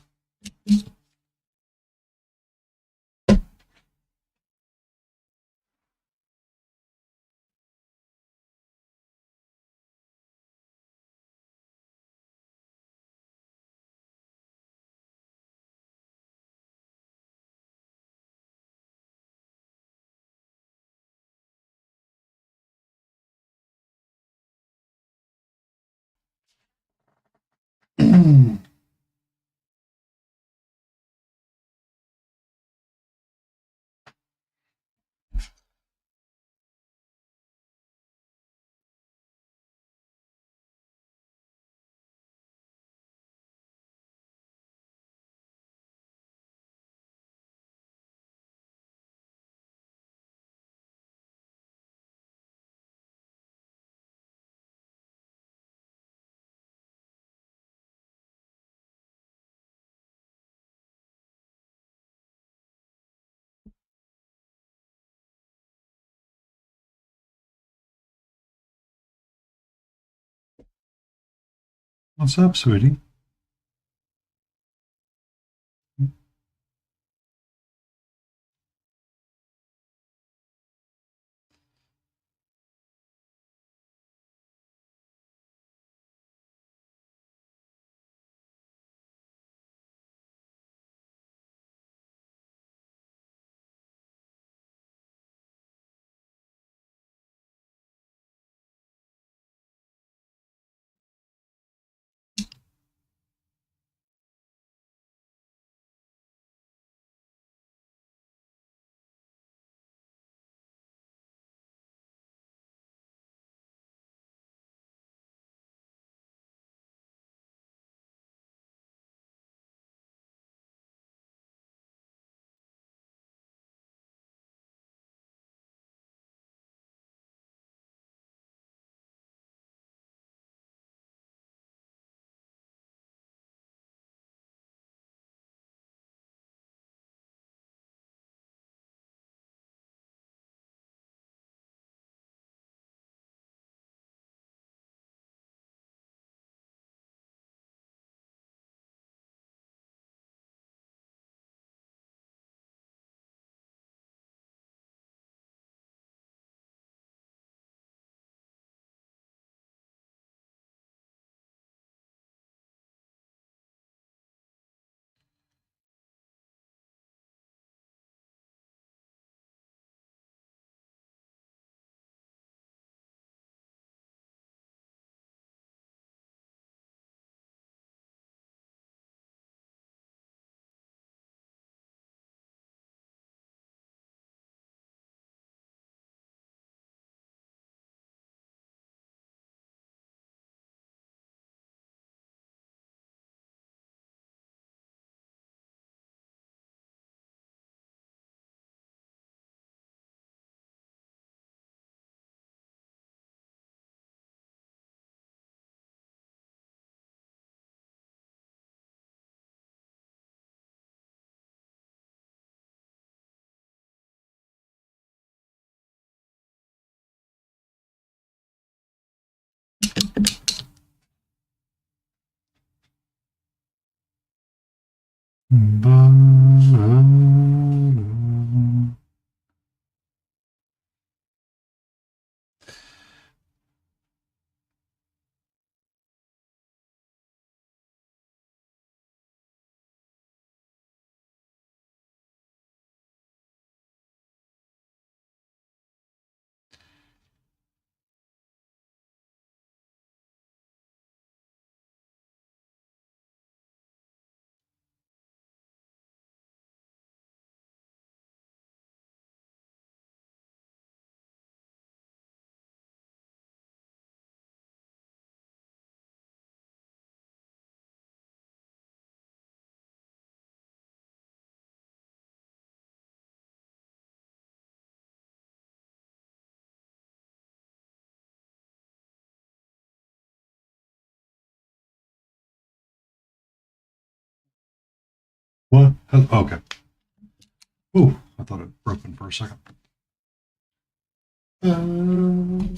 What's up, sweetie? Banana. What? Oh, okay. Ooh, I thought it broken for a second. No.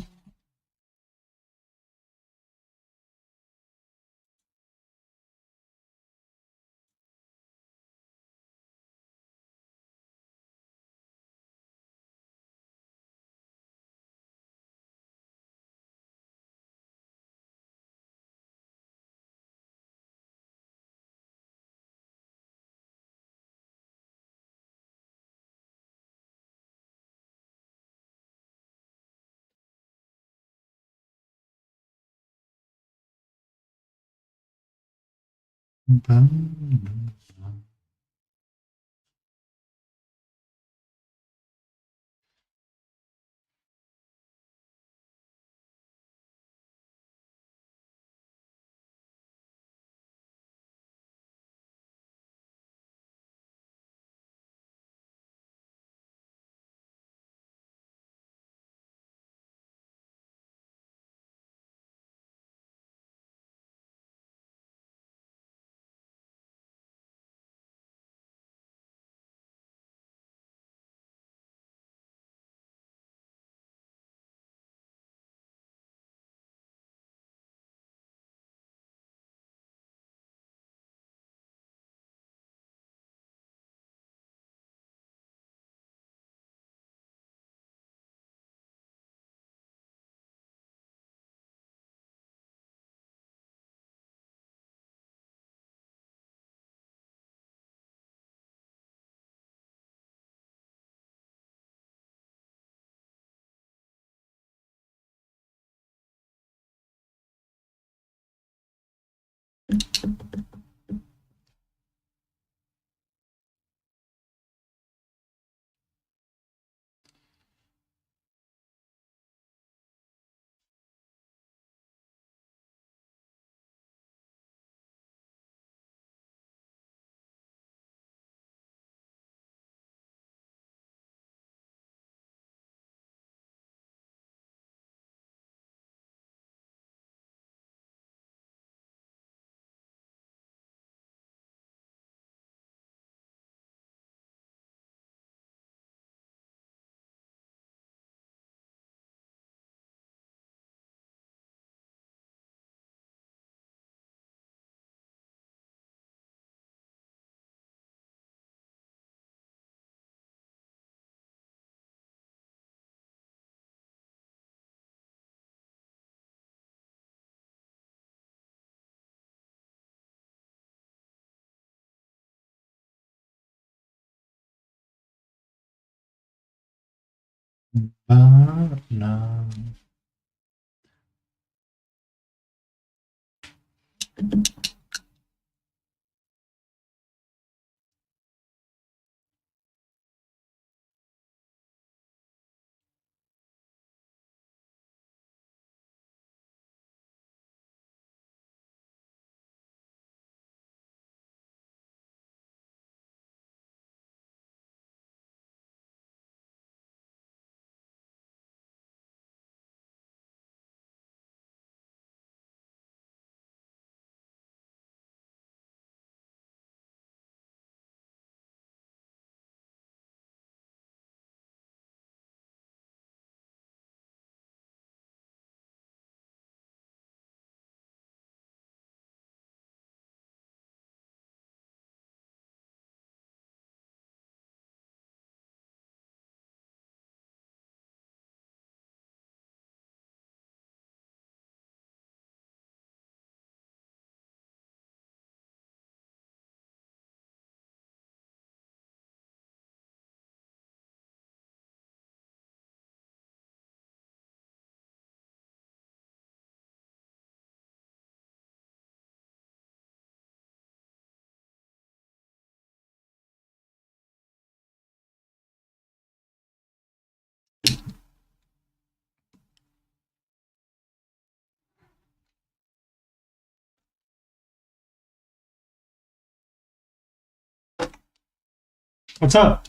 What's up?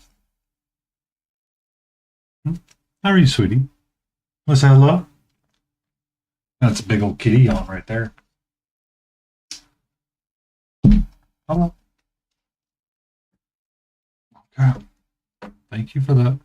How are you, sweetie? Want to say hello? That's a big old kitty yawn right there. Hello. Okay. Thank you for that.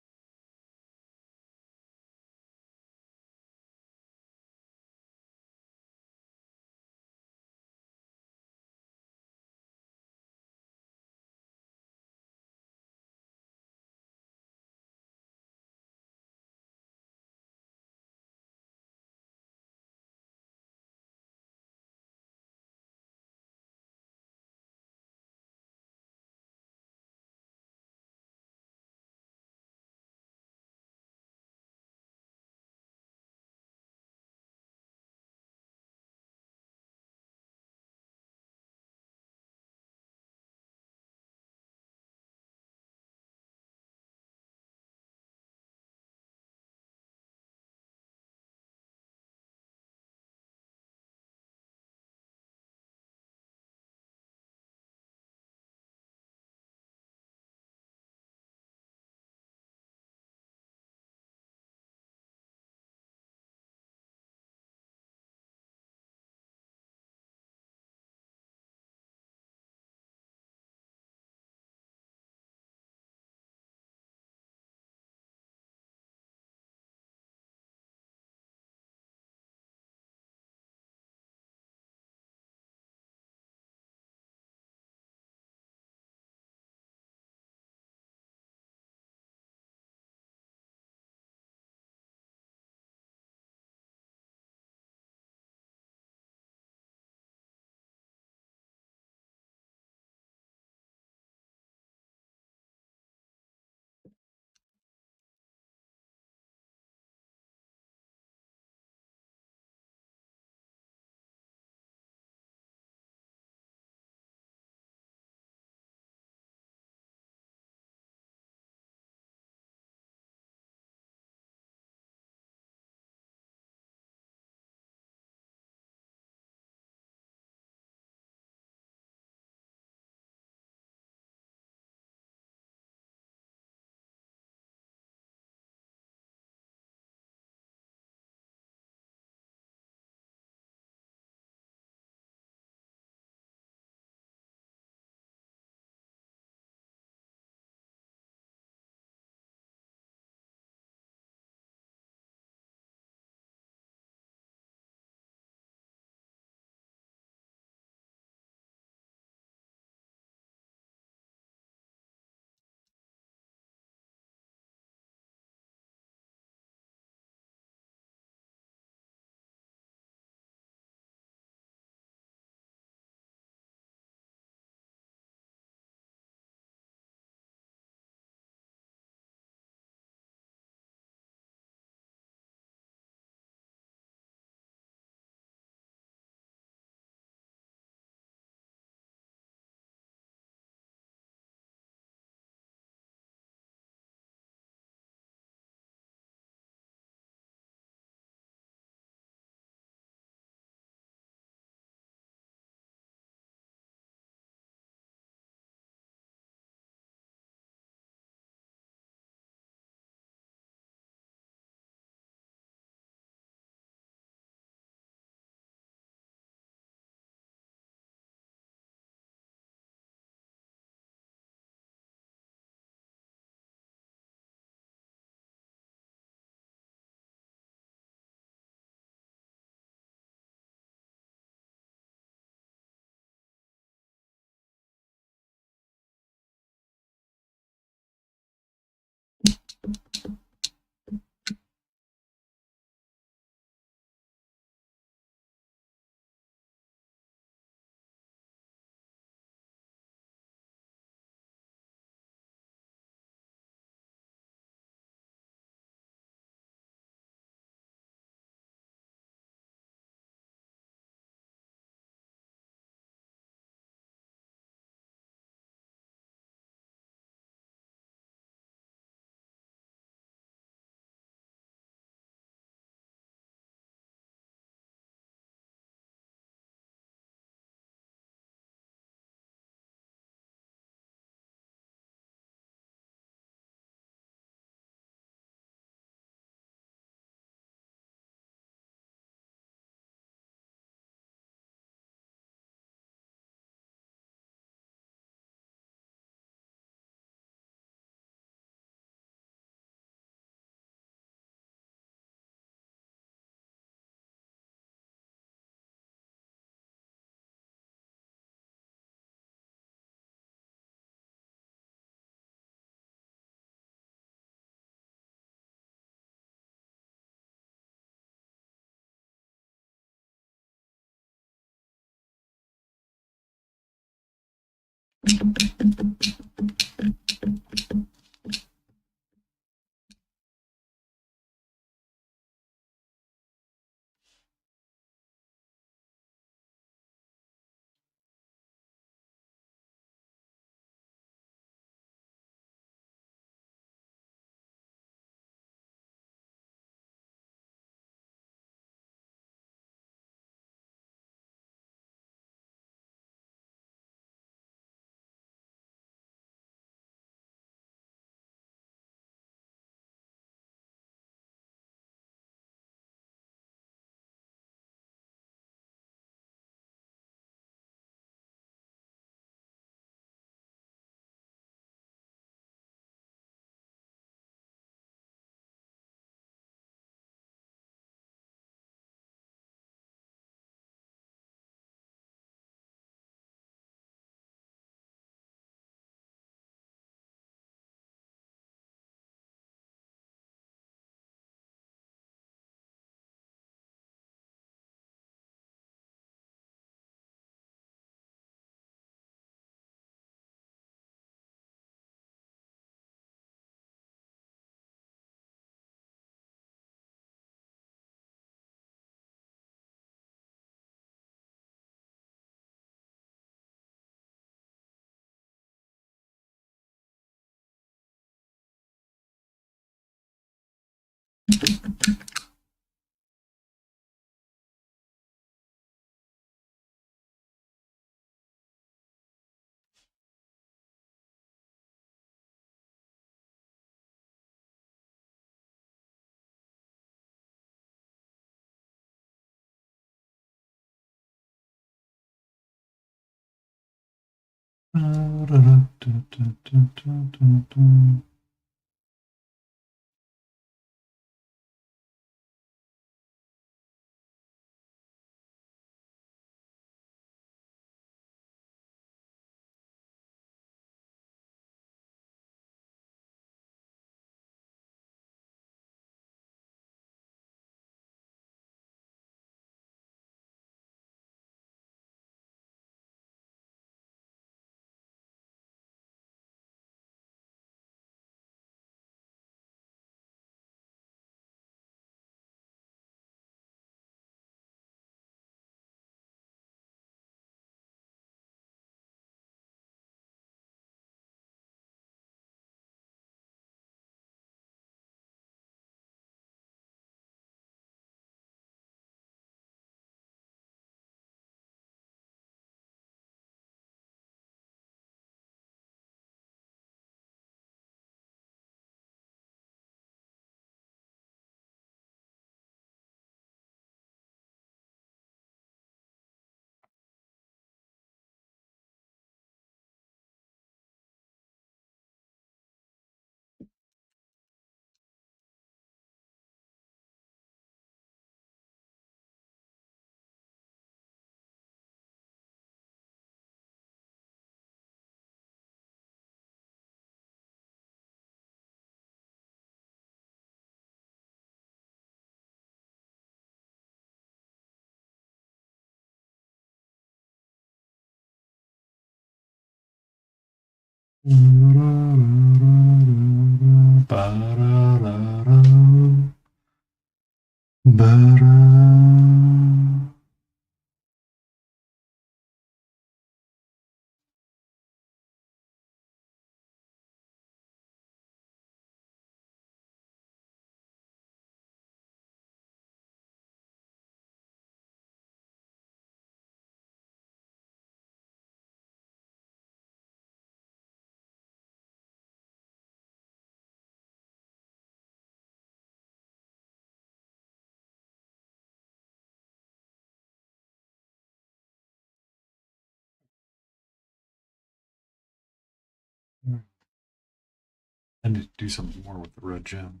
I need to do something more with the red gem.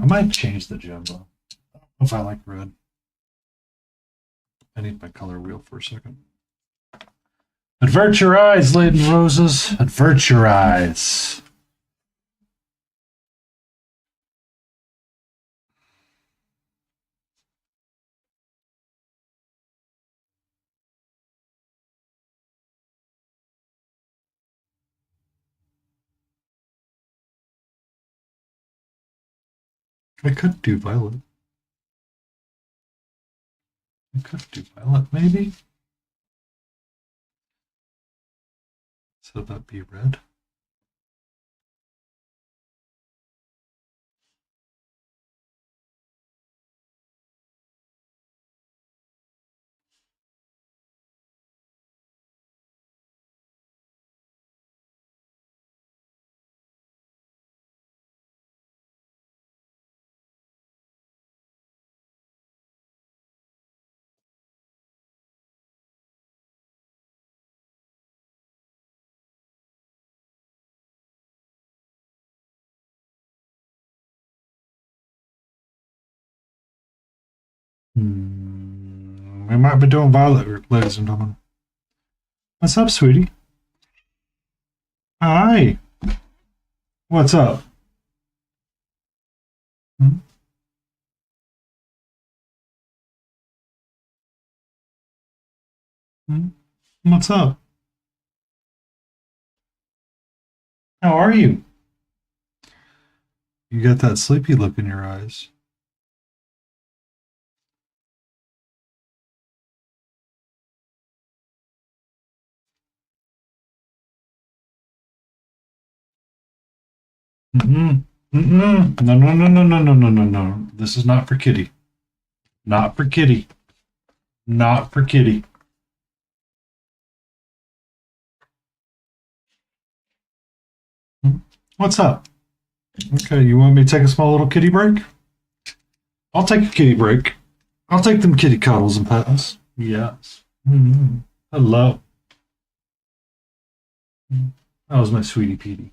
I might change the gem though. I don't know if I like red. I need my color wheel for a second. Avert your eyes, laden roses. Avert your eyes. I could do violet. I could do violet, maybe. So that'd be red. We might be doing violet, ladies and gentlemen. What's up, sweetie? Hi. What's up? Hmm? Hmm? What's up? How are you? You got that sleepy look in your eyes. Mm-mm. Mm-mm. No, no, no, no, no, no, no, no, no. This is not for Kitty. Not for Kitty. Not for Kitty. Hmm? What's up? Okay, you want me to take a small little kitty break? I'll take a kitty break. I'll take them kitty cuddles and pets. Yes. Mm-hmm. Hello. That was my sweetie Petey.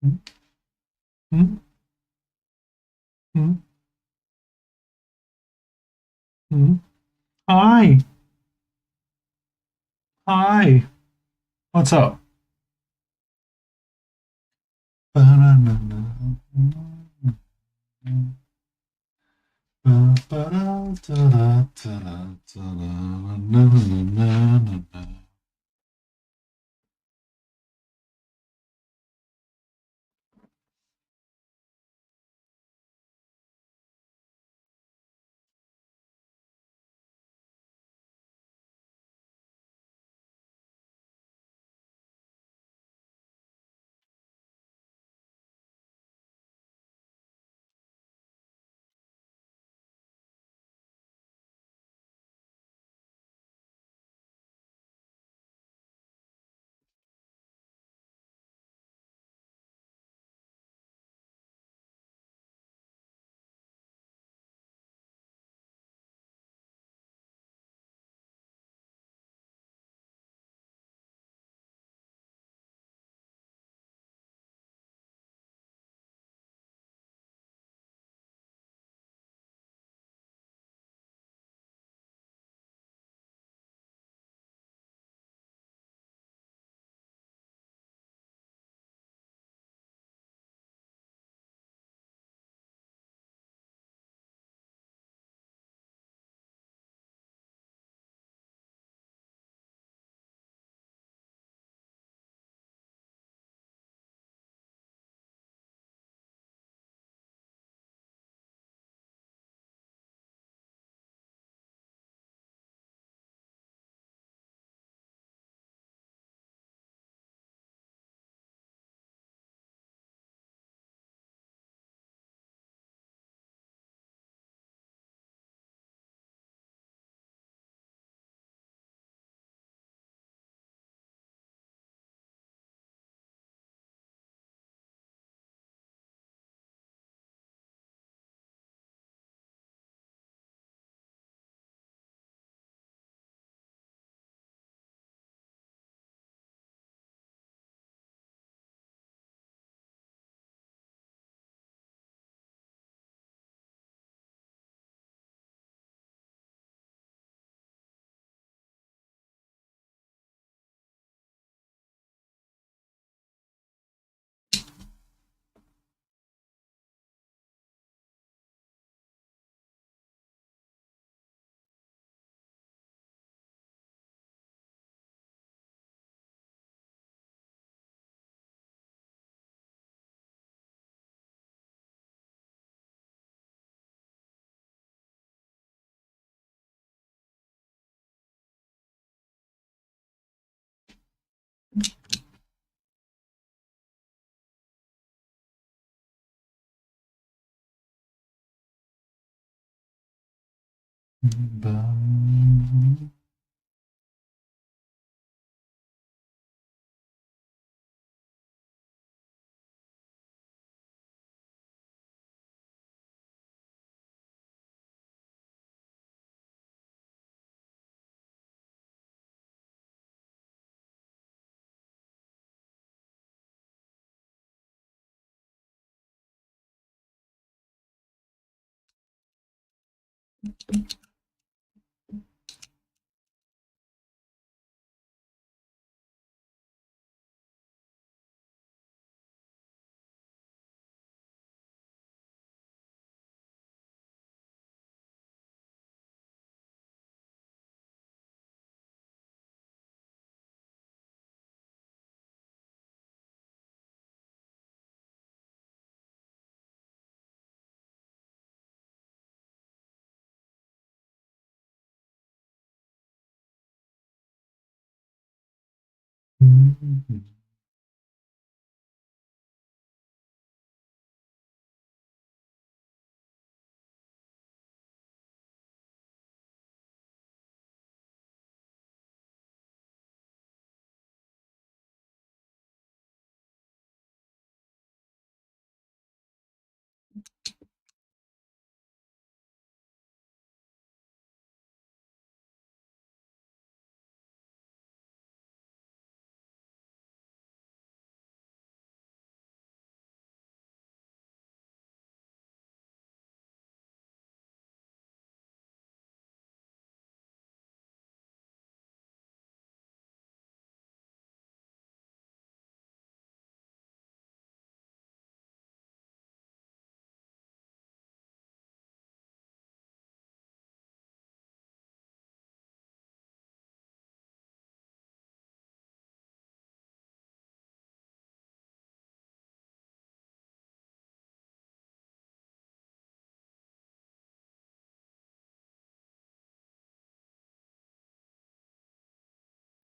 Mm-hmm. Mm-hmm. Mm-hmm. Hi. Hi. What's up?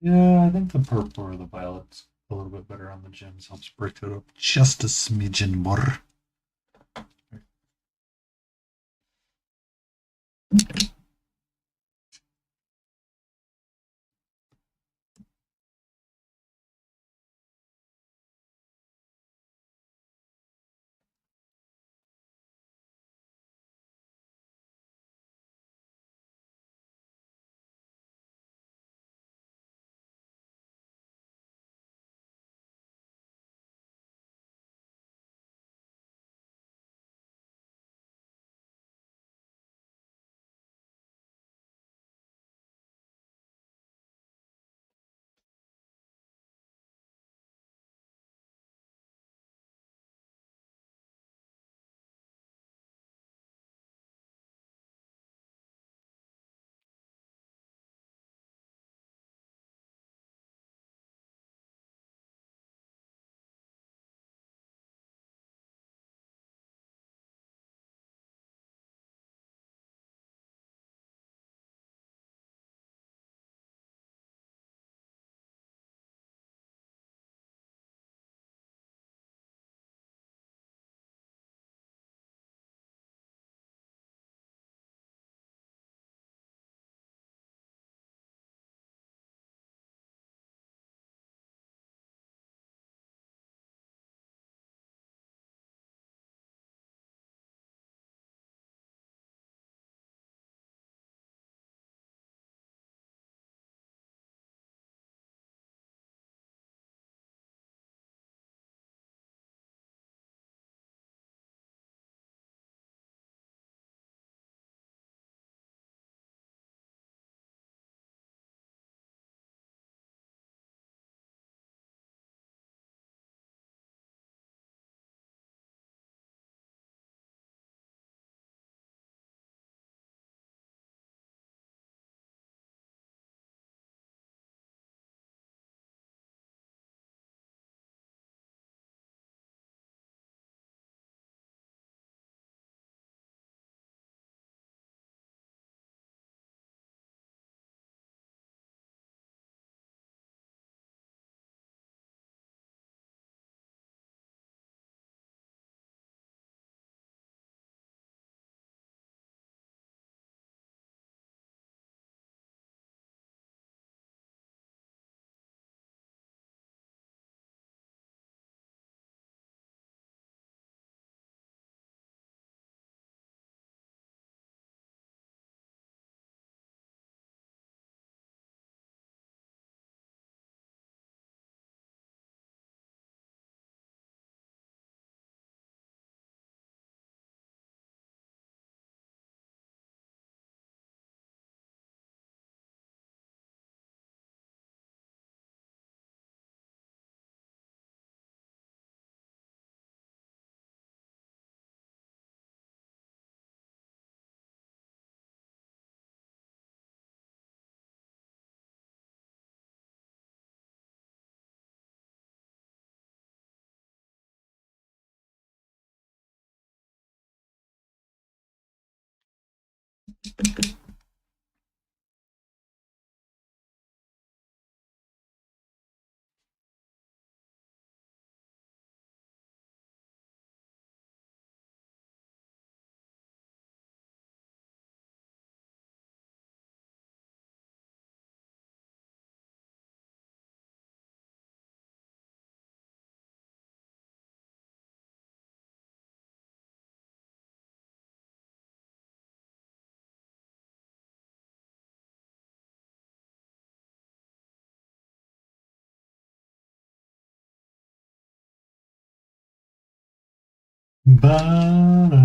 Yeah, I think the purple or the violet's a little bit better on the gems. Helps break it up just a smidgen more. Ba-da-da. Ba-ba.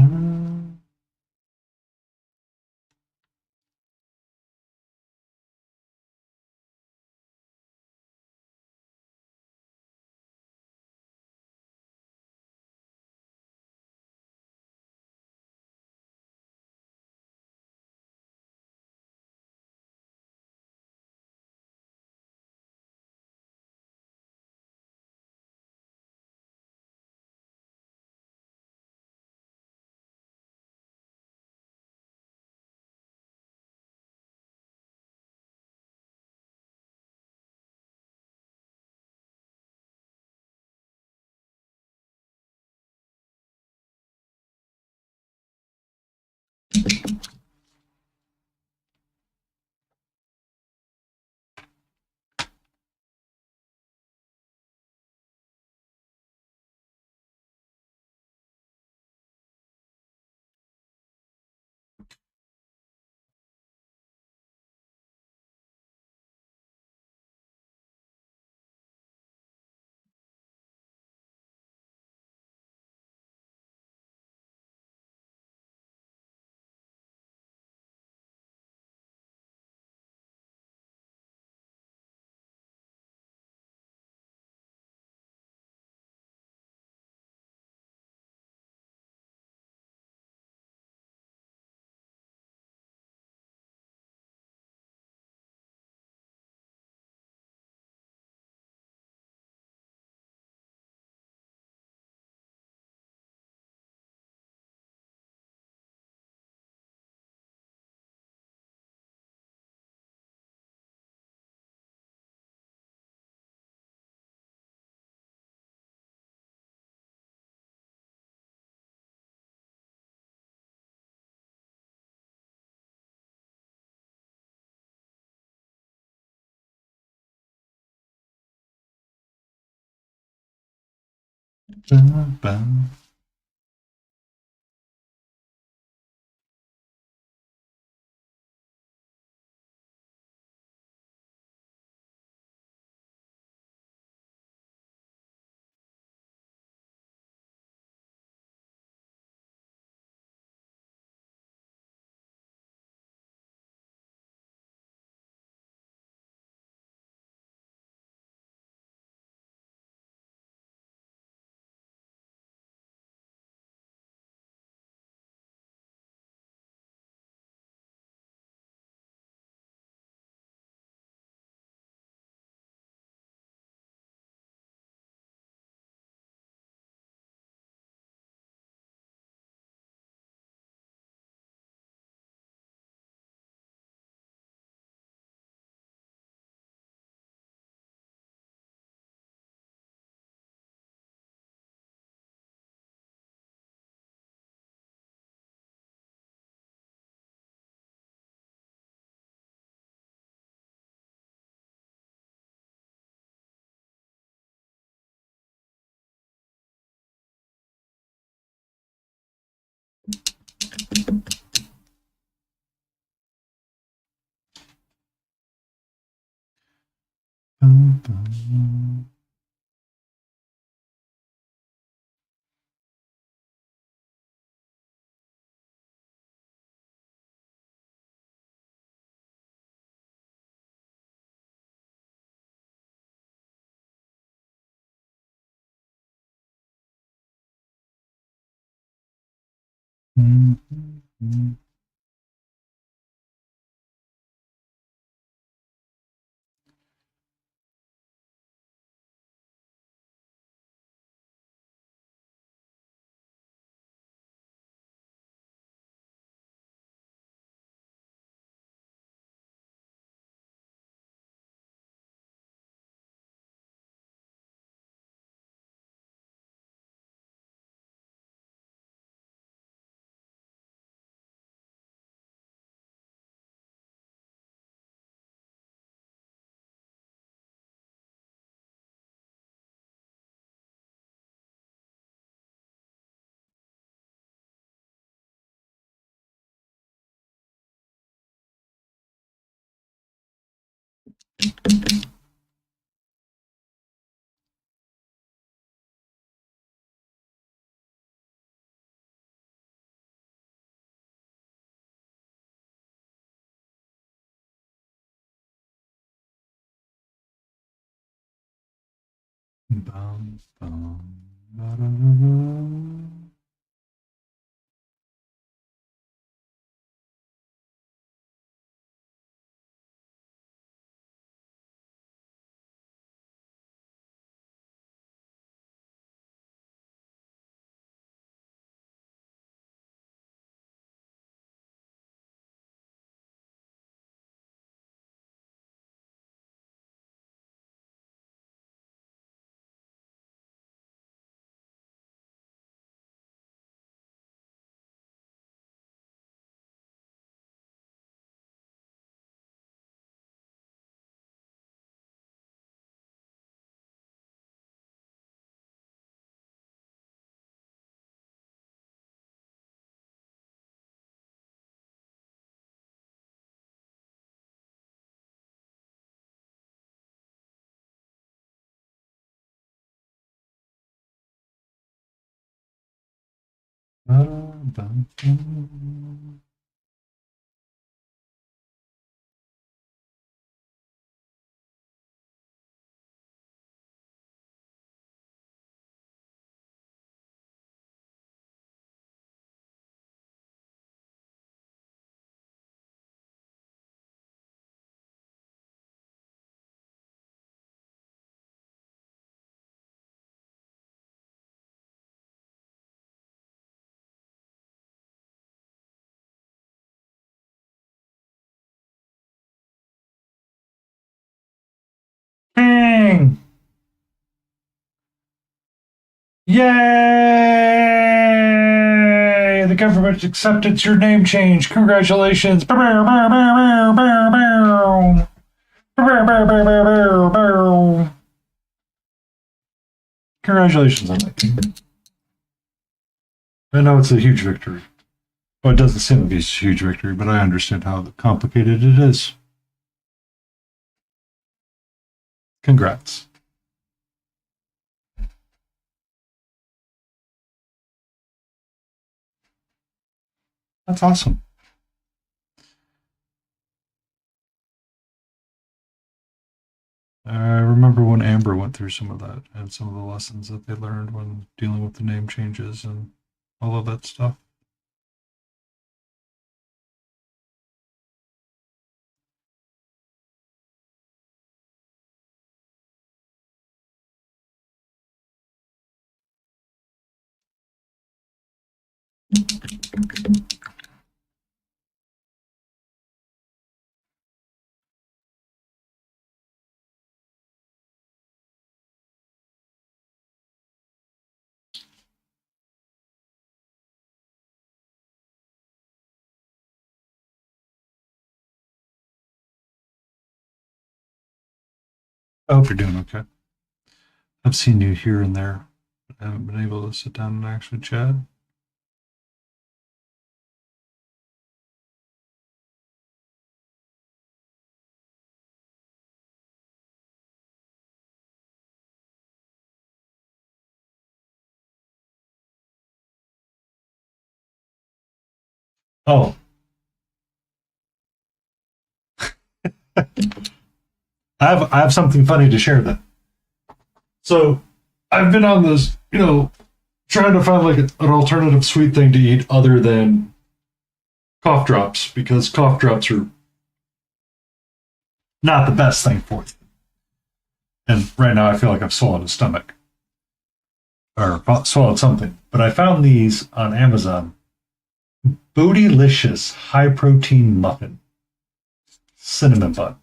Ba-ba. Mhm. Bum, bum, ba-da-da-da. Ba-da-bum-bum. Bang! Yay! The government accepted your name change. Congratulations. Bow, bow, bow, bow, bow, bow. Bow, bow, bow, bow, bow, bow. Congratulations on that. I know it's a huge victory. Well, it doesn't seem to be a huge victory, but I understand how complicated it is. Congrats. That's awesome. I remember when Amber went through some of that and some of the lessons that they learned when dealing with the name changes and all of that stuff. I hope you're doing okay. I've seen you here and there, but I haven't been able to sit down and actually chat. Oh, I have something funny to share then. So I've been on this, trying to find like an alternative sweet thing to eat other than cough drops because cough drops are not the best thing for you. And right now I feel like I've swallowed a stomach or swallowed something. But I found these on Amazon. Bootylicious high protein muffin, cinnamon bun.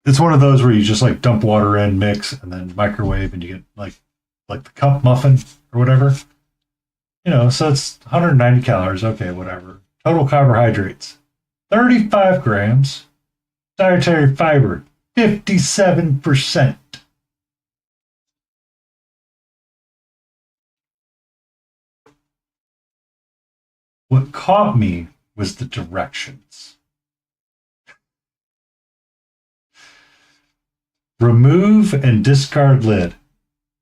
It's one of those where you just like dump water in, mix, and then microwave, and you get like the cup muffin or whatever. So it's 190 calories. Okay, whatever. Total carbohydrates, 35 grams. Dietary fiber, 57%. What caught me was the directions. Remove and discard lid.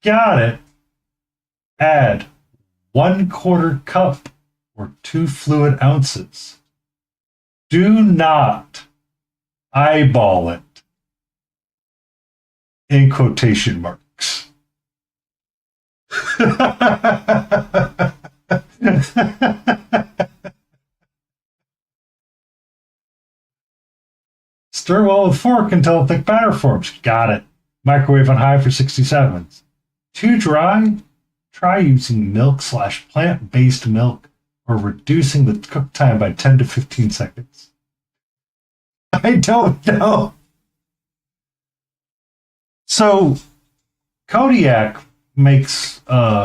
Got it. Add 1/4 cup or 2 fluid ounces. Do not, eyeball it. In quotation marks. Stir well with fork until a thick batter forms. Got it. Microwave on high for 67. Too dry? Try using milk/plant-based milk or reducing the cook time by 10 to 15 seconds. I don't know. So, Kodiak makes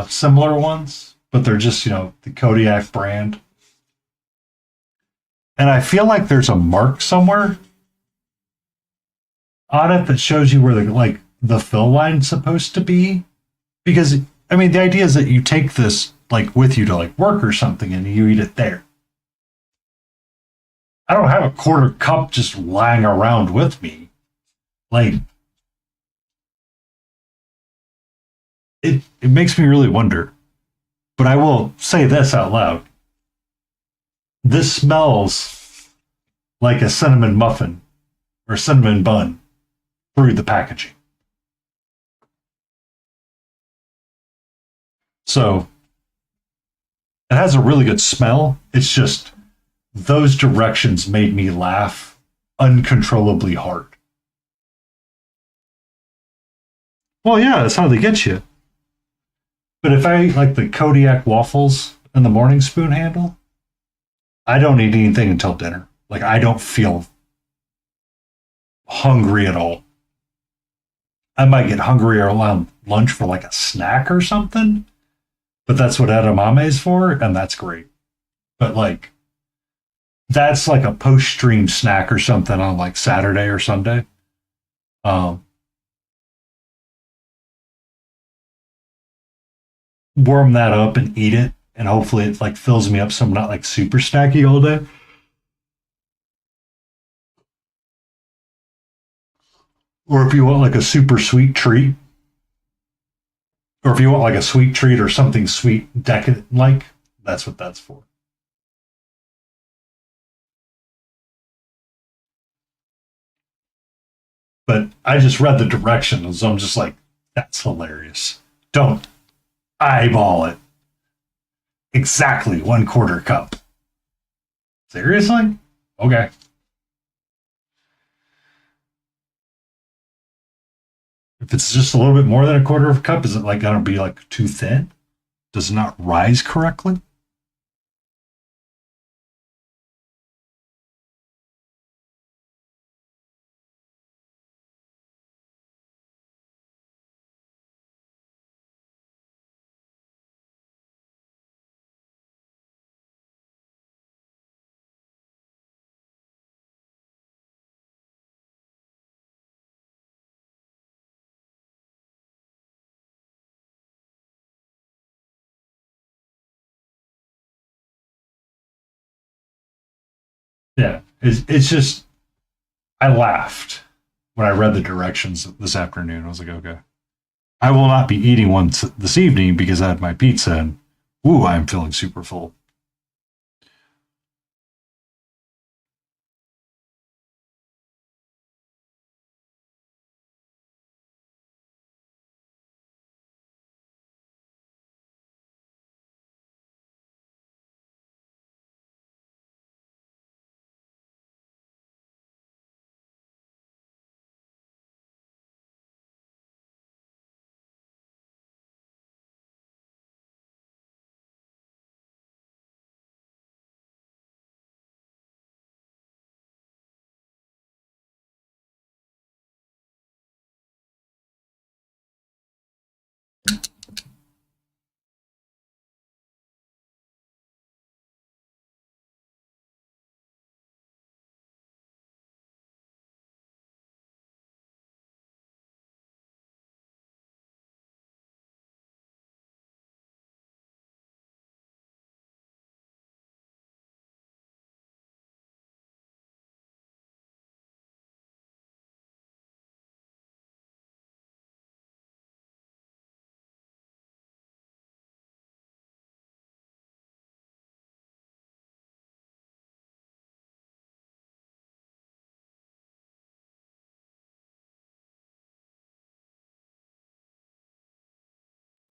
similar ones, but they're just, the Kodiak brand. And I feel like there's a mark somewhere on it that shows you where the fill line's supposed to be. Because, I mean, the idea is that you take this with you to work or something and you eat it there. I don't have a quarter cup just lying around with me. It makes me really wonder. But I will say this out loud. This smells like a cinnamon muffin or cinnamon bun through the packaging. So it has a really good smell. It's just those directions made me laugh uncontrollably hard. Well, yeah, that's how they get you. But if I eat the Kodiak waffles and the morning spoon handle, I don't eat anything until dinner. I don't feel hungry at all. I might get hungry around lunch for a snack or something, but that's what edamame is for, and that's great. But that's a post-stream snack or something on Saturday or Sunday. Warm that up and eat it, and hopefully it fills me up so I'm not super snacky all day. Or if you want a super sweet treat, or if you want a sweet treat or something sweet decadent that's what that's for. But I just read the directions, so I'm just that's hilarious. Don't eyeball it. Exactly 1/4 cup. Seriously? Okay. If it's just a little bit more than 1/4 cup, is it gonna be too thin? Does it not rise correctly? Yeah. It's just I laughed when I read the directions this afternoon. I was like, okay. I will not be eating one this evening because I had my pizza and I'm feeling super full.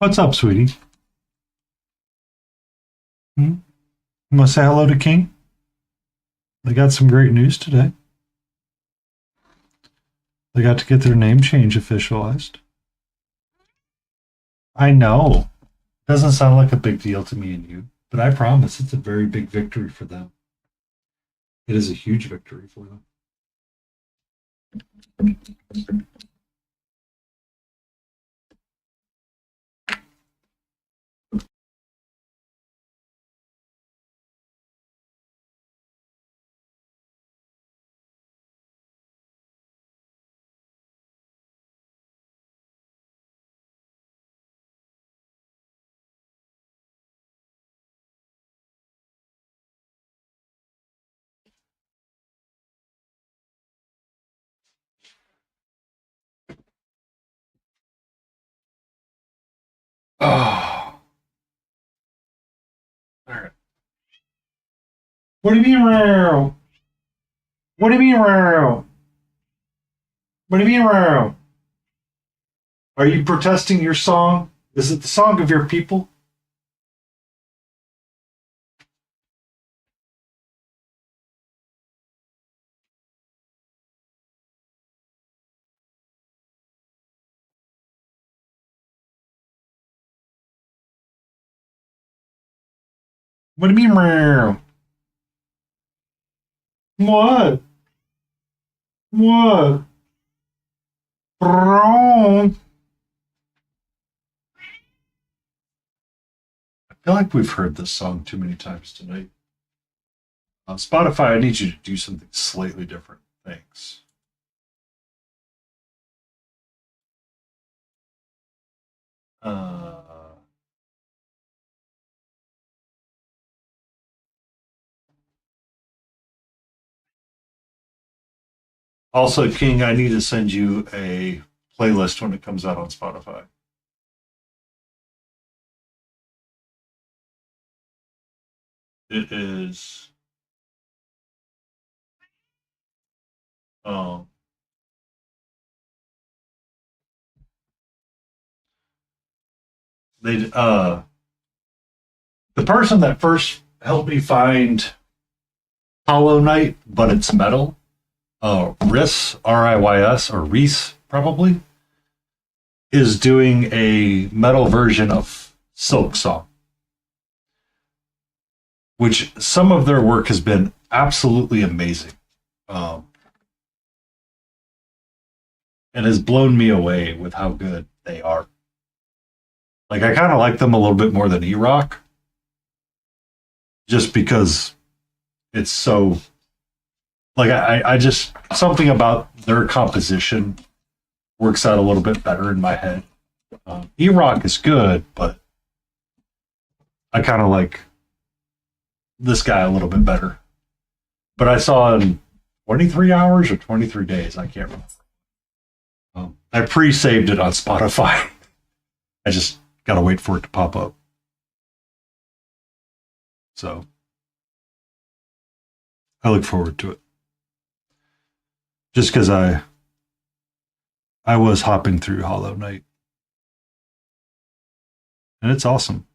What's up, sweetie? Hmm? You want to say hello to King? They got some great news today. They got to get their name change officialized. I know. Doesn't sound like a big deal to me and you, but I promise it's a very big victory for them. It is a huge victory for them. Oh. All right. What do you mean, Rao? What do you mean, Rao? What do you mean, Rao? Are you protesting your song? Is it the song of your people? What do you mean, Rao? What? What? Rao? I feel like we've heard this song too many times tonight. On Spotify, I need you to do something slightly different. Thanks. Uh, Also, King, I need to send you a playlist when it comes out on Spotify. It is um they the person that first helped me find Hollow Knight, but it's metal, Riss, Riys, or Reese probably, is doing a metal version of Silk Song, which some of their work has been absolutely amazing. Um, and has blown me away with how good they are. Like, I kind of like them a little bit more than E-Rock, just because it's so, like, I just, something about their composition works out a little bit better in my head. E-Rock is good, but I kind of like this guy a little bit better. But I saw in 23 hours or 23 days, I can't remember. I pre-saved it on Spotify. I just gotta wait for it to pop up. So I look forward to it. Just because I was hopping through Hollow Knight, and it's awesome.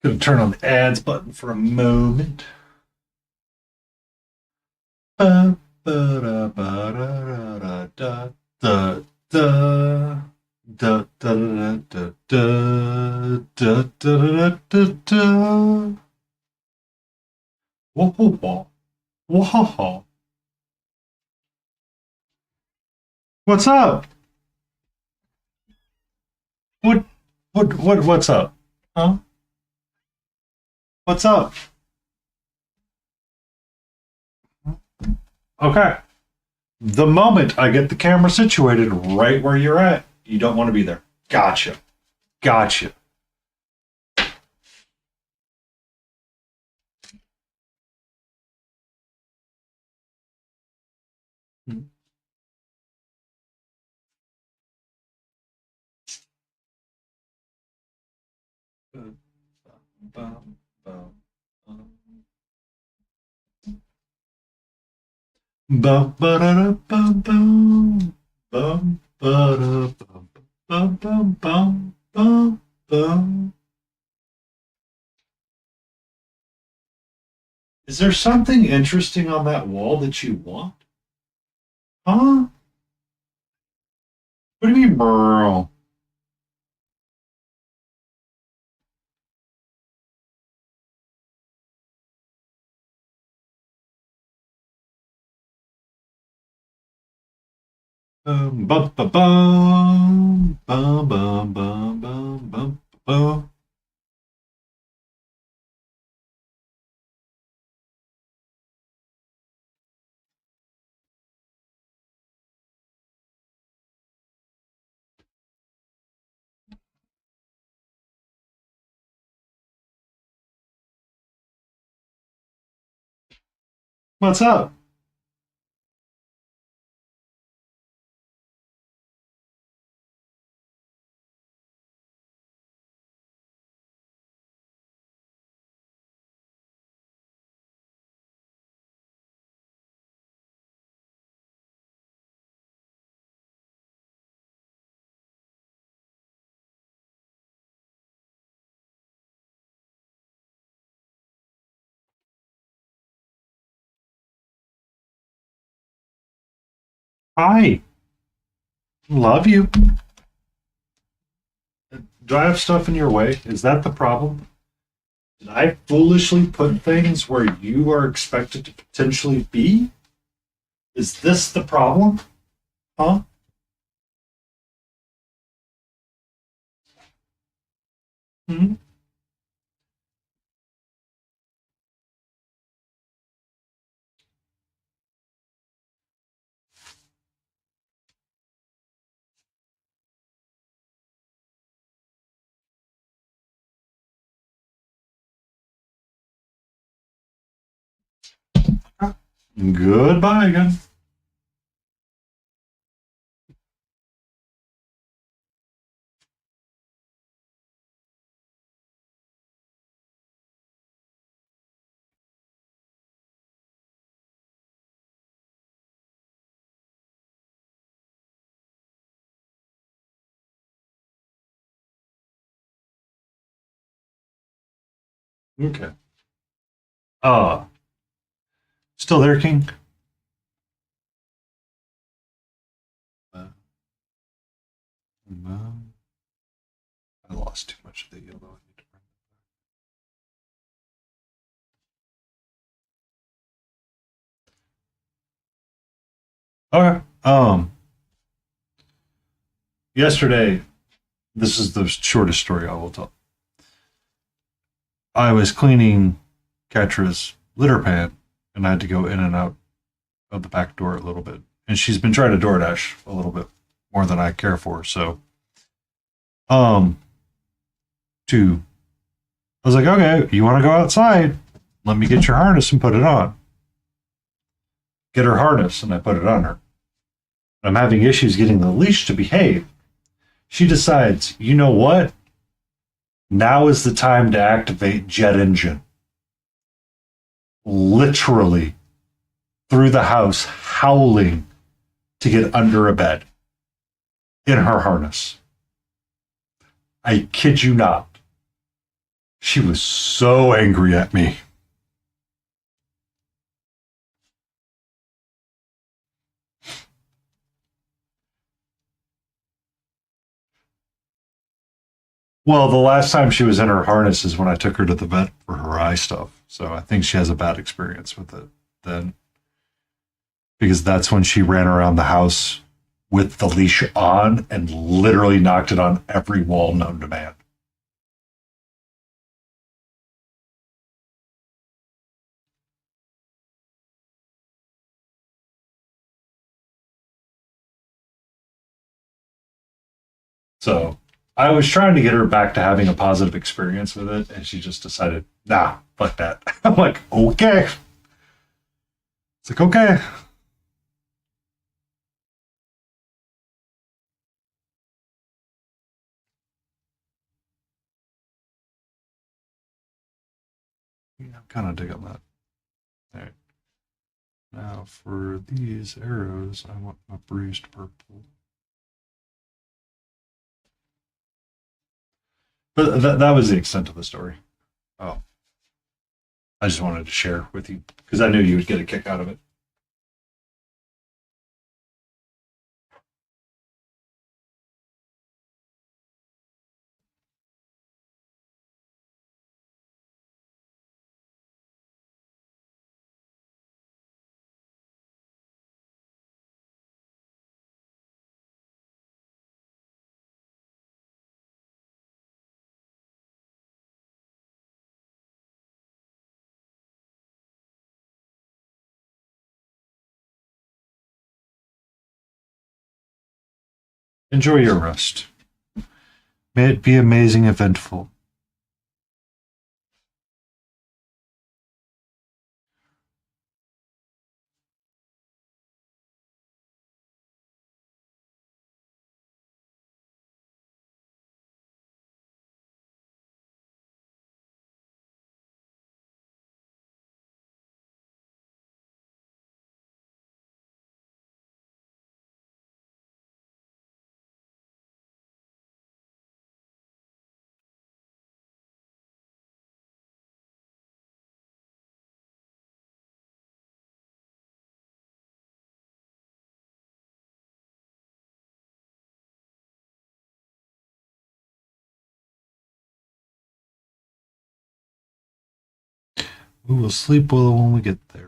Gonna turn on the ads button for a moment. Ba, ba, da, ba, da, da, da, da, da, da, da, da, da, da, da, da, da, da. Whoa, whoa, whoa. Whoa. What's up? What's up? Huh? What's up? Okay. The moment I get the camera situated right where you're at, you don't want to be there. Gotcha. Gotcha. Bum ba da da bum bum bum ba da bum bum bum bum bum bum. Is there something interesting on that wall that you want? Huh? What do you mean, bro? Bum bum bum bum bum bum bum bum bum. What's up? Hi. Love you. Do I have stuff in your way? Is that the problem? Did I foolishly put things where you are expected to potentially be? Is this the problem? Huh? Hmm? Goodbye again. Okay. Uh, Still there, King? I lost too much of the yellow. Okay. Yesterday, this is the shortest story I will tell. I was cleaning Katra's litter pan, and I had to go in and out of the back door a little bit. And she's been trying to DoorDash a little bit more than I care for. So, um, to I was like, okay, you want to go outside? Let me get your harness and put it on. Get her harness, and I put it on her. I'm having issues getting the leash to behave. She decides, you know what? Now is the time to activate jet engine. Literally through the house, howling to get under a bed in her harness. I kid you not. She was so angry at me. Well, the last time she was in her harness is when I took her to the vet for her eye stuff. So I think she has a bad experience with it then. Because that's when she ran around the house with the leash on and literally knocked it on every wall known to man. So I was trying to get her back to having a positive experience with it, and she just decided, nah, fuck that. I'm like, okay. It's like, okay. Yeah, I'm kind of digging that. All right. Now for these arrows, I want a bruised purple. But that was the extent of the story. Oh, I just wanted to share with you because I knew you would get a kick out of it. Enjoy your rest. May it be amazing, eventful. We will sleep well when we get there.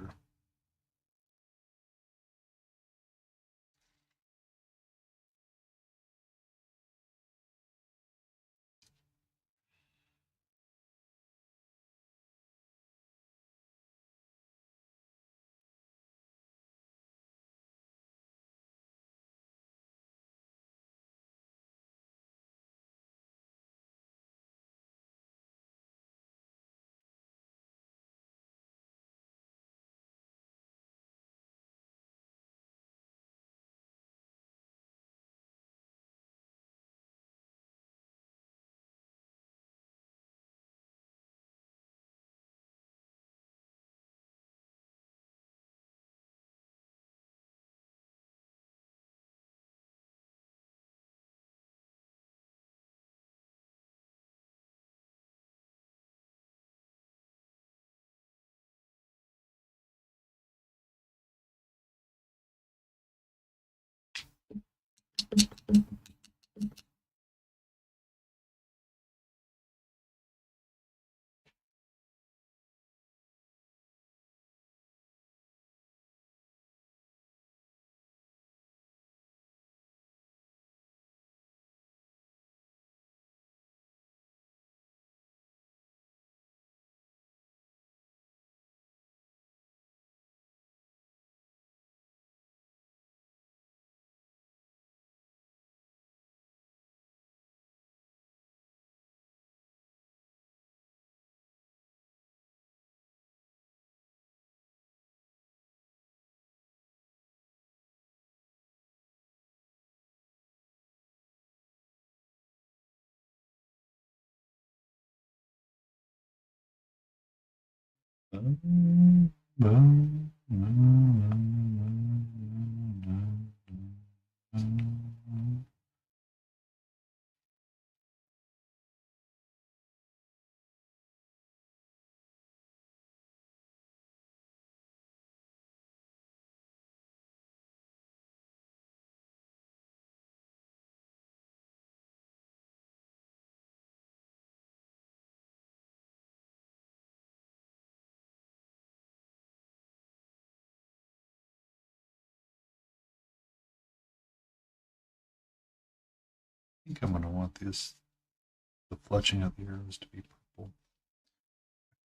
think I'm going to want the fletching of the arrows to be purple.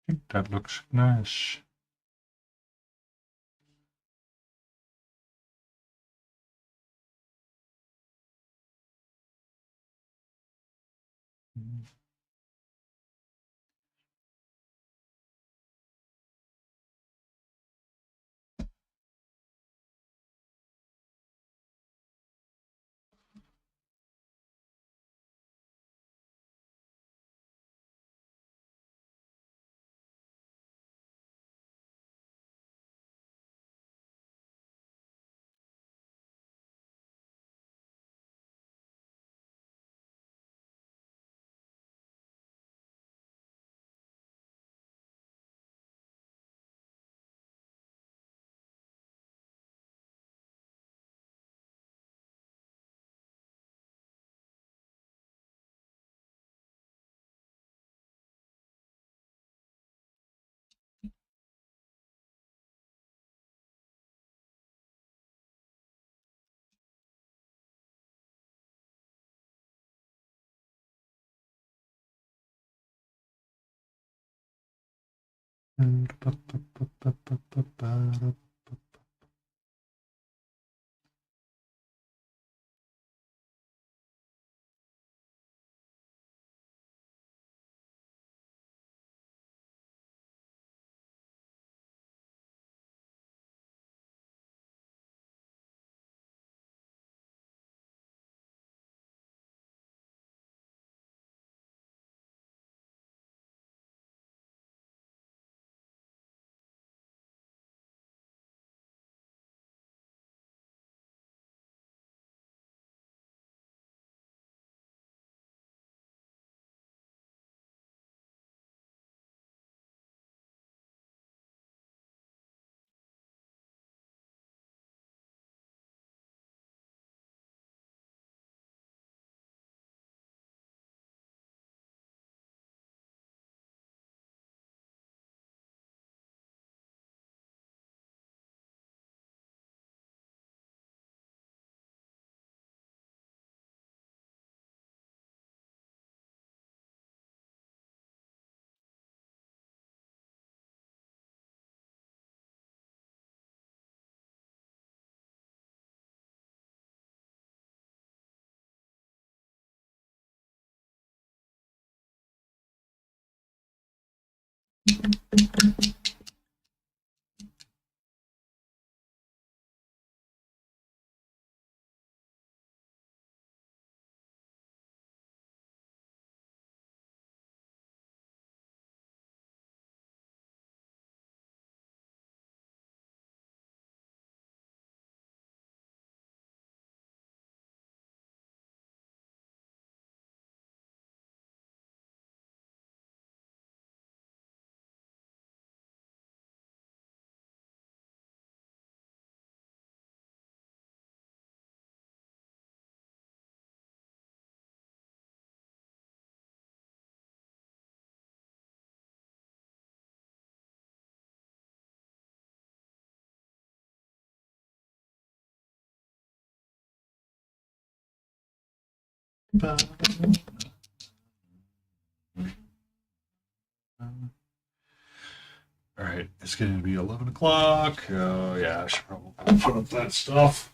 I think that looks nice. All right, it's going to be 11 o'clock. Oh, yeah, I should probably put up that stuff.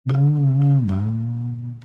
Boom, boom.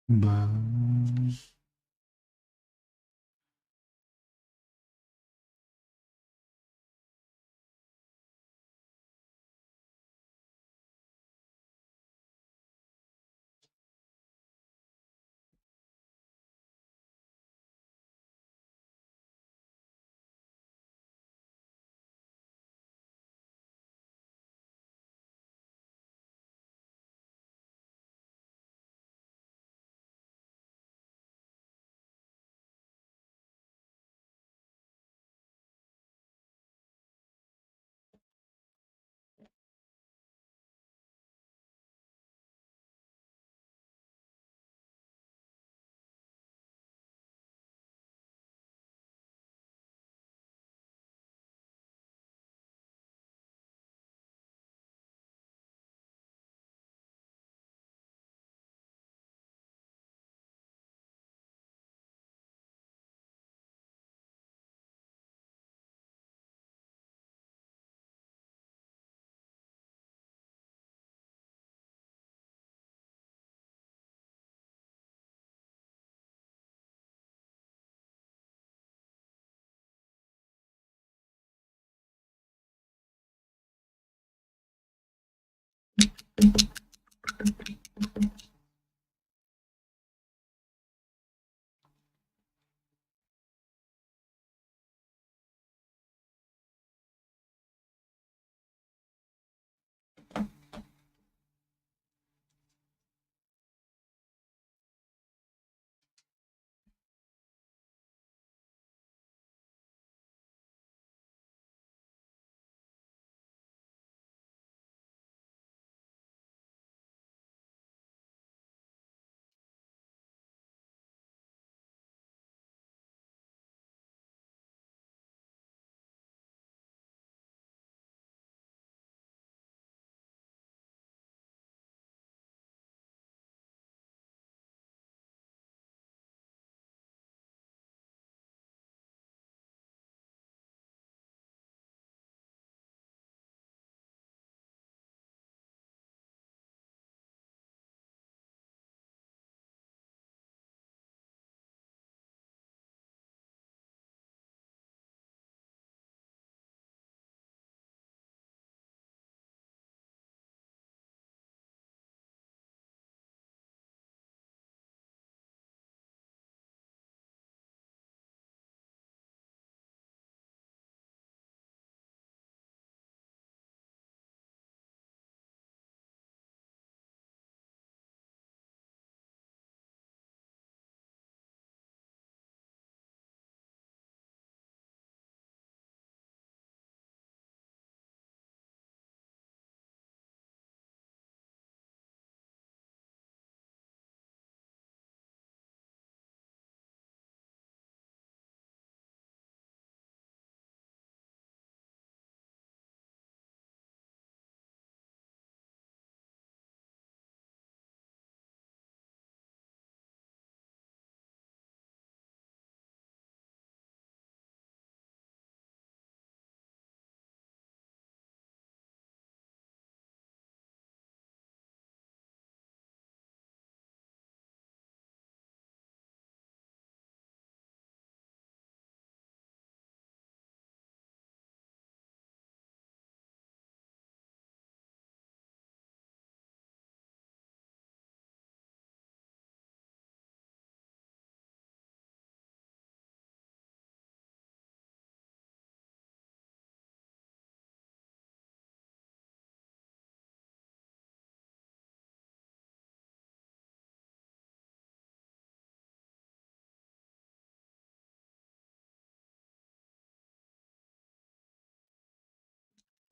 Boom.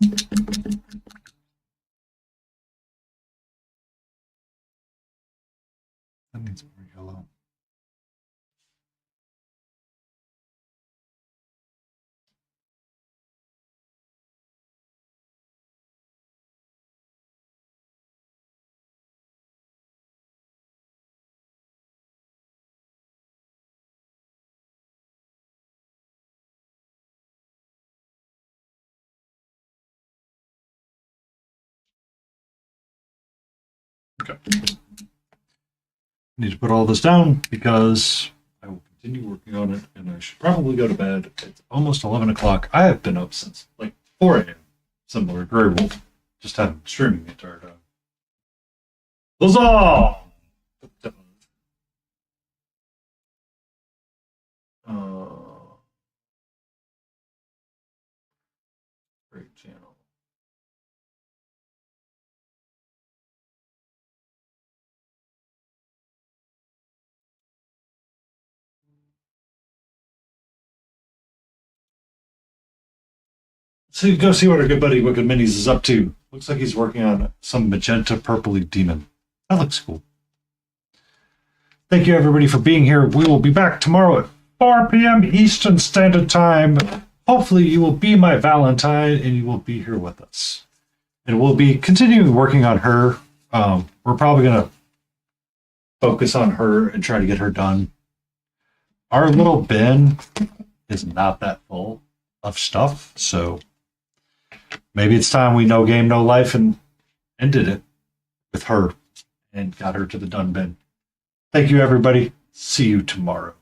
That needs more yellow. Okay. Need to put all this down because I will continue working on it, and I should probably go to bed. It's almost 11 o'clock. I have been up since like 4 a.m. Similar to Grey Wolf. Just haven't been streaming the entire time. Huzzah! Great channel. So you go see what our good buddy Wicked Minis is up to. Looks like he's working on some magenta purpley demon. That looks cool. Thank you everybody for being here. We will be back tomorrow at 4 p.m. Eastern Standard Time. Hopefully you will be my Valentine and you will be here with us. And we'll be continuing working on her. We're probably going to focus on her and try to get her done. Our little bin is not that full of stuff, so maybe it's time we no game, no life and ended it with her and got her to the done bin. Thank you, everybody. See you tomorrow.